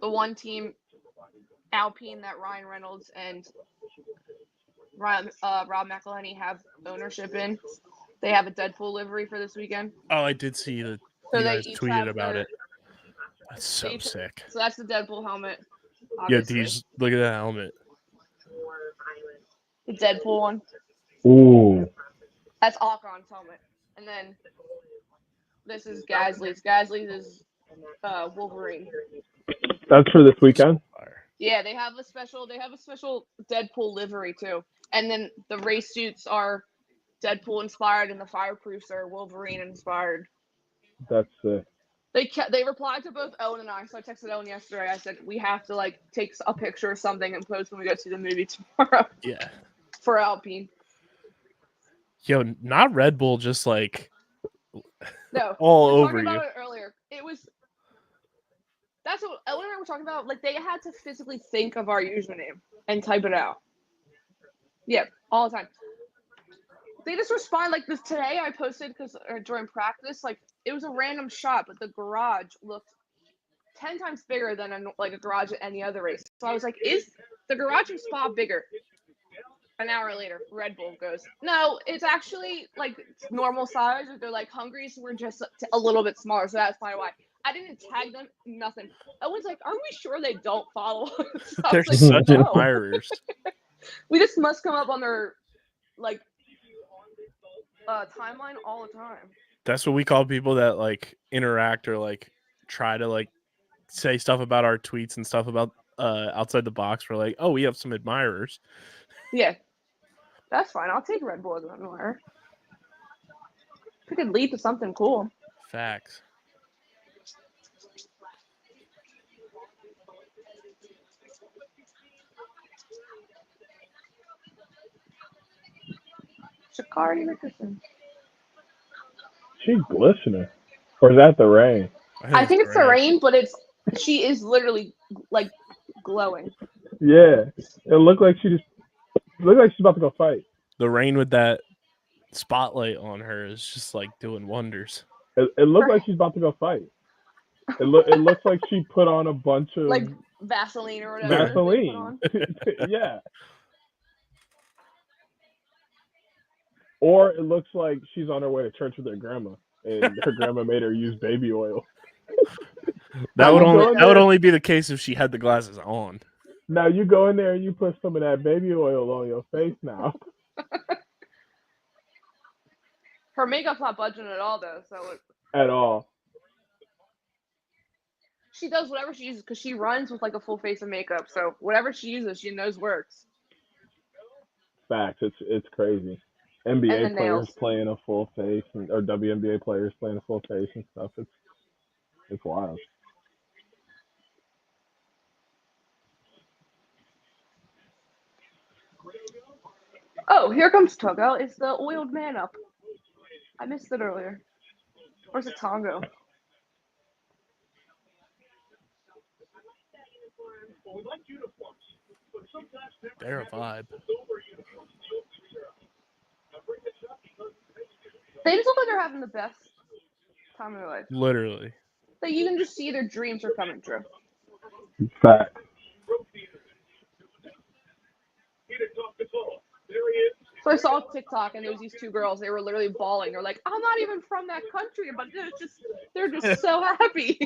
The one team, Alpine, that Ryan Reynolds and Rob McElhenney have ownership in. They have a Deadpool livery for this weekend. Oh, I did see that. So you guys tweeted about it. That's so sick. So that's the Deadpool helmet. Obviously. Yeah, look at that helmet. The Deadpool one. Ooh. That's Ocon's helmet. And then this is Gasly's. Gasly's is Wolverine. That's for this weekend? Yeah, they have a special Deadpool livery too. And then the race suits are Deadpool inspired and the fireproofs are Wolverine inspired. That's sick. They replied to both Owen and I, so I texted Owen yesterday. I said we have to like take a picture or something and post when we go see the movie tomorrow. Yeah. For Alpine. Yo, not Red Bull, just like no all we were over talking you. About it earlier. That's what Owen and I were talking about. Like they had to physically think of our username and type it out. Yeah, all the time. They just respond like this today. I posted because during practice, like it was a random shot, but the garage looked 10 times bigger than a garage at any other race. So I was like, is the garage in Spa bigger? An hour later, Red Bull goes, no, it's actually like normal size. They're like Hungary's were just a little bit smaller, so that's probably why. I didn't tag them, nothing. Owen's like, are we sure they don't follow us? They're like, such admirers. We just must come up on their like timeline all the time. That's what we call people that like interact or like try to like say stuff about our tweets and stuff about outside the box. We're like, oh, we have some admirers. Yeah, that's fine. I'll take Red Bull as an admirer. It could lead to something cool. Facts. Sha'Carri Richardson. She's glistening. Or is that the rain? I think it's the rain, but she is literally like glowing. Yeah. It looked like she's about to go fight. The rain with that spotlight on her is just like doing wonders. It looked like she's about to go fight. It looks like she put on a bunch of like Vaseline or whatever. Vaseline. Yeah. Or it looks like she's on her way to church with her grandma, and her grandma made her use baby oil. That would only be the case if she had the glasses on. Now you go in there and you put some of that baby oil on your face now. Her makeup's not budging at all, though. At all. She does whatever she uses because she runs with like a full face of makeup. So whatever she uses, she knows works. Facts. It's crazy. NBA players playing a full face, or WNBA players playing a full face and stuff. It's wild. Oh, here comes Togo. It's the oiled man up. I missed it earlier. Or is it Tongo? They're a vibe. They just look like they're having the best time of their life. Literally. Like you can just see their dreams are coming true. Fact. So I saw TikTok and there was these two girls. They were literally bawling. They're like, "I'm not even from that country," but they're just so happy.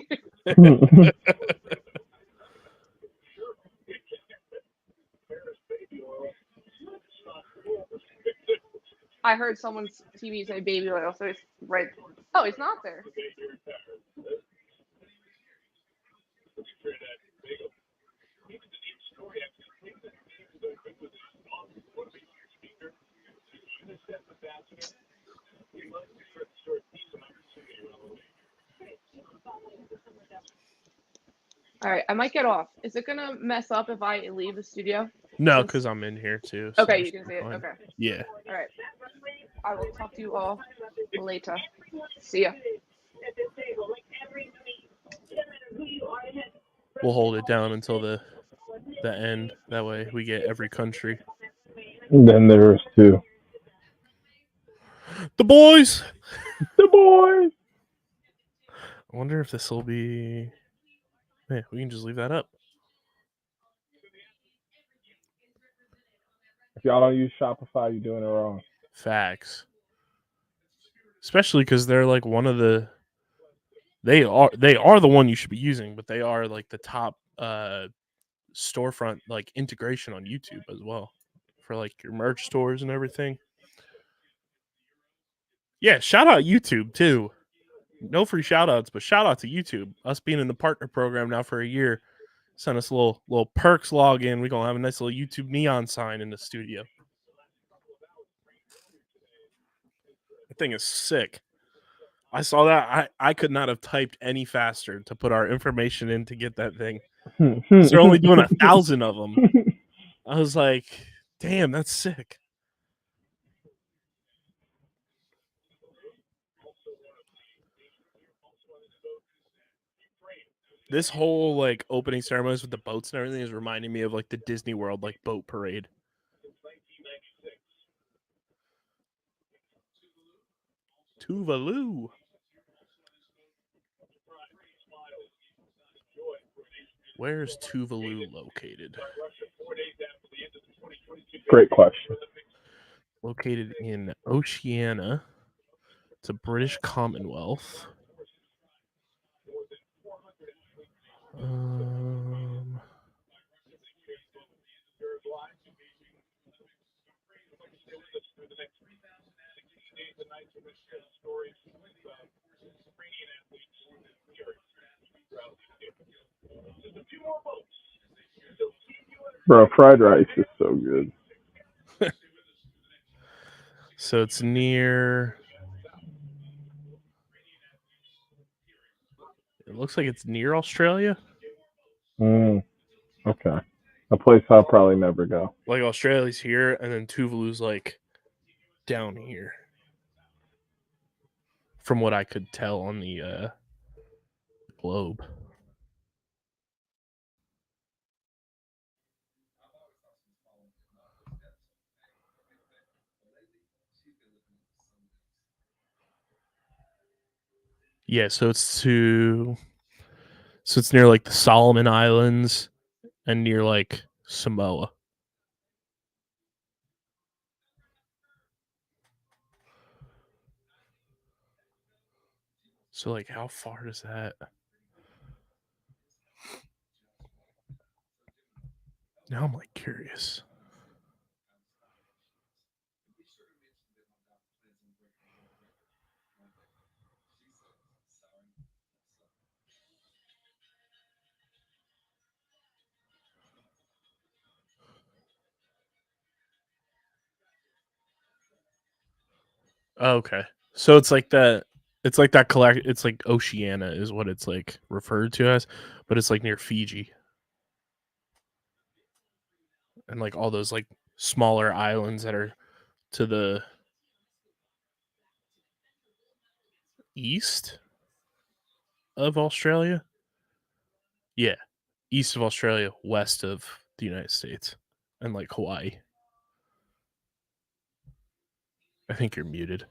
I heard someone's TV say baby oil, so it's right. Oh, it's not there. All right, I might get off. Is it gonna mess up if I leave the studio? No, because I'm in here too. So okay, you can see it. Okay. Yeah. All right. I will talk to you all later. See ya. We'll hold it down until the end. That way we get every country. And then there's two. The boys. The boys. I wonder if this will be. Man, we can just leave that up. If y'all don't use Shopify, you're doing it wrong. Facts. Especially because they're like one of the. They are the one you should be using, but they are like the top storefront like integration on YouTube as well for like your merch stores and everything. Yeah, shout out YouTube too. No free shout outs, but shout out to YouTube. Us being in the partner program now for a year. Send us a little perks login. We're gonna have a nice little YouTube neon sign in the studio. The thing is sick. I saw that. I could not have typed any faster to put our information in to get that thing. They're only doing 1,000 of them. I was like, damn, that's sick. This whole like opening ceremonies with the boats and everything is reminding me of like the Disney World like boat parade. Tuvalu. Where's Tuvalu located? Great question. Located in Oceania. It's a British Commonwealth. Bro, fried rice is so good. So it's near. It looks like it's near Australia. Okay. A place I'll probably never go. Like Australia's here, and then Tuvalu's like down here. From what I could tell on the globe. Yeah, so it's to So it's near like the Solomon Islands and near like Samoa. So like how far does that? Now I'm like curious. Okay. So it's like that. It's like that It's like Oceania is what it's like referred to as, but it's like near Fiji and like all those like smaller islands that are to the east of Australia. Yeah, east of Australia, west of the United States, and like Hawaii. I think you're muted.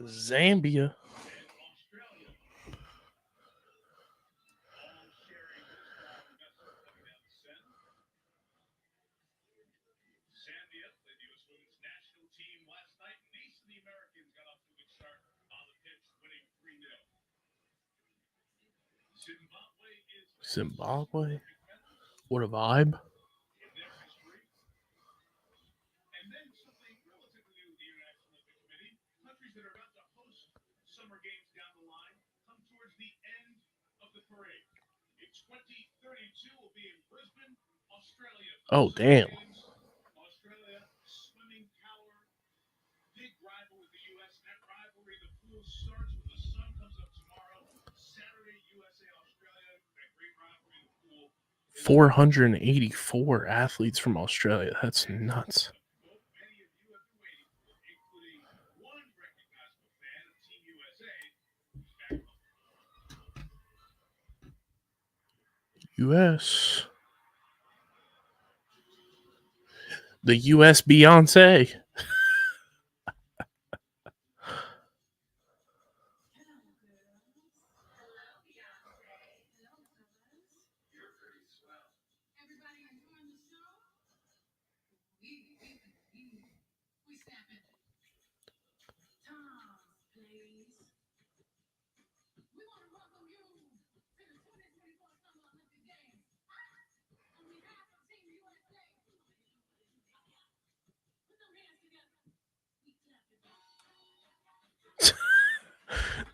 Zambia. Zimbabwe? What a vibe. Oh, damn. $484 athletes from Australia. That's nuts. US. The US Beyonce.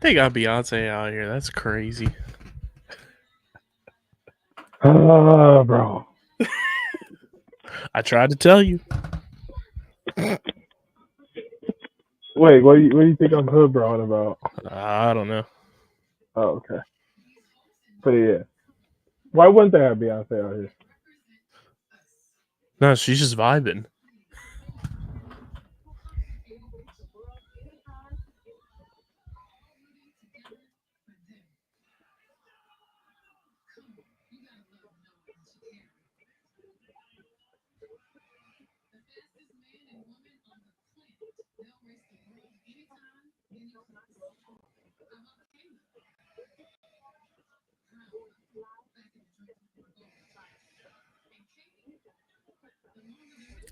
They got Beyonce out here. That's crazy. Oh, bro. I tried to tell you. Wait, what do you think I'm hood broing about? I don't know. Oh, okay. But yeah, why wouldn't they have Beyonce out here? No, she's just vibing.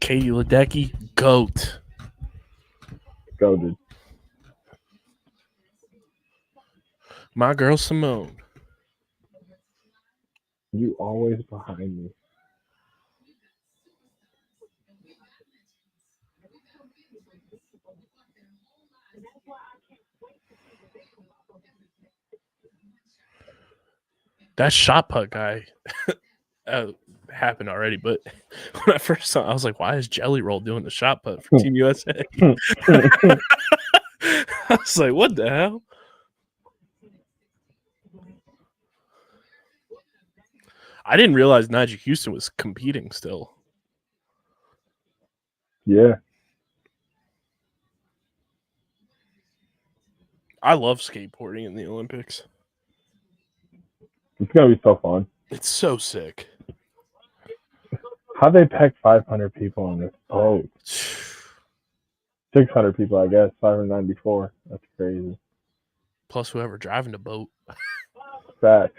Katie Ledecky, GOAT. Go, dude. My girl Simone. You always behind me. That shot put guy happened already, but when I first saw it, I was like, why is Jelly Roll doing the shot put for Team USA? I was like, what the hell? I didn't realize Najee Houston was competing still. Yeah. I love skateboarding in the Olympics. It's going to be so fun. It's so sick. How'd they pack 500 people on this boat? 600 people, I guess. 594. That's crazy. Plus whoever driving the boat. Facts.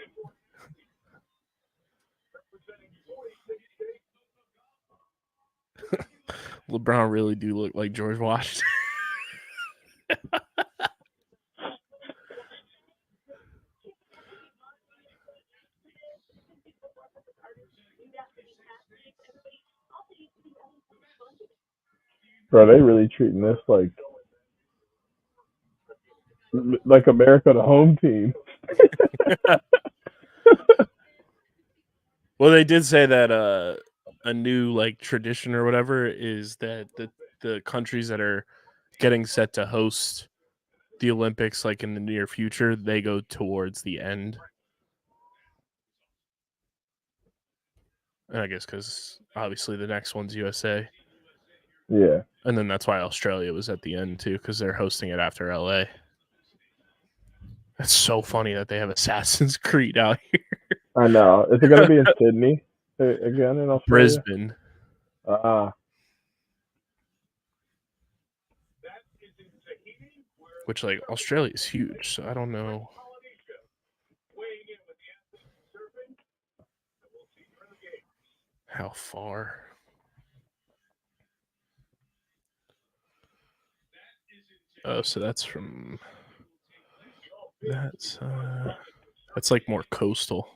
LeBron really do look like George Washington. Bro, they really treating this like America, the home team. Well, they did say that a new like tradition or whatever is that the countries that are getting set to host the Olympics like in the near future, they go towards the end. And I guess because obviously the next one's USA. Yeah. And then that's why Australia was at the end too, because they're hosting it after LA. That's so funny that they have Assassin's Creed out here. I know. Is it going to be in Sydney again in Australia? Brisbane. Which, like, Australia is huge, so I don't know. How far? Oh, so that's from... That's like more coastal.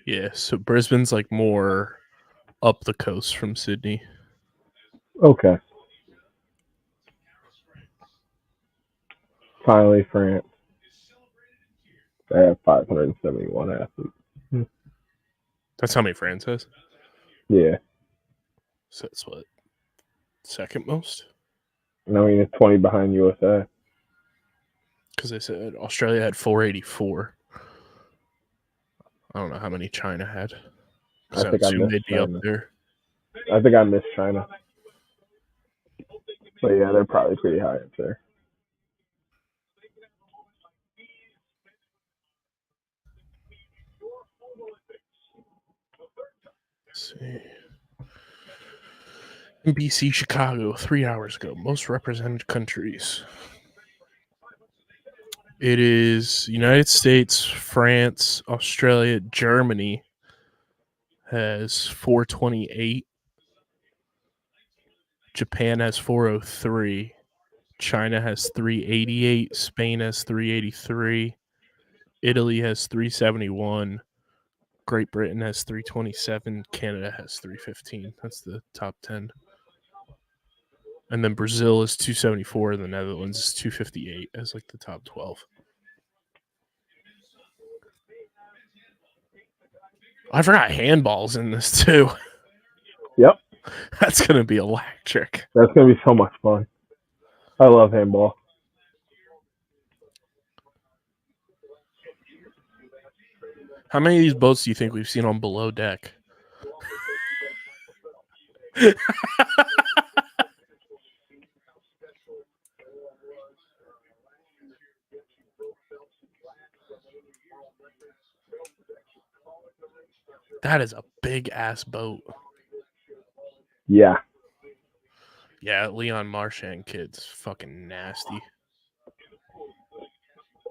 Yeah, so Brisbane's like more up the coast from Sydney. Okay. Finally, France. They have 571 athletes. That's how many France has? Yeah. So that's what? Second most? I mean, it's 20 behind USA. Because they said Australia had 484. I don't know how many China had. I think I missed they'd be China. up there. I think I missed China. But yeah, they're probably pretty high up there. Let's see. NBC Chicago, 3 hours ago. Most represented countries. It is United States, France, Australia, Germany has 428. Japan has 403. China has 388. Spain has 383. Italy has 371. Great Britain has 327. Canada has 315. That's the top 10. And then Brazil is 274. And the Netherlands is 258 as like the top 12. I forgot handball's in this too. Yep. That's going to be electric. That's going to be so much fun. I love handball. How many of these boats do you think we've seen on below deck? That is a big ass boat. Yeah. Yeah, Leon Marchand kid's fucking nasty.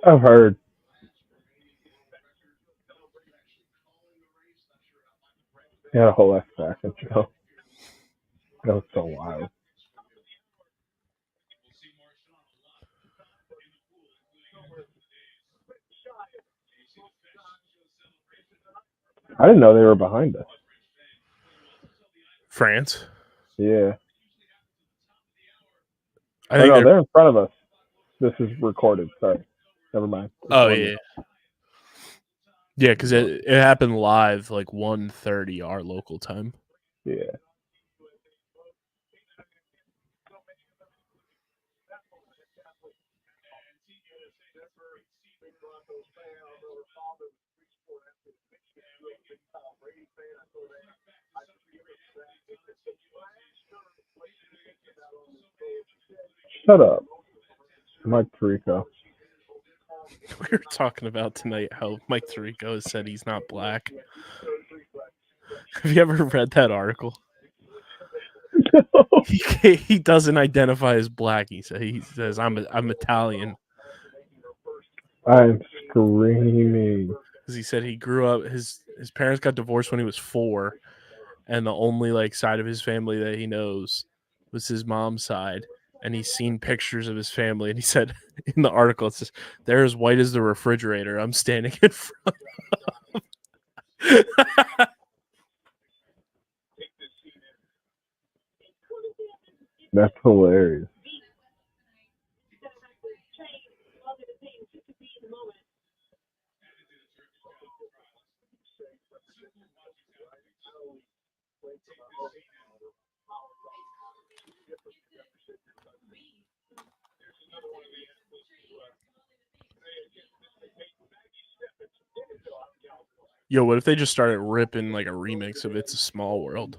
I've heard. He had a whole X Factor show. That was so wild. I didn't know they were behind us. France? Yeah. I think they're in front of us. This is recorded. Sorry. Never mind. Yeah. Yeah, because it happened live like 1:30 our local time. Yeah. Shut up. Mike Tirico. We were talking about tonight how Mike Tirico has said he's not black. Have you ever read that article? No. He doesn't identify as black. He says I'm Italian. I'm screaming. Because he said he grew up. His parents got divorced when he was 4, and the only like side of his family that he knows was his mom's side. And he's seen pictures of his family, and he said in the article, it says, "They're as white as the refrigerator I'm standing in front of." That's hilarious. Yo, what if they just started ripping like a remix of "It's a Small World"?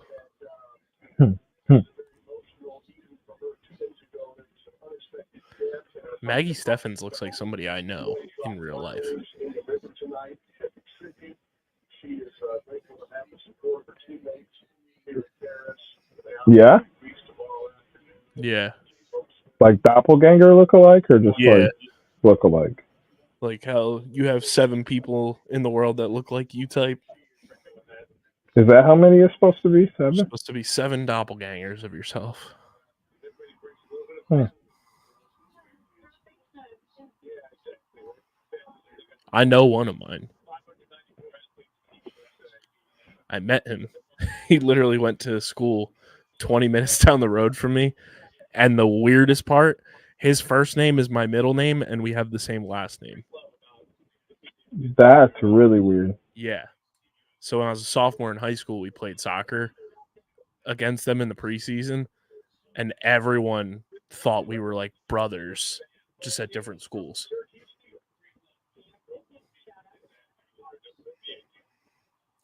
Maggie Steffens looks like somebody I know in real life. Yeah? Yeah. Like doppelganger look-alike or just like look-alike? Like how you have 7 people in the world that look like you type. Is that how many is supposed to be? 7? There's supposed to be 7 doppelgangers of yourself. I know one of mine. I met him. He literally went to school 20 minutes down the road from me. And the weirdest part, his first name is my middle name, and we have the same last name. That's really weird. Yeah. So when I was a sophomore in high school, we played soccer against them in the preseason, and everyone thought we were like brothers, just at different schools.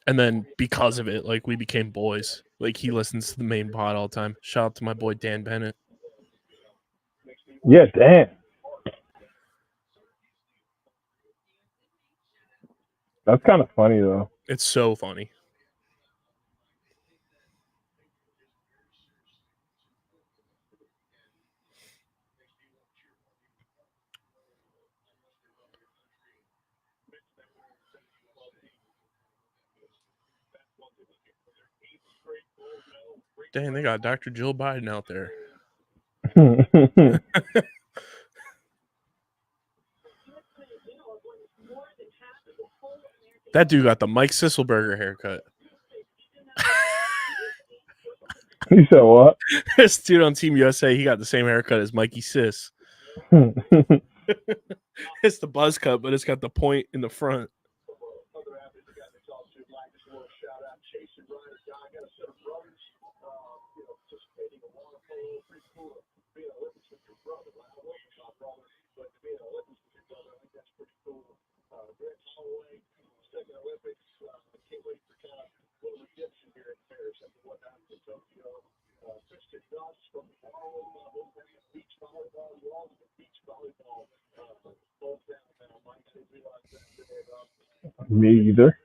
And then because of it, like we became boys. Like he listens to the main pod all the time. Shout out to my boy Dan Bennett. Yeah, Dan. That's kind of funny though. It's so funny. Dang, they got Dr. Jill Biden out there. That dude got the Mike Sisselberger haircut. You said what? This dude on Team USA, he got the same haircut as Mikey Sis. It's the buzz cut, but it's got the point in the front. Me either.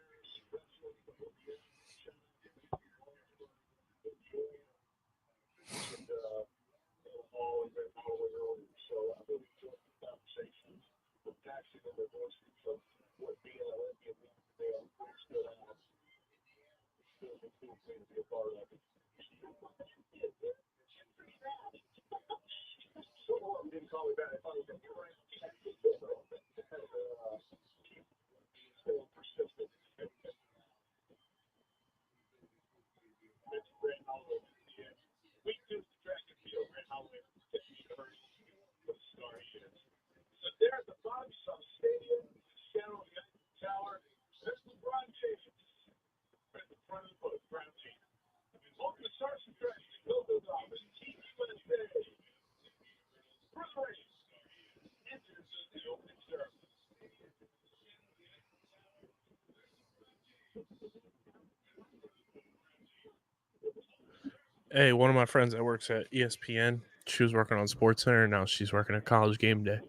Hey, one of my friends that works at ESPN, she was working on SportsCenter, and now she's working at College Game Day.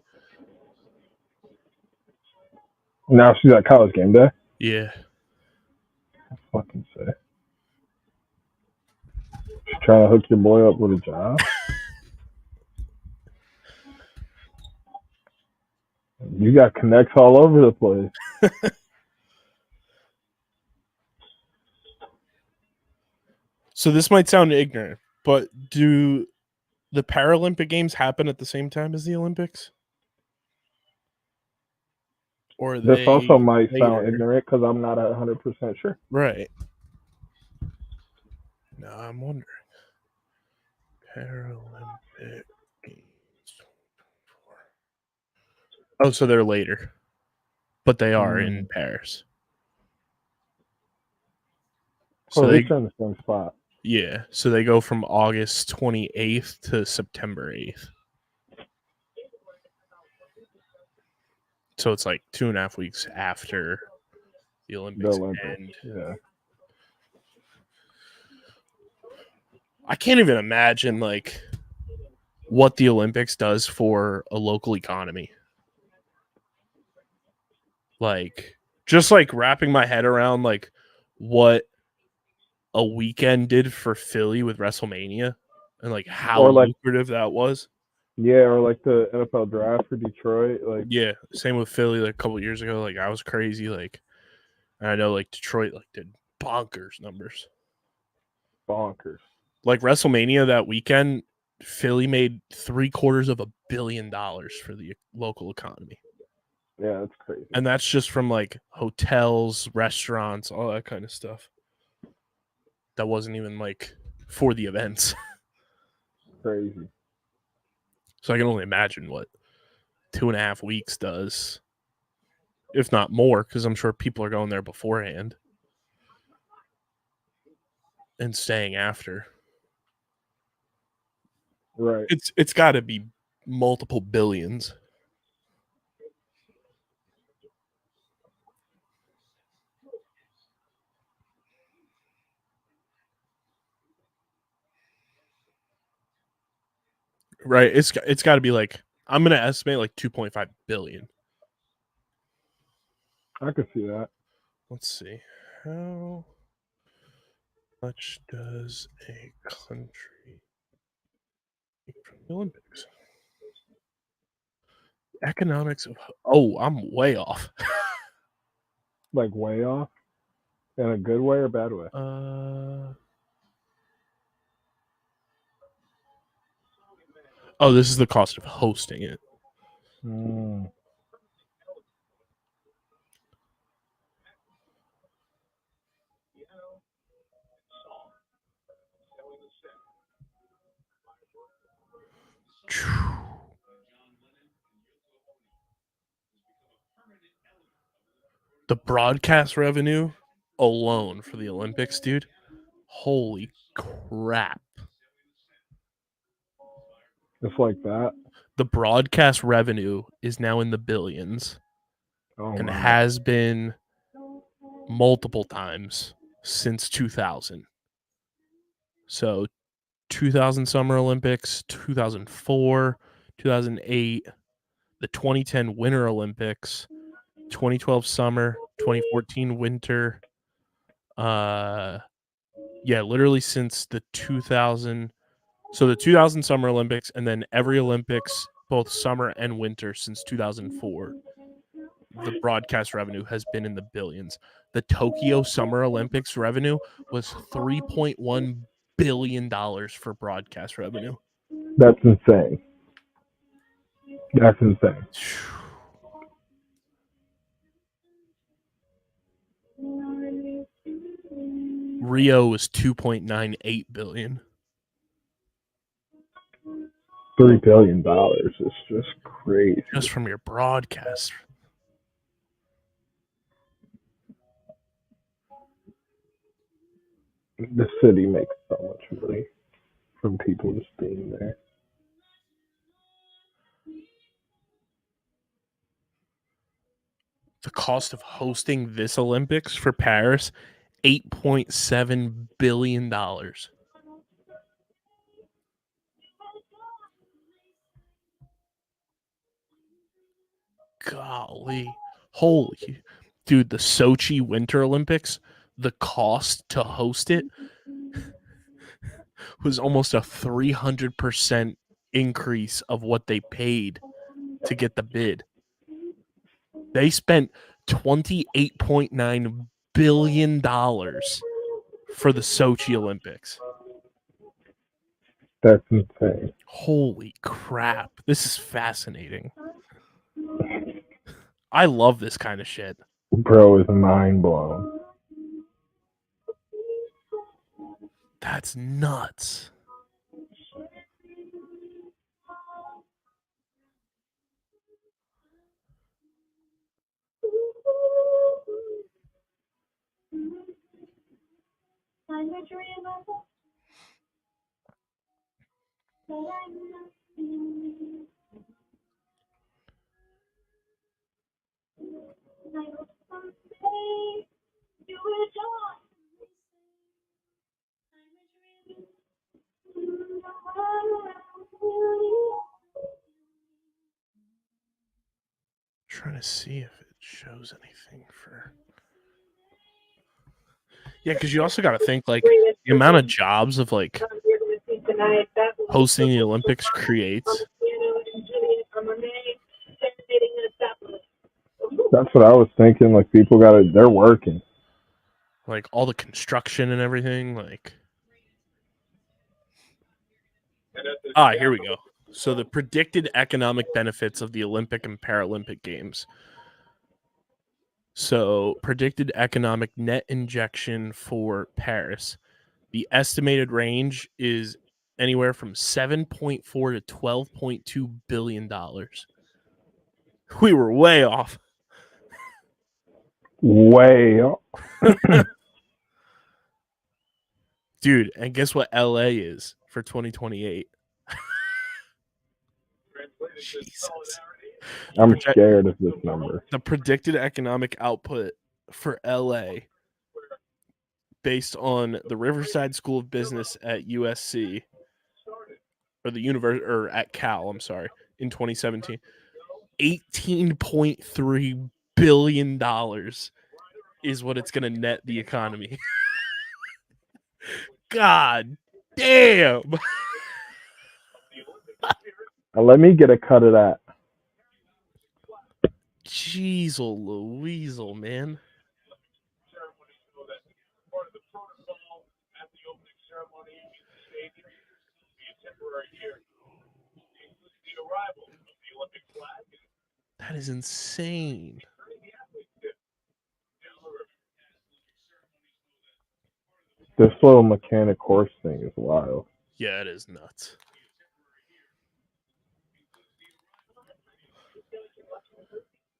Now she's at College Game Day? Yeah. Fucking say. She's trying to hook your boy up with a job? You got connects all over the place. So this might sound ignorant, but do the Paralympic Games happen at the same time as the Olympics? Or this also might later? Sound ignorant because I'm not 100% sure. Right. No, I'm wondering. Paralympic Games. Oh, so they're later. But they are in Paris. So they're in the same spot. Yeah, so they go from August 28th to September 8th. So it's like 2.5 weeks after the Olympics end. Yeah. I can't even imagine like what the Olympics does for a local economy. Like just like wrapping my head around like what a weekend did for Philly with WrestleMania and like how lucrative that was. Yeah, or like the NFL draft for Detroit. Like yeah, same with Philly like a couple years ago. Like I was crazy. Like I know like Detroit like did bonkers numbers. Bonkers. Like WrestleMania that weekend, Philly made $750 million for the local economy. Yeah, that's crazy. And that's just from like hotels, restaurants, all that kind of stuff. That wasn't even like for the events. Crazy. So I can only imagine what 2.5 weeks does, if not more, because I'm sure people are going there beforehand and staying after. Right. It's got to be multiple billions. Right. It's got to be like, I'm going to estimate like 2.5 billion. I could see that. Let's see. How much does a country make from the Olympics? Economics of... Oh, I'm way off. Like way off? In a good way or bad way? Oh, this is the cost of hosting it. The broadcast revenue alone for the Olympics, dude. Holy crap. Just like that. The broadcast revenue is now in the billions and has been multiple times since 2000. So 2000 Summer Olympics, 2004, 2008, the 2010 Winter Olympics, 2012 Summer, 2014 Winter. Literally since the 2000. So the 2000 Summer Olympics and then every Olympics, both summer and winter since 2004. The broadcast revenue has been in the billions. The Tokyo Summer Olympics revenue was $3.1 billion for broadcast revenue. That's insane. That's insane. Rio was $2.98 billion. $3 billion is just crazy. Just from your broadcast. The city makes so much money from people just being there. The cost of hosting this Olympics for Paris, $8.7 billion. Golly. Holy. Dude, the Sochi Winter Olympics, the cost to host it was almost a 300% increase of what they paid to get the bid. They spent $28.9 billion for the Sochi Olympics. That's insane. Holy crap. This is fascinating. I love this kind of shit. Bro is mind blown. That's nuts. Trying to see if it shows anything for. Yeah, because you also got to think like the amount of jobs of like hosting the Olympics creates. That's what I was thinking. Like people they're working. Like all the construction and everything. Like, here we go. So the predicted economic benefits of the Olympic and Paralympic Games. So predicted economic net injection for Paris. The estimated range is anywhere from $7.4 to $12.2 billion. We were way off. Way off. Dude, and guess what LA is for 2028? Jesus. I'm scared of this number. The predicted economic output for LA based on the Riverside School of Business at USC or at Cal, I'm sorry, in 2017, $18.3 billion is what it's going to net the economy. God damn. Let me get a cut of that. Jeez, Louisel, man. That is insane. This little mechanic horse thing is wild. Yeah, it is nuts.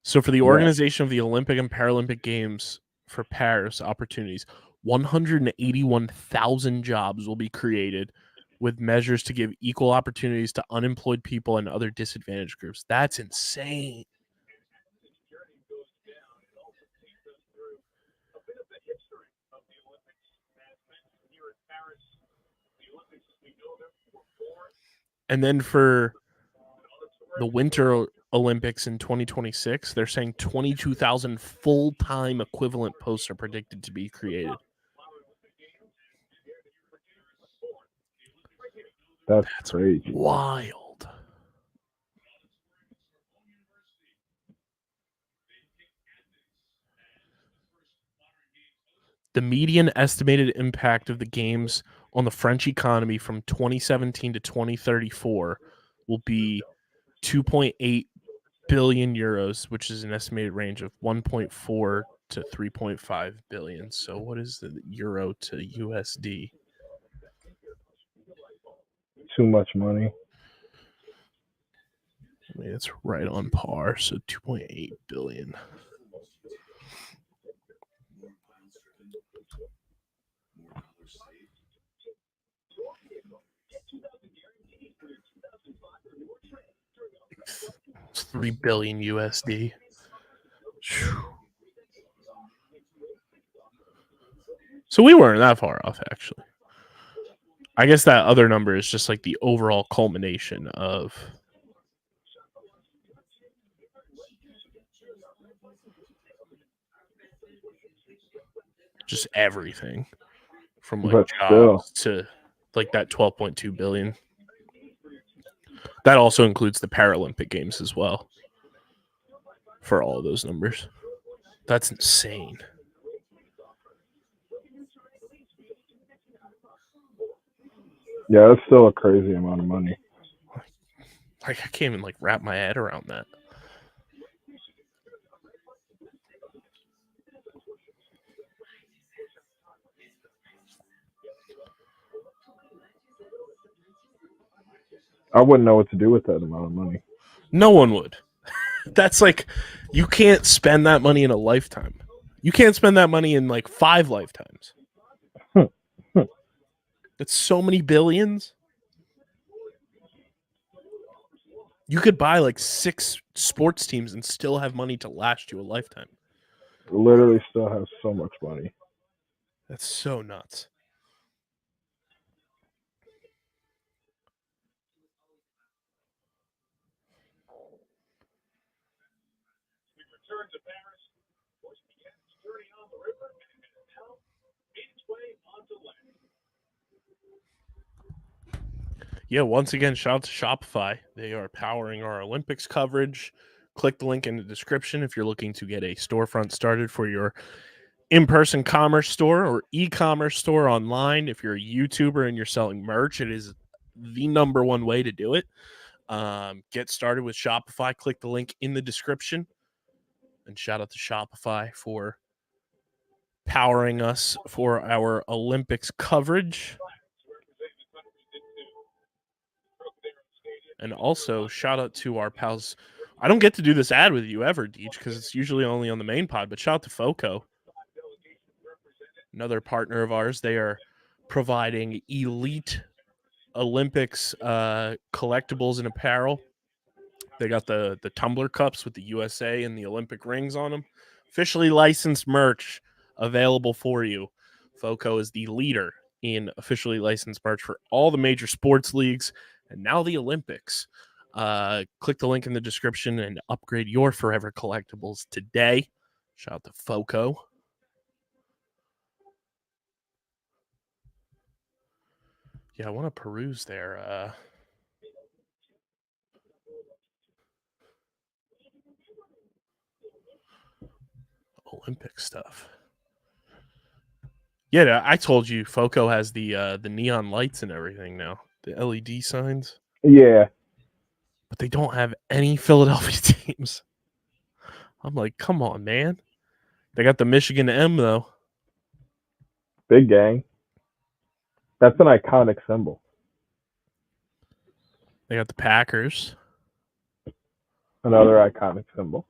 So for the organization of the Olympic and Paralympic Games for Paris opportunities, 181,000 jobs will be created with measures to give equal opportunities to unemployed people and other disadvantaged groups. That's insane. And then for the Winter Olympics in 2026, they're saying 22,000 full-time equivalent posts are predicted to be created. That's crazy. Wild. The median estimated impact of the games on the French economy from 2017 to 2034 will be 2.8 billion euros, which is an estimated range of 1.4 to 3.5 billion. So what is the euro to USD? Too much money. I mean, it's right on par. So 2.8 billion. It's 3 billion USD. So we weren't that far off, actually. I guess that other number is just like the overall culmination of just everything from like jobs to like that 12.2 billion. That also includes the Paralympic Games as well for all of those numbers. That's insane. Yeah, that's still a crazy amount of money. Like I can't even like wrap my head around that. I wouldn't know what to do with that amount of money. No one would. That's like, you can't spend that money in a lifetime. You can't spend that money in like 5 lifetimes. That's so many billions. You could buy like 6 sports teams and still have money to last you a lifetime. Literally still has so much money. That's so nuts. Yeah, once again, shout out to Shopify. They are powering our Olympics coverage. Click the link in the description if you're looking to get a storefront started for your in-person commerce store or e-commerce store online. If you're a YouTuber and you're selling merch, it is the number one way to do it. Get started with Shopify. Click the link in the description. And shout out to Shopify for powering us for our Olympics coverage. And also, shout out to our pals. I don't get to do this ad with you ever, Deej, because it's usually only on the main pod, but shout out to FOCO, another partner of ours. They are providing elite Olympics collectibles and apparel. They got the tumbler cups with the USA and the Olympic rings on them. Officially licensed merch available for you. FOCO is the leader in officially licensed merch for all the major sports leagues and now the Olympics. Click the link in the description and upgrade your forever collectibles today. Shout out to FOCO. Yeah, I want to peruse their Olympic stuff. Yeah, I told you FOCO has the neon lights and everything now. The LED signs. Yeah. But they don't have any Philadelphia teams. I'm like, come on, man. They got the Michigan M, though. Big gang. That's an iconic symbol. They got the Packers. Another iconic symbol.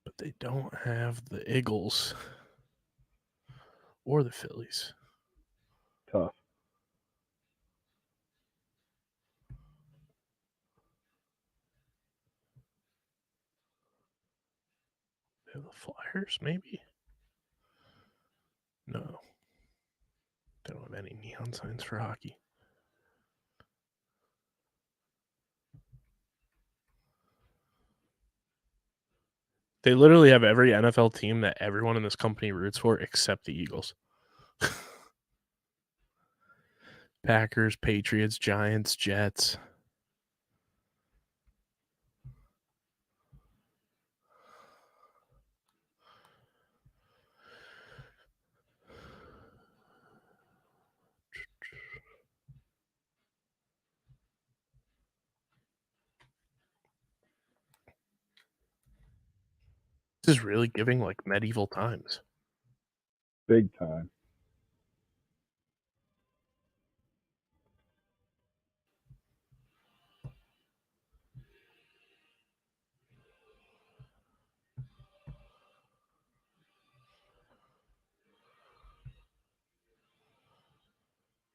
But they don't have the Eagles or the Phillies. Tough. They have the Flyers, maybe? No. They don't have any neon signs for hockey. They literally have every NFL team that everyone in this company roots for except the Eagles. Packers, Patriots, Giants, Jets. This is really giving like medieval times. Big time.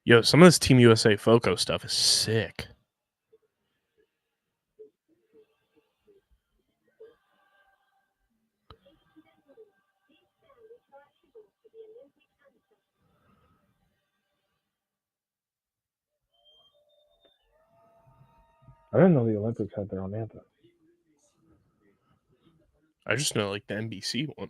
Yo, some of this Team USA FOCO stuff is sick. I didn't know the Olympics had their own anthem. I just know like the NBC one.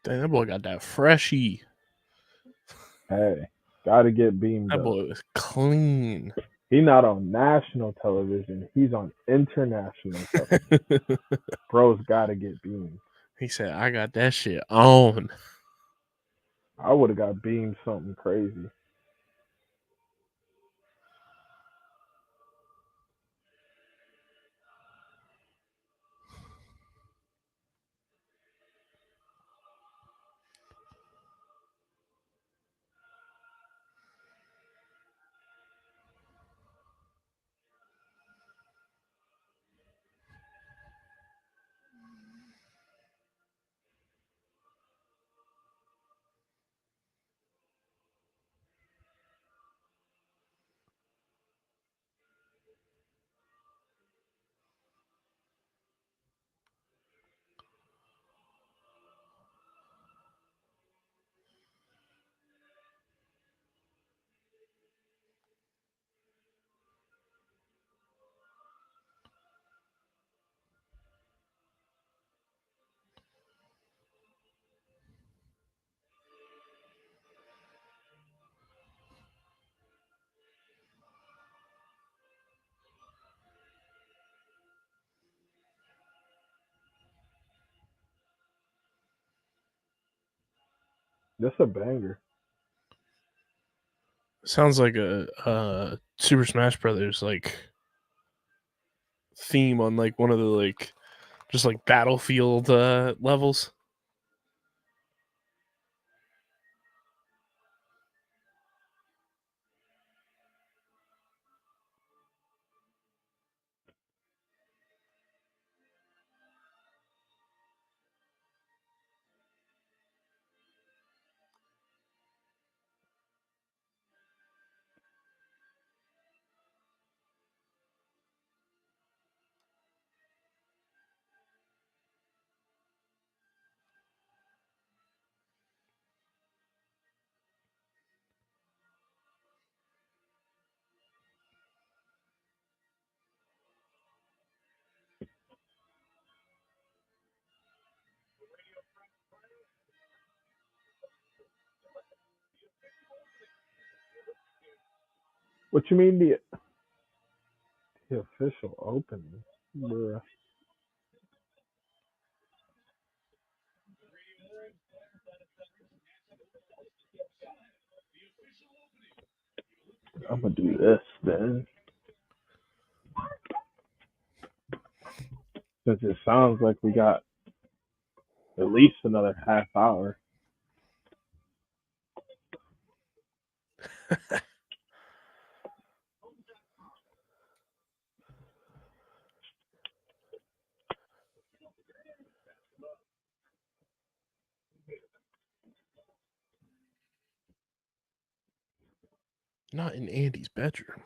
Dang, that boy got that freshie. Hey, gotta get beamed That up. boy was clean. He's not on national television. He's on international television. Bro's gotta get beamed. He said, I got that shit on. I would have got beamed something crazy. This a banger. Sounds like a Super Smash Brothers like theme on like one of the like just like battlefield levels. What you mean the official opening? Bruh. I'm gonna do this then. Since it sounds like we got at least another half hour. Not in Andy's bedroom.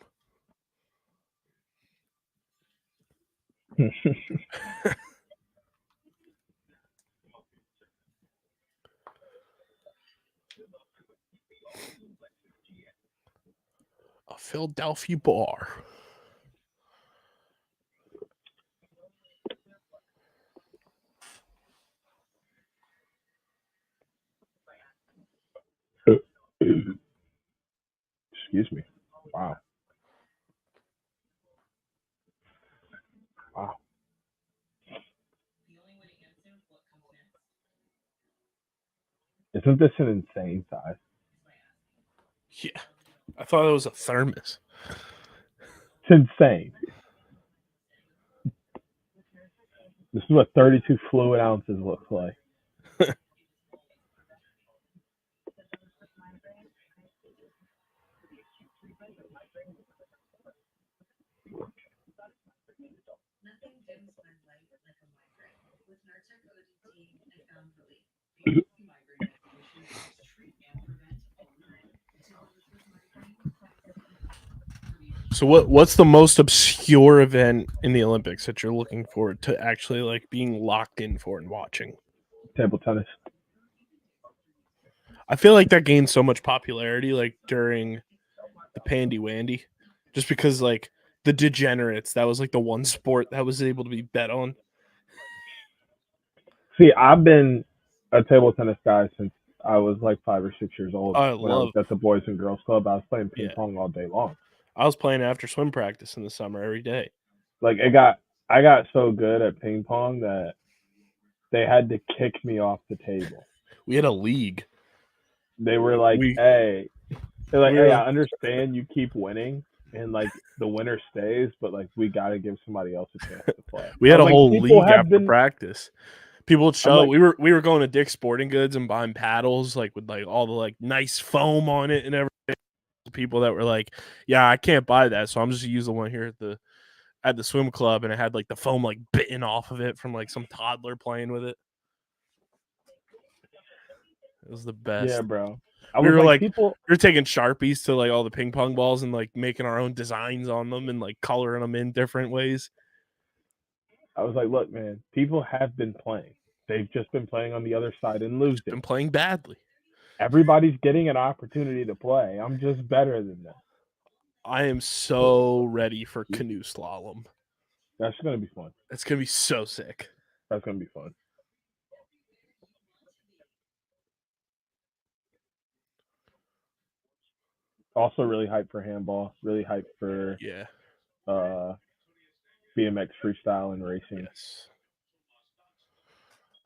A Philadelphia bar. Excuse me. Wow. Wow. Isn't this an insane size? Yeah. I thought it was a thermos. It's insane. This is what 32 fluid ounces looks like. So what's the most obscure event in the Olympics that you're looking forward to actually like being locked in for and watching? Table tennis. I feel like that gained so much popularity like during the Pandy Wandy, just because like the degenerates, that was like the one sport that was able to be bet on. See, I've been a table tennis guy since I was like 5 or 6 years old. I When I was at the Boys and Girls Club, I was playing ping Yeah. pong all day long. I was playing after swim practice in the summer every day. Like I got so good at ping pong that they had to kick me off the table. We had a league. They were like, hey, I understand you keep winning and like the winner stays, but like we got to give somebody else a chance to play. We had a whole people league have after been- practice. People would show. like- we were going to Dick's Sporting Goods and buying paddles like with like all the like nice foam on it and everything. People that were like, yeah, I can't buy that, so I'm just gonna use the one here at the swim club, and it had like the foam like bitten off of it from like some toddler playing with it. It was the best. Yeah, bro. We were like people. we were taking Sharpies to like all the ping pong balls and like making our own designs on them and like coloring them in different ways. I was like, look, man, people have been playing. They've just been playing on the other side and losing. Been playing badly. Everybody's getting an opportunity to play. I'm just better than them. I am so ready for canoe slalom. That's gonna be fun. It's gonna be so sick. That's gonna be fun. Also, really hyped for handball. Really hyped for BMX freestyle and racing. Yes.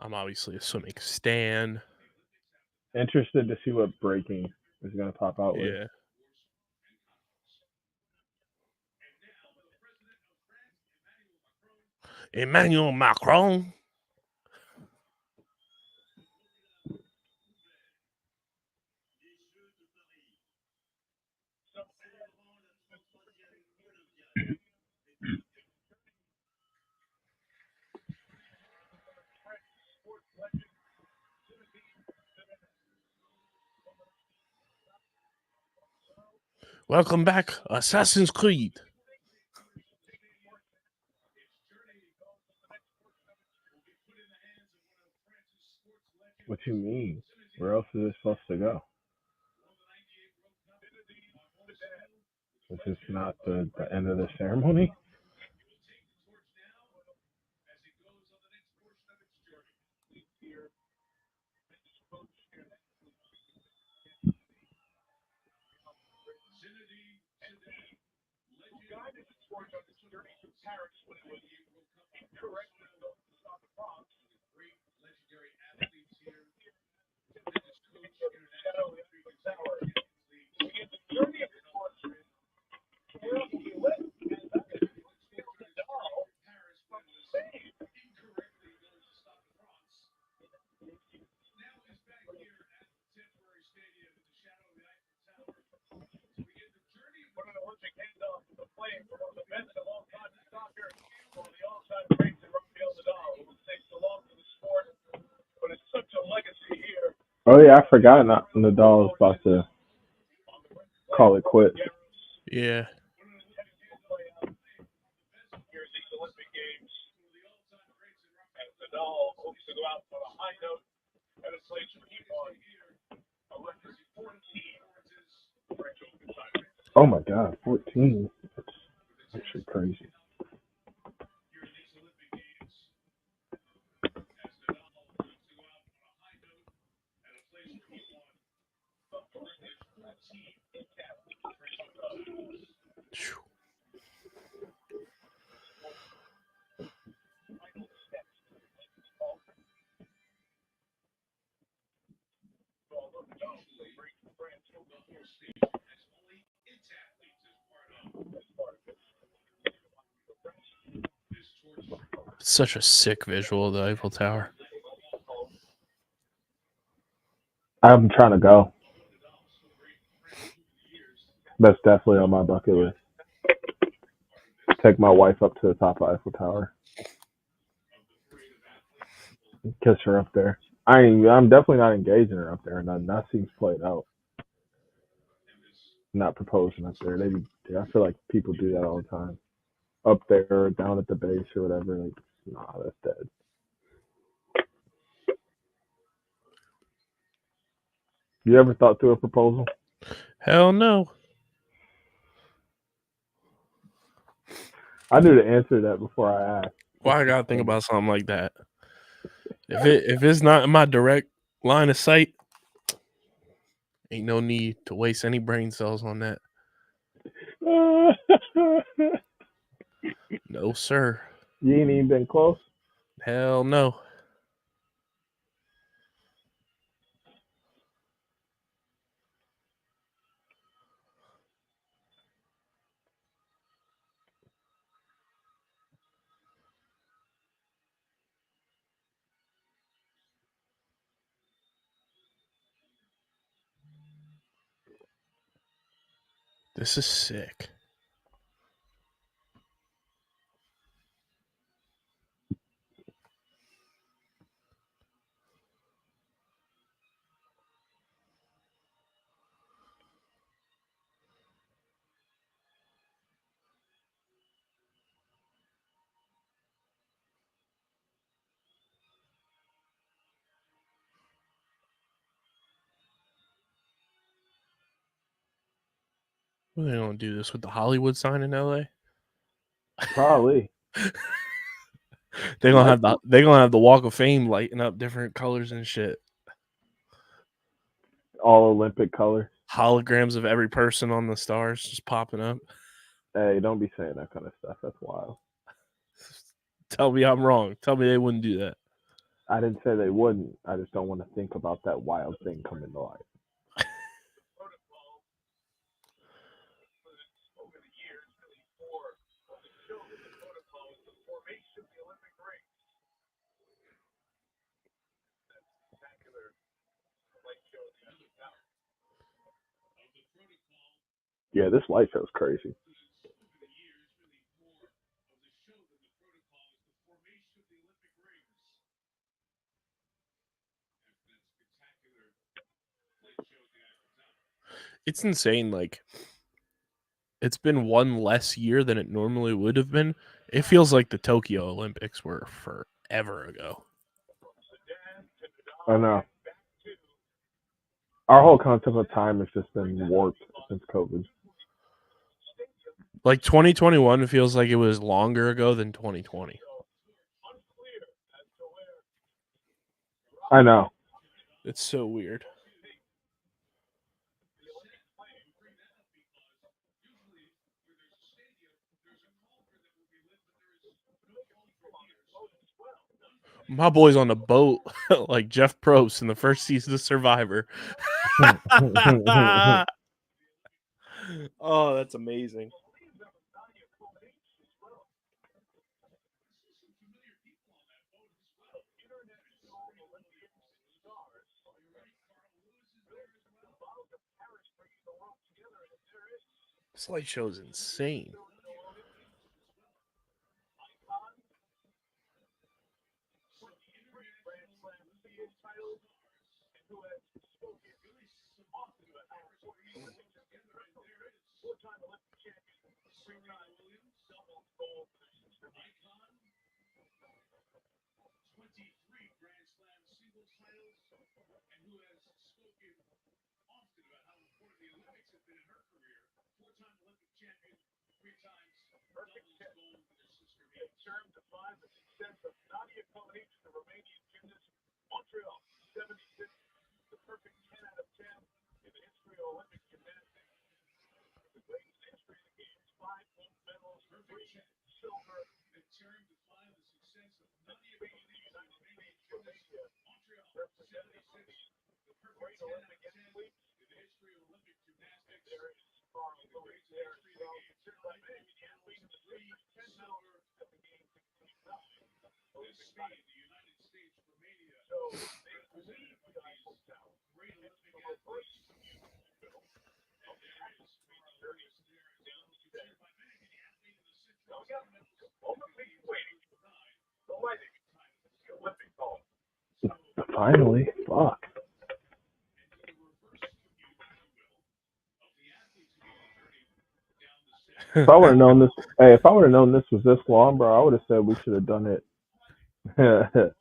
I'm obviously a swimming stan. Interested to see what breaking is going to pop out with. Yeah. Emmanuel Macron. Welcome back, Assassin's Creed. What you mean? Where else is it supposed to go? This is not the end of the ceremony? Oh yeah, I forgot. Nadal is about to call it quits. Yeah. Oh my God, 14. That's actually crazy. Such a sick visual of the Eiffel Tower. I'm trying to go. That's definitely on my bucket list. Take my wife up to the top of Eiffel Tower. Kiss her up there. I'm definitely not engaging her up there. None. That seems played out. Not proposing up there. I feel like people do that all the time. Up there or down at the base or whatever. Like, nah, that's dead. You ever thought through a proposal? Hell no. I knew the answer to that before I asked. Why I gotta think about something like that? If it's not in my direct line of sight, ain't no need to waste any brain cells on that. No, sir. You ain't even been close? Hell no. This is sick. What are they gonna do this with the Hollywood sign in LA? Probably. They're gonna have the Walk of Fame lighting up different colors and shit. All Olympic colors. Holograms of every person on the stars just popping up. Hey, don't be saying that kind of stuff. That's wild. Tell me I'm wrong. Tell me they wouldn't do that. I didn't say they wouldn't. I just don't want to think about that wild thing coming to life. Yeah, this light show's crazy. It's insane. Like, it's been one less year than it normally would have been. It feels like the Tokyo Olympics were forever ago. I know. Our whole concept of time has just been warped since COVID. Like 2021 feels like it was longer ago than 2020. I know. It's so weird. My boy's on the boat like Jeff Probst in the first season of Survivor. Oh, that's amazing. Slideshow is insane. Finally, fuck. If I would have known this, if I would have known this was this long, bro, I would have said we should have done it. I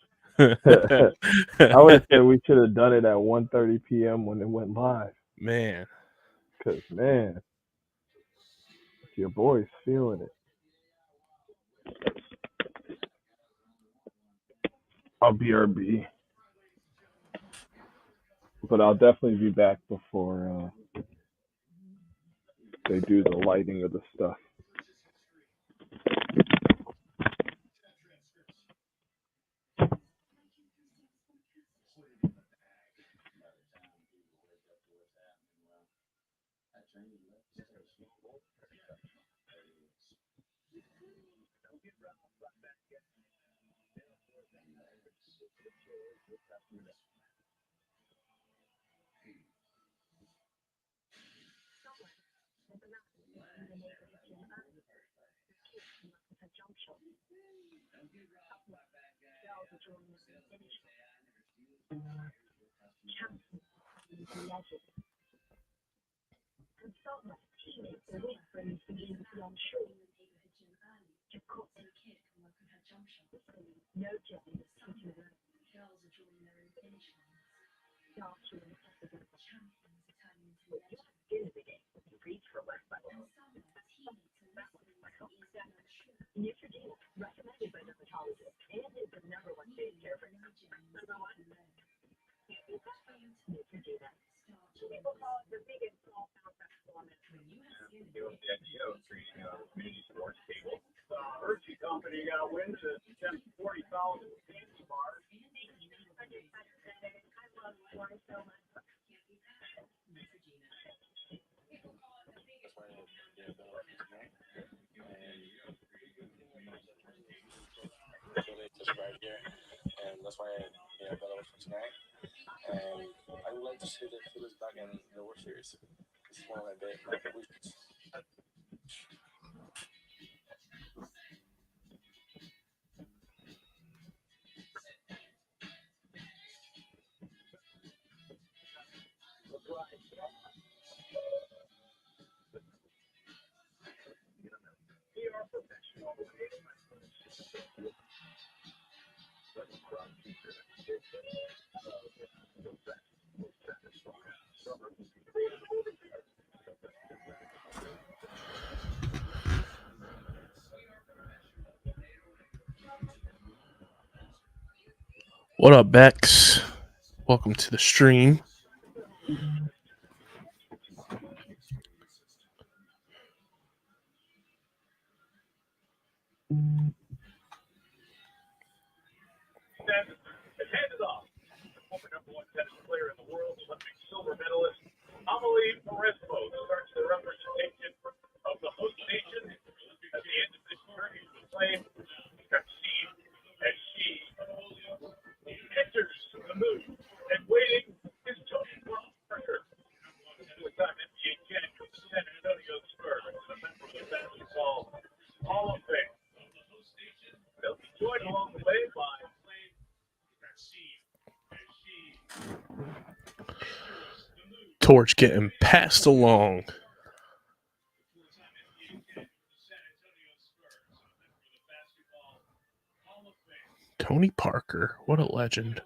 would have said we should have done it at 1:30 p.m. when it went live. Man. Because, man, your boy's feeling it. I'll BRB. But I'll definitely be back before they do the lighting of the stuff. What up, Bex? Welcome to the stream. torch getting passed along. Tony Parker, what a legend.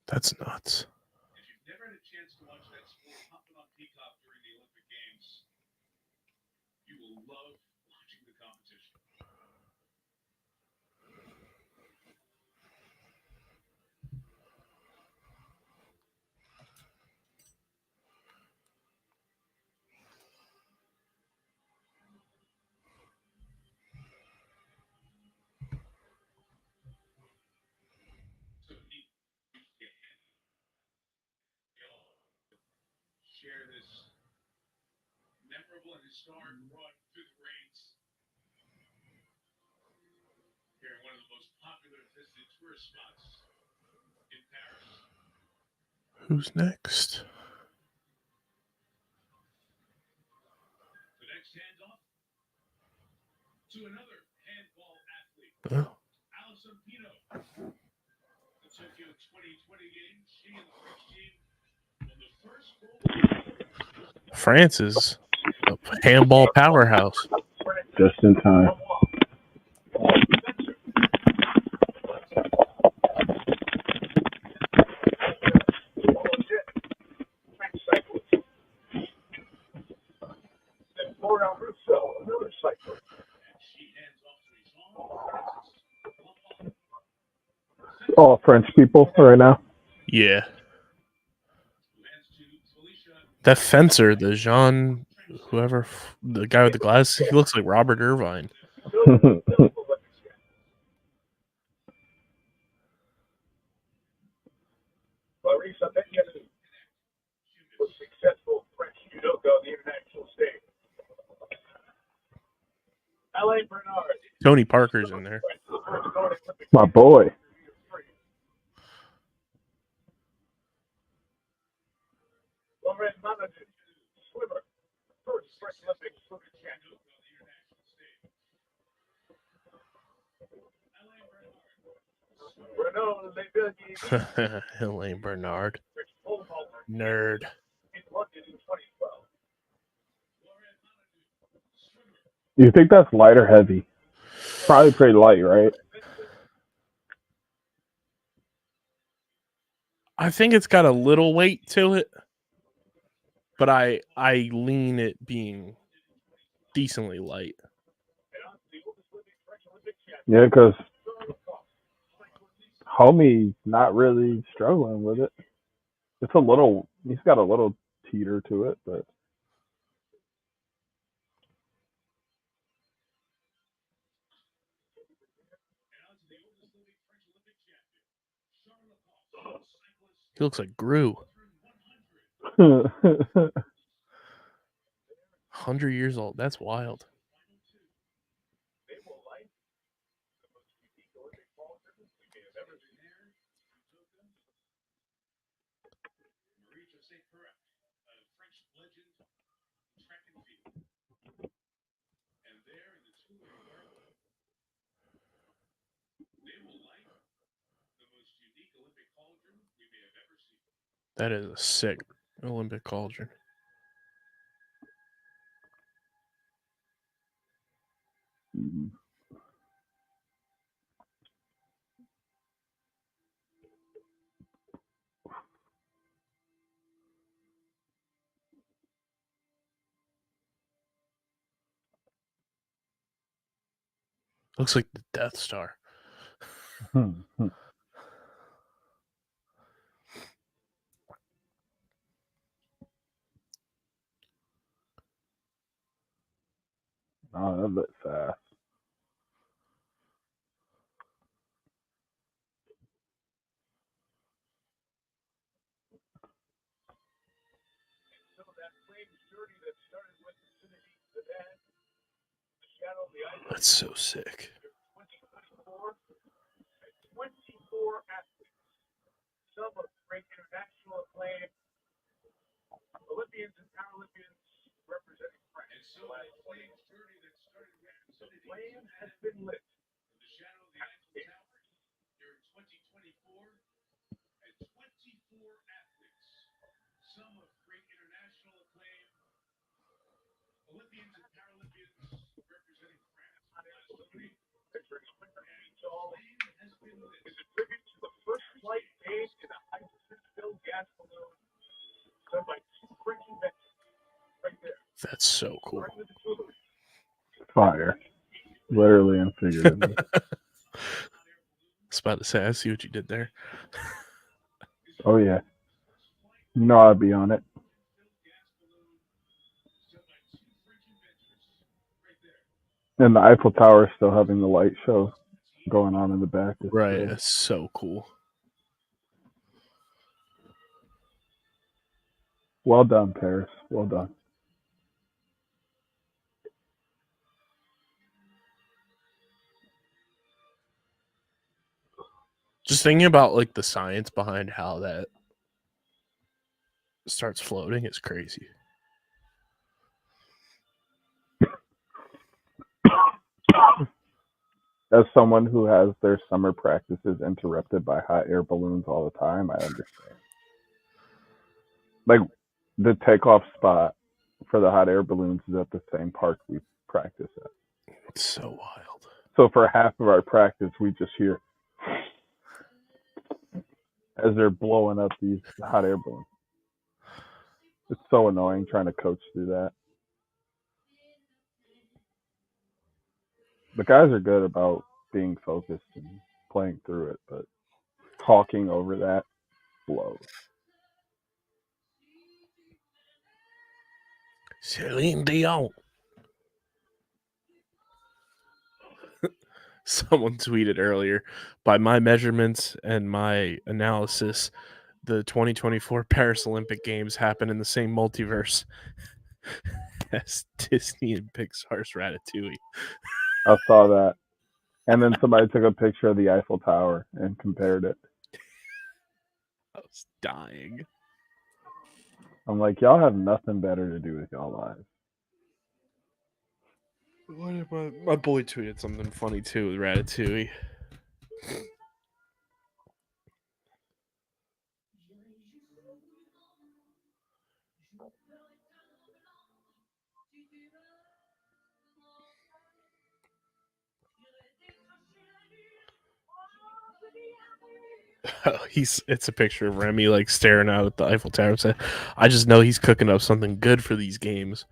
That's nuts. Who's next? Oh. France is a handball powerhouse. Just in time. All French people right now. Yeah. That fencer, the Jean, whoever, the guy with the glasses, he looks like Robert Irvine. Tony Parker's in there. My boy. Elaine Bernard. Nerd. Do you think that's light or heavy? Probably pretty light, right? I think it's got a little weight to it, but I lean it being decently light. Yeah, because homie's not really struggling with it. It's a little, he's got a little teeter to it, but. He looks like Gru. 100 years old. That's wild. That is a sick Olympic cauldron. Looks like the Death Star. a bit fast. That's so sick. Olympians and Paralympians representing France. The flame has been lit. In the shadow of the Eiffel Tower, during 2024, and 24 athletes, some of great international acclaim, Olympians and Paralympians representing France. The flame has been lit. It's a tribute to the first flight made in a hydrogen-filled gas balloon done by two French inventors. Right there. That's so cool. Fire. Literally and figuratively. I was about to say, I see what you did there. Oh, yeah. You know I'd be on it. And the Eiffel Tower is still having the light show going on in the back. Right. That's so cool. Well done, Paris. Well done. Just thinking about like the science behind how that starts floating is crazy. As someone who has their summer practices interrupted by hot air balloons all the time, I understand. Like, the takeoff spot for the hot air balloons is at the same park we practice at. It's so wild. So for half of our practice, we just hear as they're blowing up these hot air balloons. It's so annoying trying to coach through that. The guys are good about being focused and playing through it, but talking over that blows. Celine Dion. Someone tweeted earlier, by my measurements and my analysis, the 2024 Paris Olympic Games happen in the same multiverse as Disney and Pixar's Ratatouille. I saw that. And then somebody took a picture of the Eiffel Tower and compared it. I was dying. I'm like, y'all have nothing better to do with y'all lives. My boy tweeted something funny too with Ratatouille. It's a picture of Remy like staring out at the Eiffel Tower and said, I just know he's cooking up something good for these games.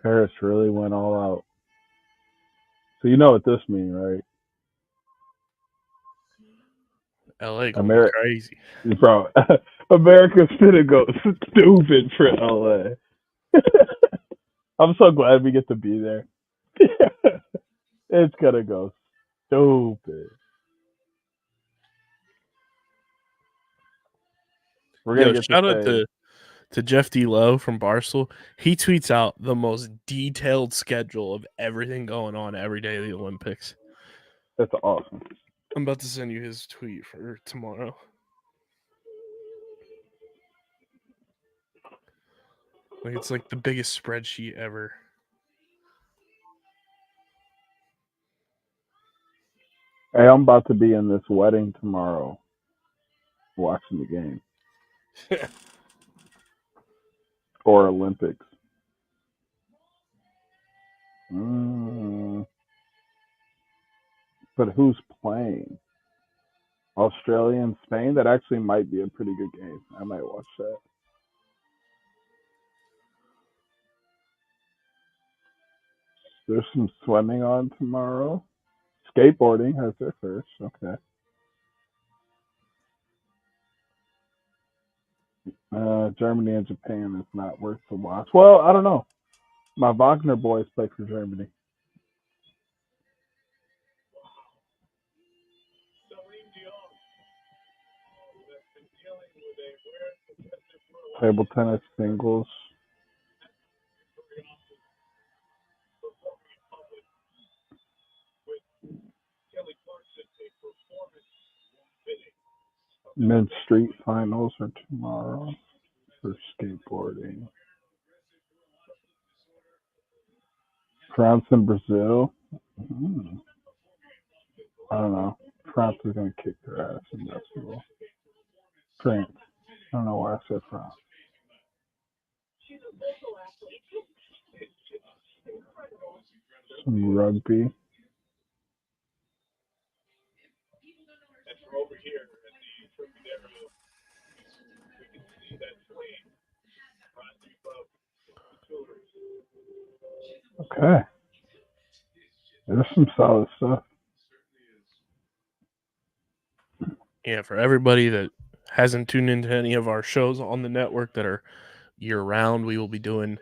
Paris really went all out. So you know what this means, right? LA going crazy. Bro, America's gonna go stupid for LA. I'm so glad we get to be there. It's gonna go stupid. We're gonna get shout out to Jeff D. Lowe from Barstool. He tweets out the most detailed schedule of everything going on every day of the Olympics. That's awesome. I'm about to send you his tweet for tomorrow. Like, it's like the biggest spreadsheet ever. Hey, I'm about to be in this wedding tomorrow watching the game. Or Olympics. But who's playing? Australia and Spain? That actually might be a pretty good game. I might watch that. There's some swimming on tomorrow. Skateboarding has their first. Okay. Germany and Japan is not worth the watch. Well, I don't know. My Wagner boys play for Germany. Table tennis singles. Men's street finals are tomorrow for skateboarding. France and Brazil. I don't know. France is going to kick their ass in basketball. France. I don't know why I said France. Some rugby. Okay. There's some solid stuff. Yeah, for everybody that hasn't tuned into any of our shows on the network that are year-round, we will be doing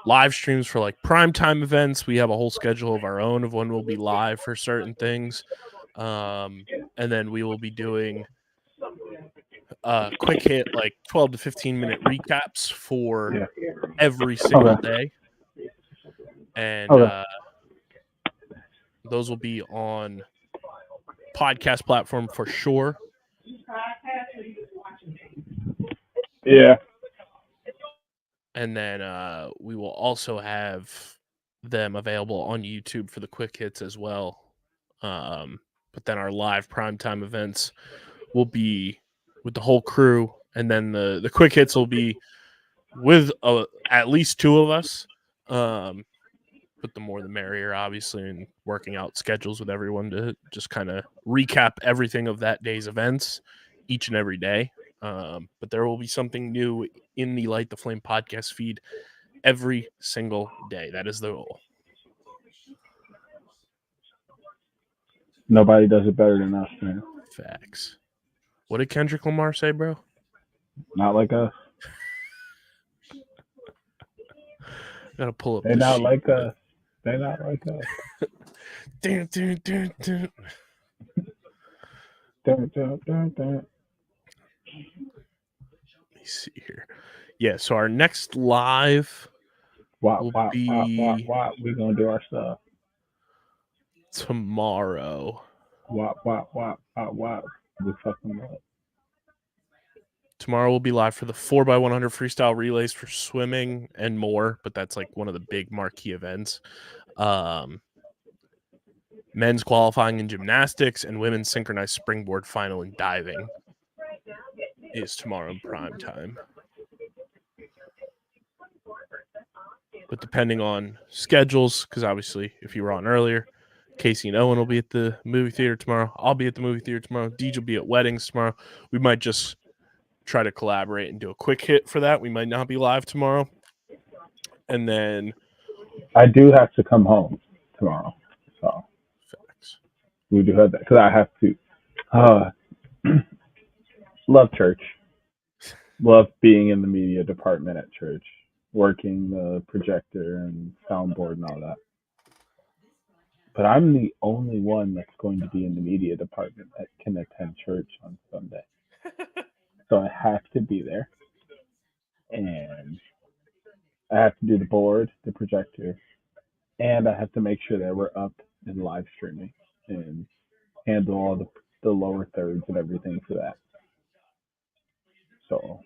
live streams for like primetime events. We have a whole schedule of our own of when we'll be live for certain things. And then we will be doing quick hit, like 12 to 15-minute recaps for every single day. And those will be on podcast platform for sure. Yeah. And then we will also have them available on YouTube for the quick hits as well. But then our live primetime events will be with the whole crew. And then the quick hits will be with at least two of us. But the more the merrier, obviously, and working out schedules with everyone to just kind of recap everything of that day's events each and every day. But there will be something new in the Light the Flame podcast feed every single day. That is the goal. Nobody does it better than us, man. Facts. What did Kendrick Lamar say, bro? Not like us. Gotta pull up. They're not like us. They're not like us. Dun, dun, dun, dun. Dun, dun, dun, dun. Let me see here. Yeah, so our next live will be We're gonna do our stuff tomorrow. We fucking up. Tomorrow we'll be live for the 4x100 freestyle relays for swimming and more, but that's like one of the big marquee events. Men's qualifying in gymnastics and women's synchronized springboard final in diving is tomorrow in prime time. But depending on schedules, because obviously if you were on earlier, Casey and Owen will be at the movie theater tomorrow. I'll be at the movie theater tomorrow. Deej will be at weddings tomorrow. We might just try to collaborate and do a quick hit for that. We might not be live tomorrow. And then I do have to come home tomorrow. So facts. We do have that because I have to love church. Love being in the media department at church, working the projector and soundboard and all that. But I'm the only one that's going to be in the media department that can attend church on Sunday. So I have to be there. And I have to do the board, the projector, and I have to make sure that we're up and live streaming and handle all the lower thirds and everything for that. So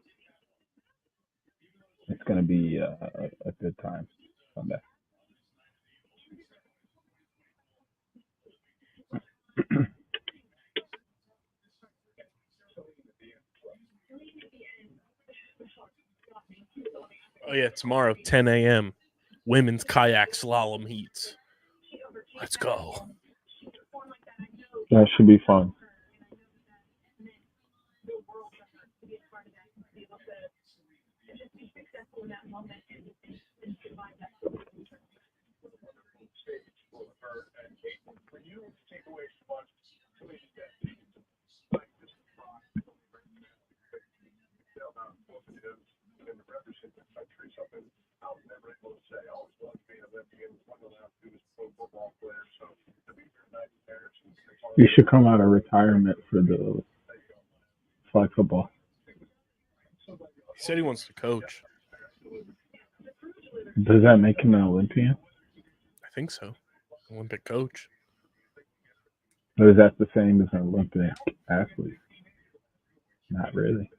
it's going to be a good time Sunday. Oh, yeah, tomorrow, 10 a.m., women's kayak slalom heats. Let's go. That should be fun. You should come out of retirement for the flag football. He said he wants to coach. Does that make him an Olympian? I think so. Olympic coach. Or is that the same as an Olympic athlete? Not really.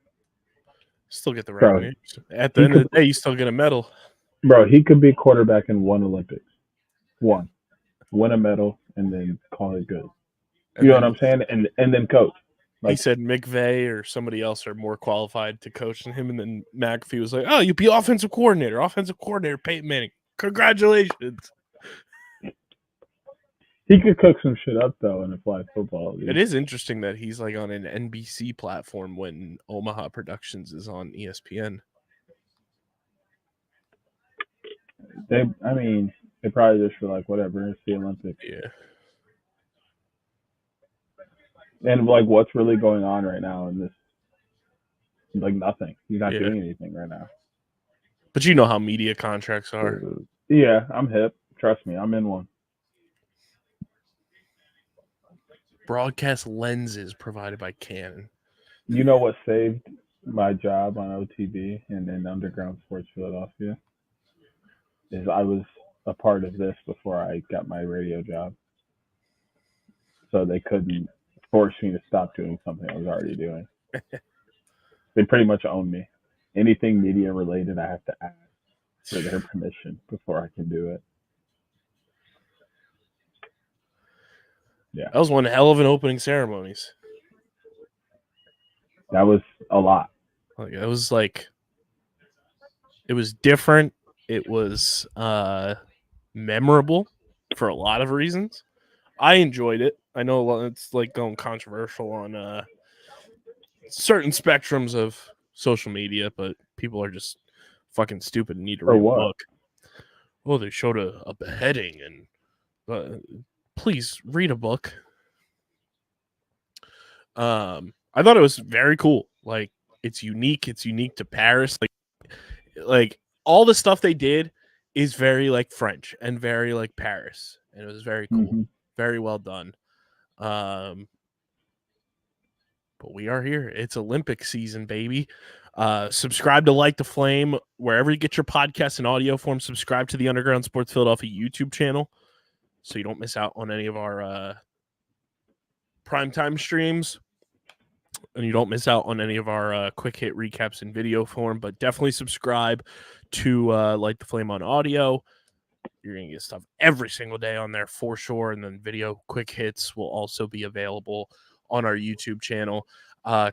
Still get the revenue. At the end of the day, you still get a medal. Bro, he could be quarterback in one Olympics. One. Win a medal and then call it good. You know what I'm saying? And then coach. He said McVay or somebody else are more qualified to coach than him. And then McAfee was like, oh, you be offensive coordinator, Peyton Manning. Congratulations. He could cook some shit up, though, in a flag football league. It is interesting that he's like on an NBC platform when Omaha Productions is on ESPN. They probably just were like, whatever, it's the Olympics. Yeah. And, like, what's really going on right now in this? Like, nothing. He's not doing anything right now. But you know how media contracts are. Yeah, I'm hip. Trust me, I'm in one. Broadcast lenses provided by Canon. You know what saved my job on OTB and in Underground Sports Philadelphia? Is I was a part of this before I got my radio job. So they couldn't force me to stop doing something I was already doing. They pretty much own me. Anything media related, I have to ask for their permission before I can do it. Yeah. That was one hell of an opening ceremonies. That was a lot. Like, it was different. It was memorable for a lot of reasons. I enjoyed it. I know it's like going controversial on certain spectrums of social media, but people are just fucking stupid and need to read a book. Oh, they showed a beheading, and please read a book. I thought it was very cool. Like, it's unique. It's unique to Paris. Like all the stuff they did is very like French and very like Paris, and it was very cool. Mm-hmm. Very well done. But we are here. It's Olympic season, baby. Subscribe to Light the Flame wherever you get your podcasts in audio form. Subscribe to the Underground Sports Philadelphia YouTube channel so you don't miss out on any of our primetime streams, and you don't miss out on any of our quick hit recaps in video form. But definitely subscribe to Light the Flame on audio. You're going to get stuff every single day on there for sure. And then video quick hits will also be available on our YouTube channel.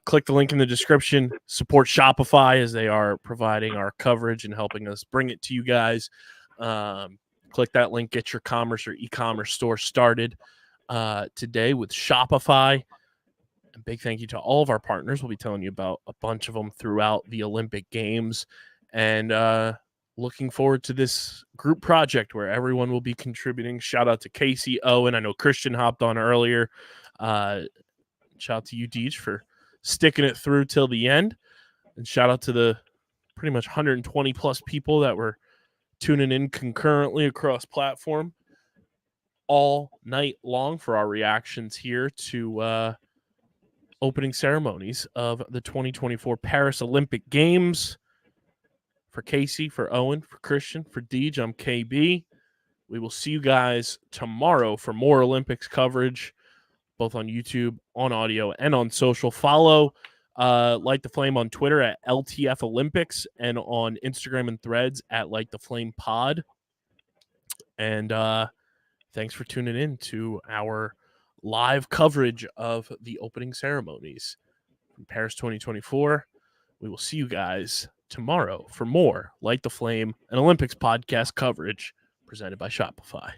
Click the link in the description. Support Shopify as they are providing our coverage and helping us bring it to you guys. Click that link. Get your commerce or e-commerce store started today with Shopify. A big thank you to all of our partners. We'll be telling you about a bunch of them throughout the Olympic Games. And looking forward to this group project where everyone will be contributing. Shout out to Casey, Owen. I know Christian hopped on earlier. Shout out to you, Deej, for sticking it through till the end. And shout out to the pretty much 120 plus people that were tuning in concurrently across platform all night long for our reactions here to opening ceremonies of the 2024 Paris Olympic Games. For Casey, for Owen, for Christian, for Deej, I'm KB. We will see you guys tomorrow for more Olympics coverage, both on YouTube, on audio, and on social. Follow Light the Flame on Twitter at LTF Olympics and on Instagram and Threads at Light the Flame Pod. And thanks for tuning in to our live coverage of the opening ceremonies from Paris 2024. We will see you guys tomorrow for more Light the Flame and Olympics podcast coverage presented by Shopify.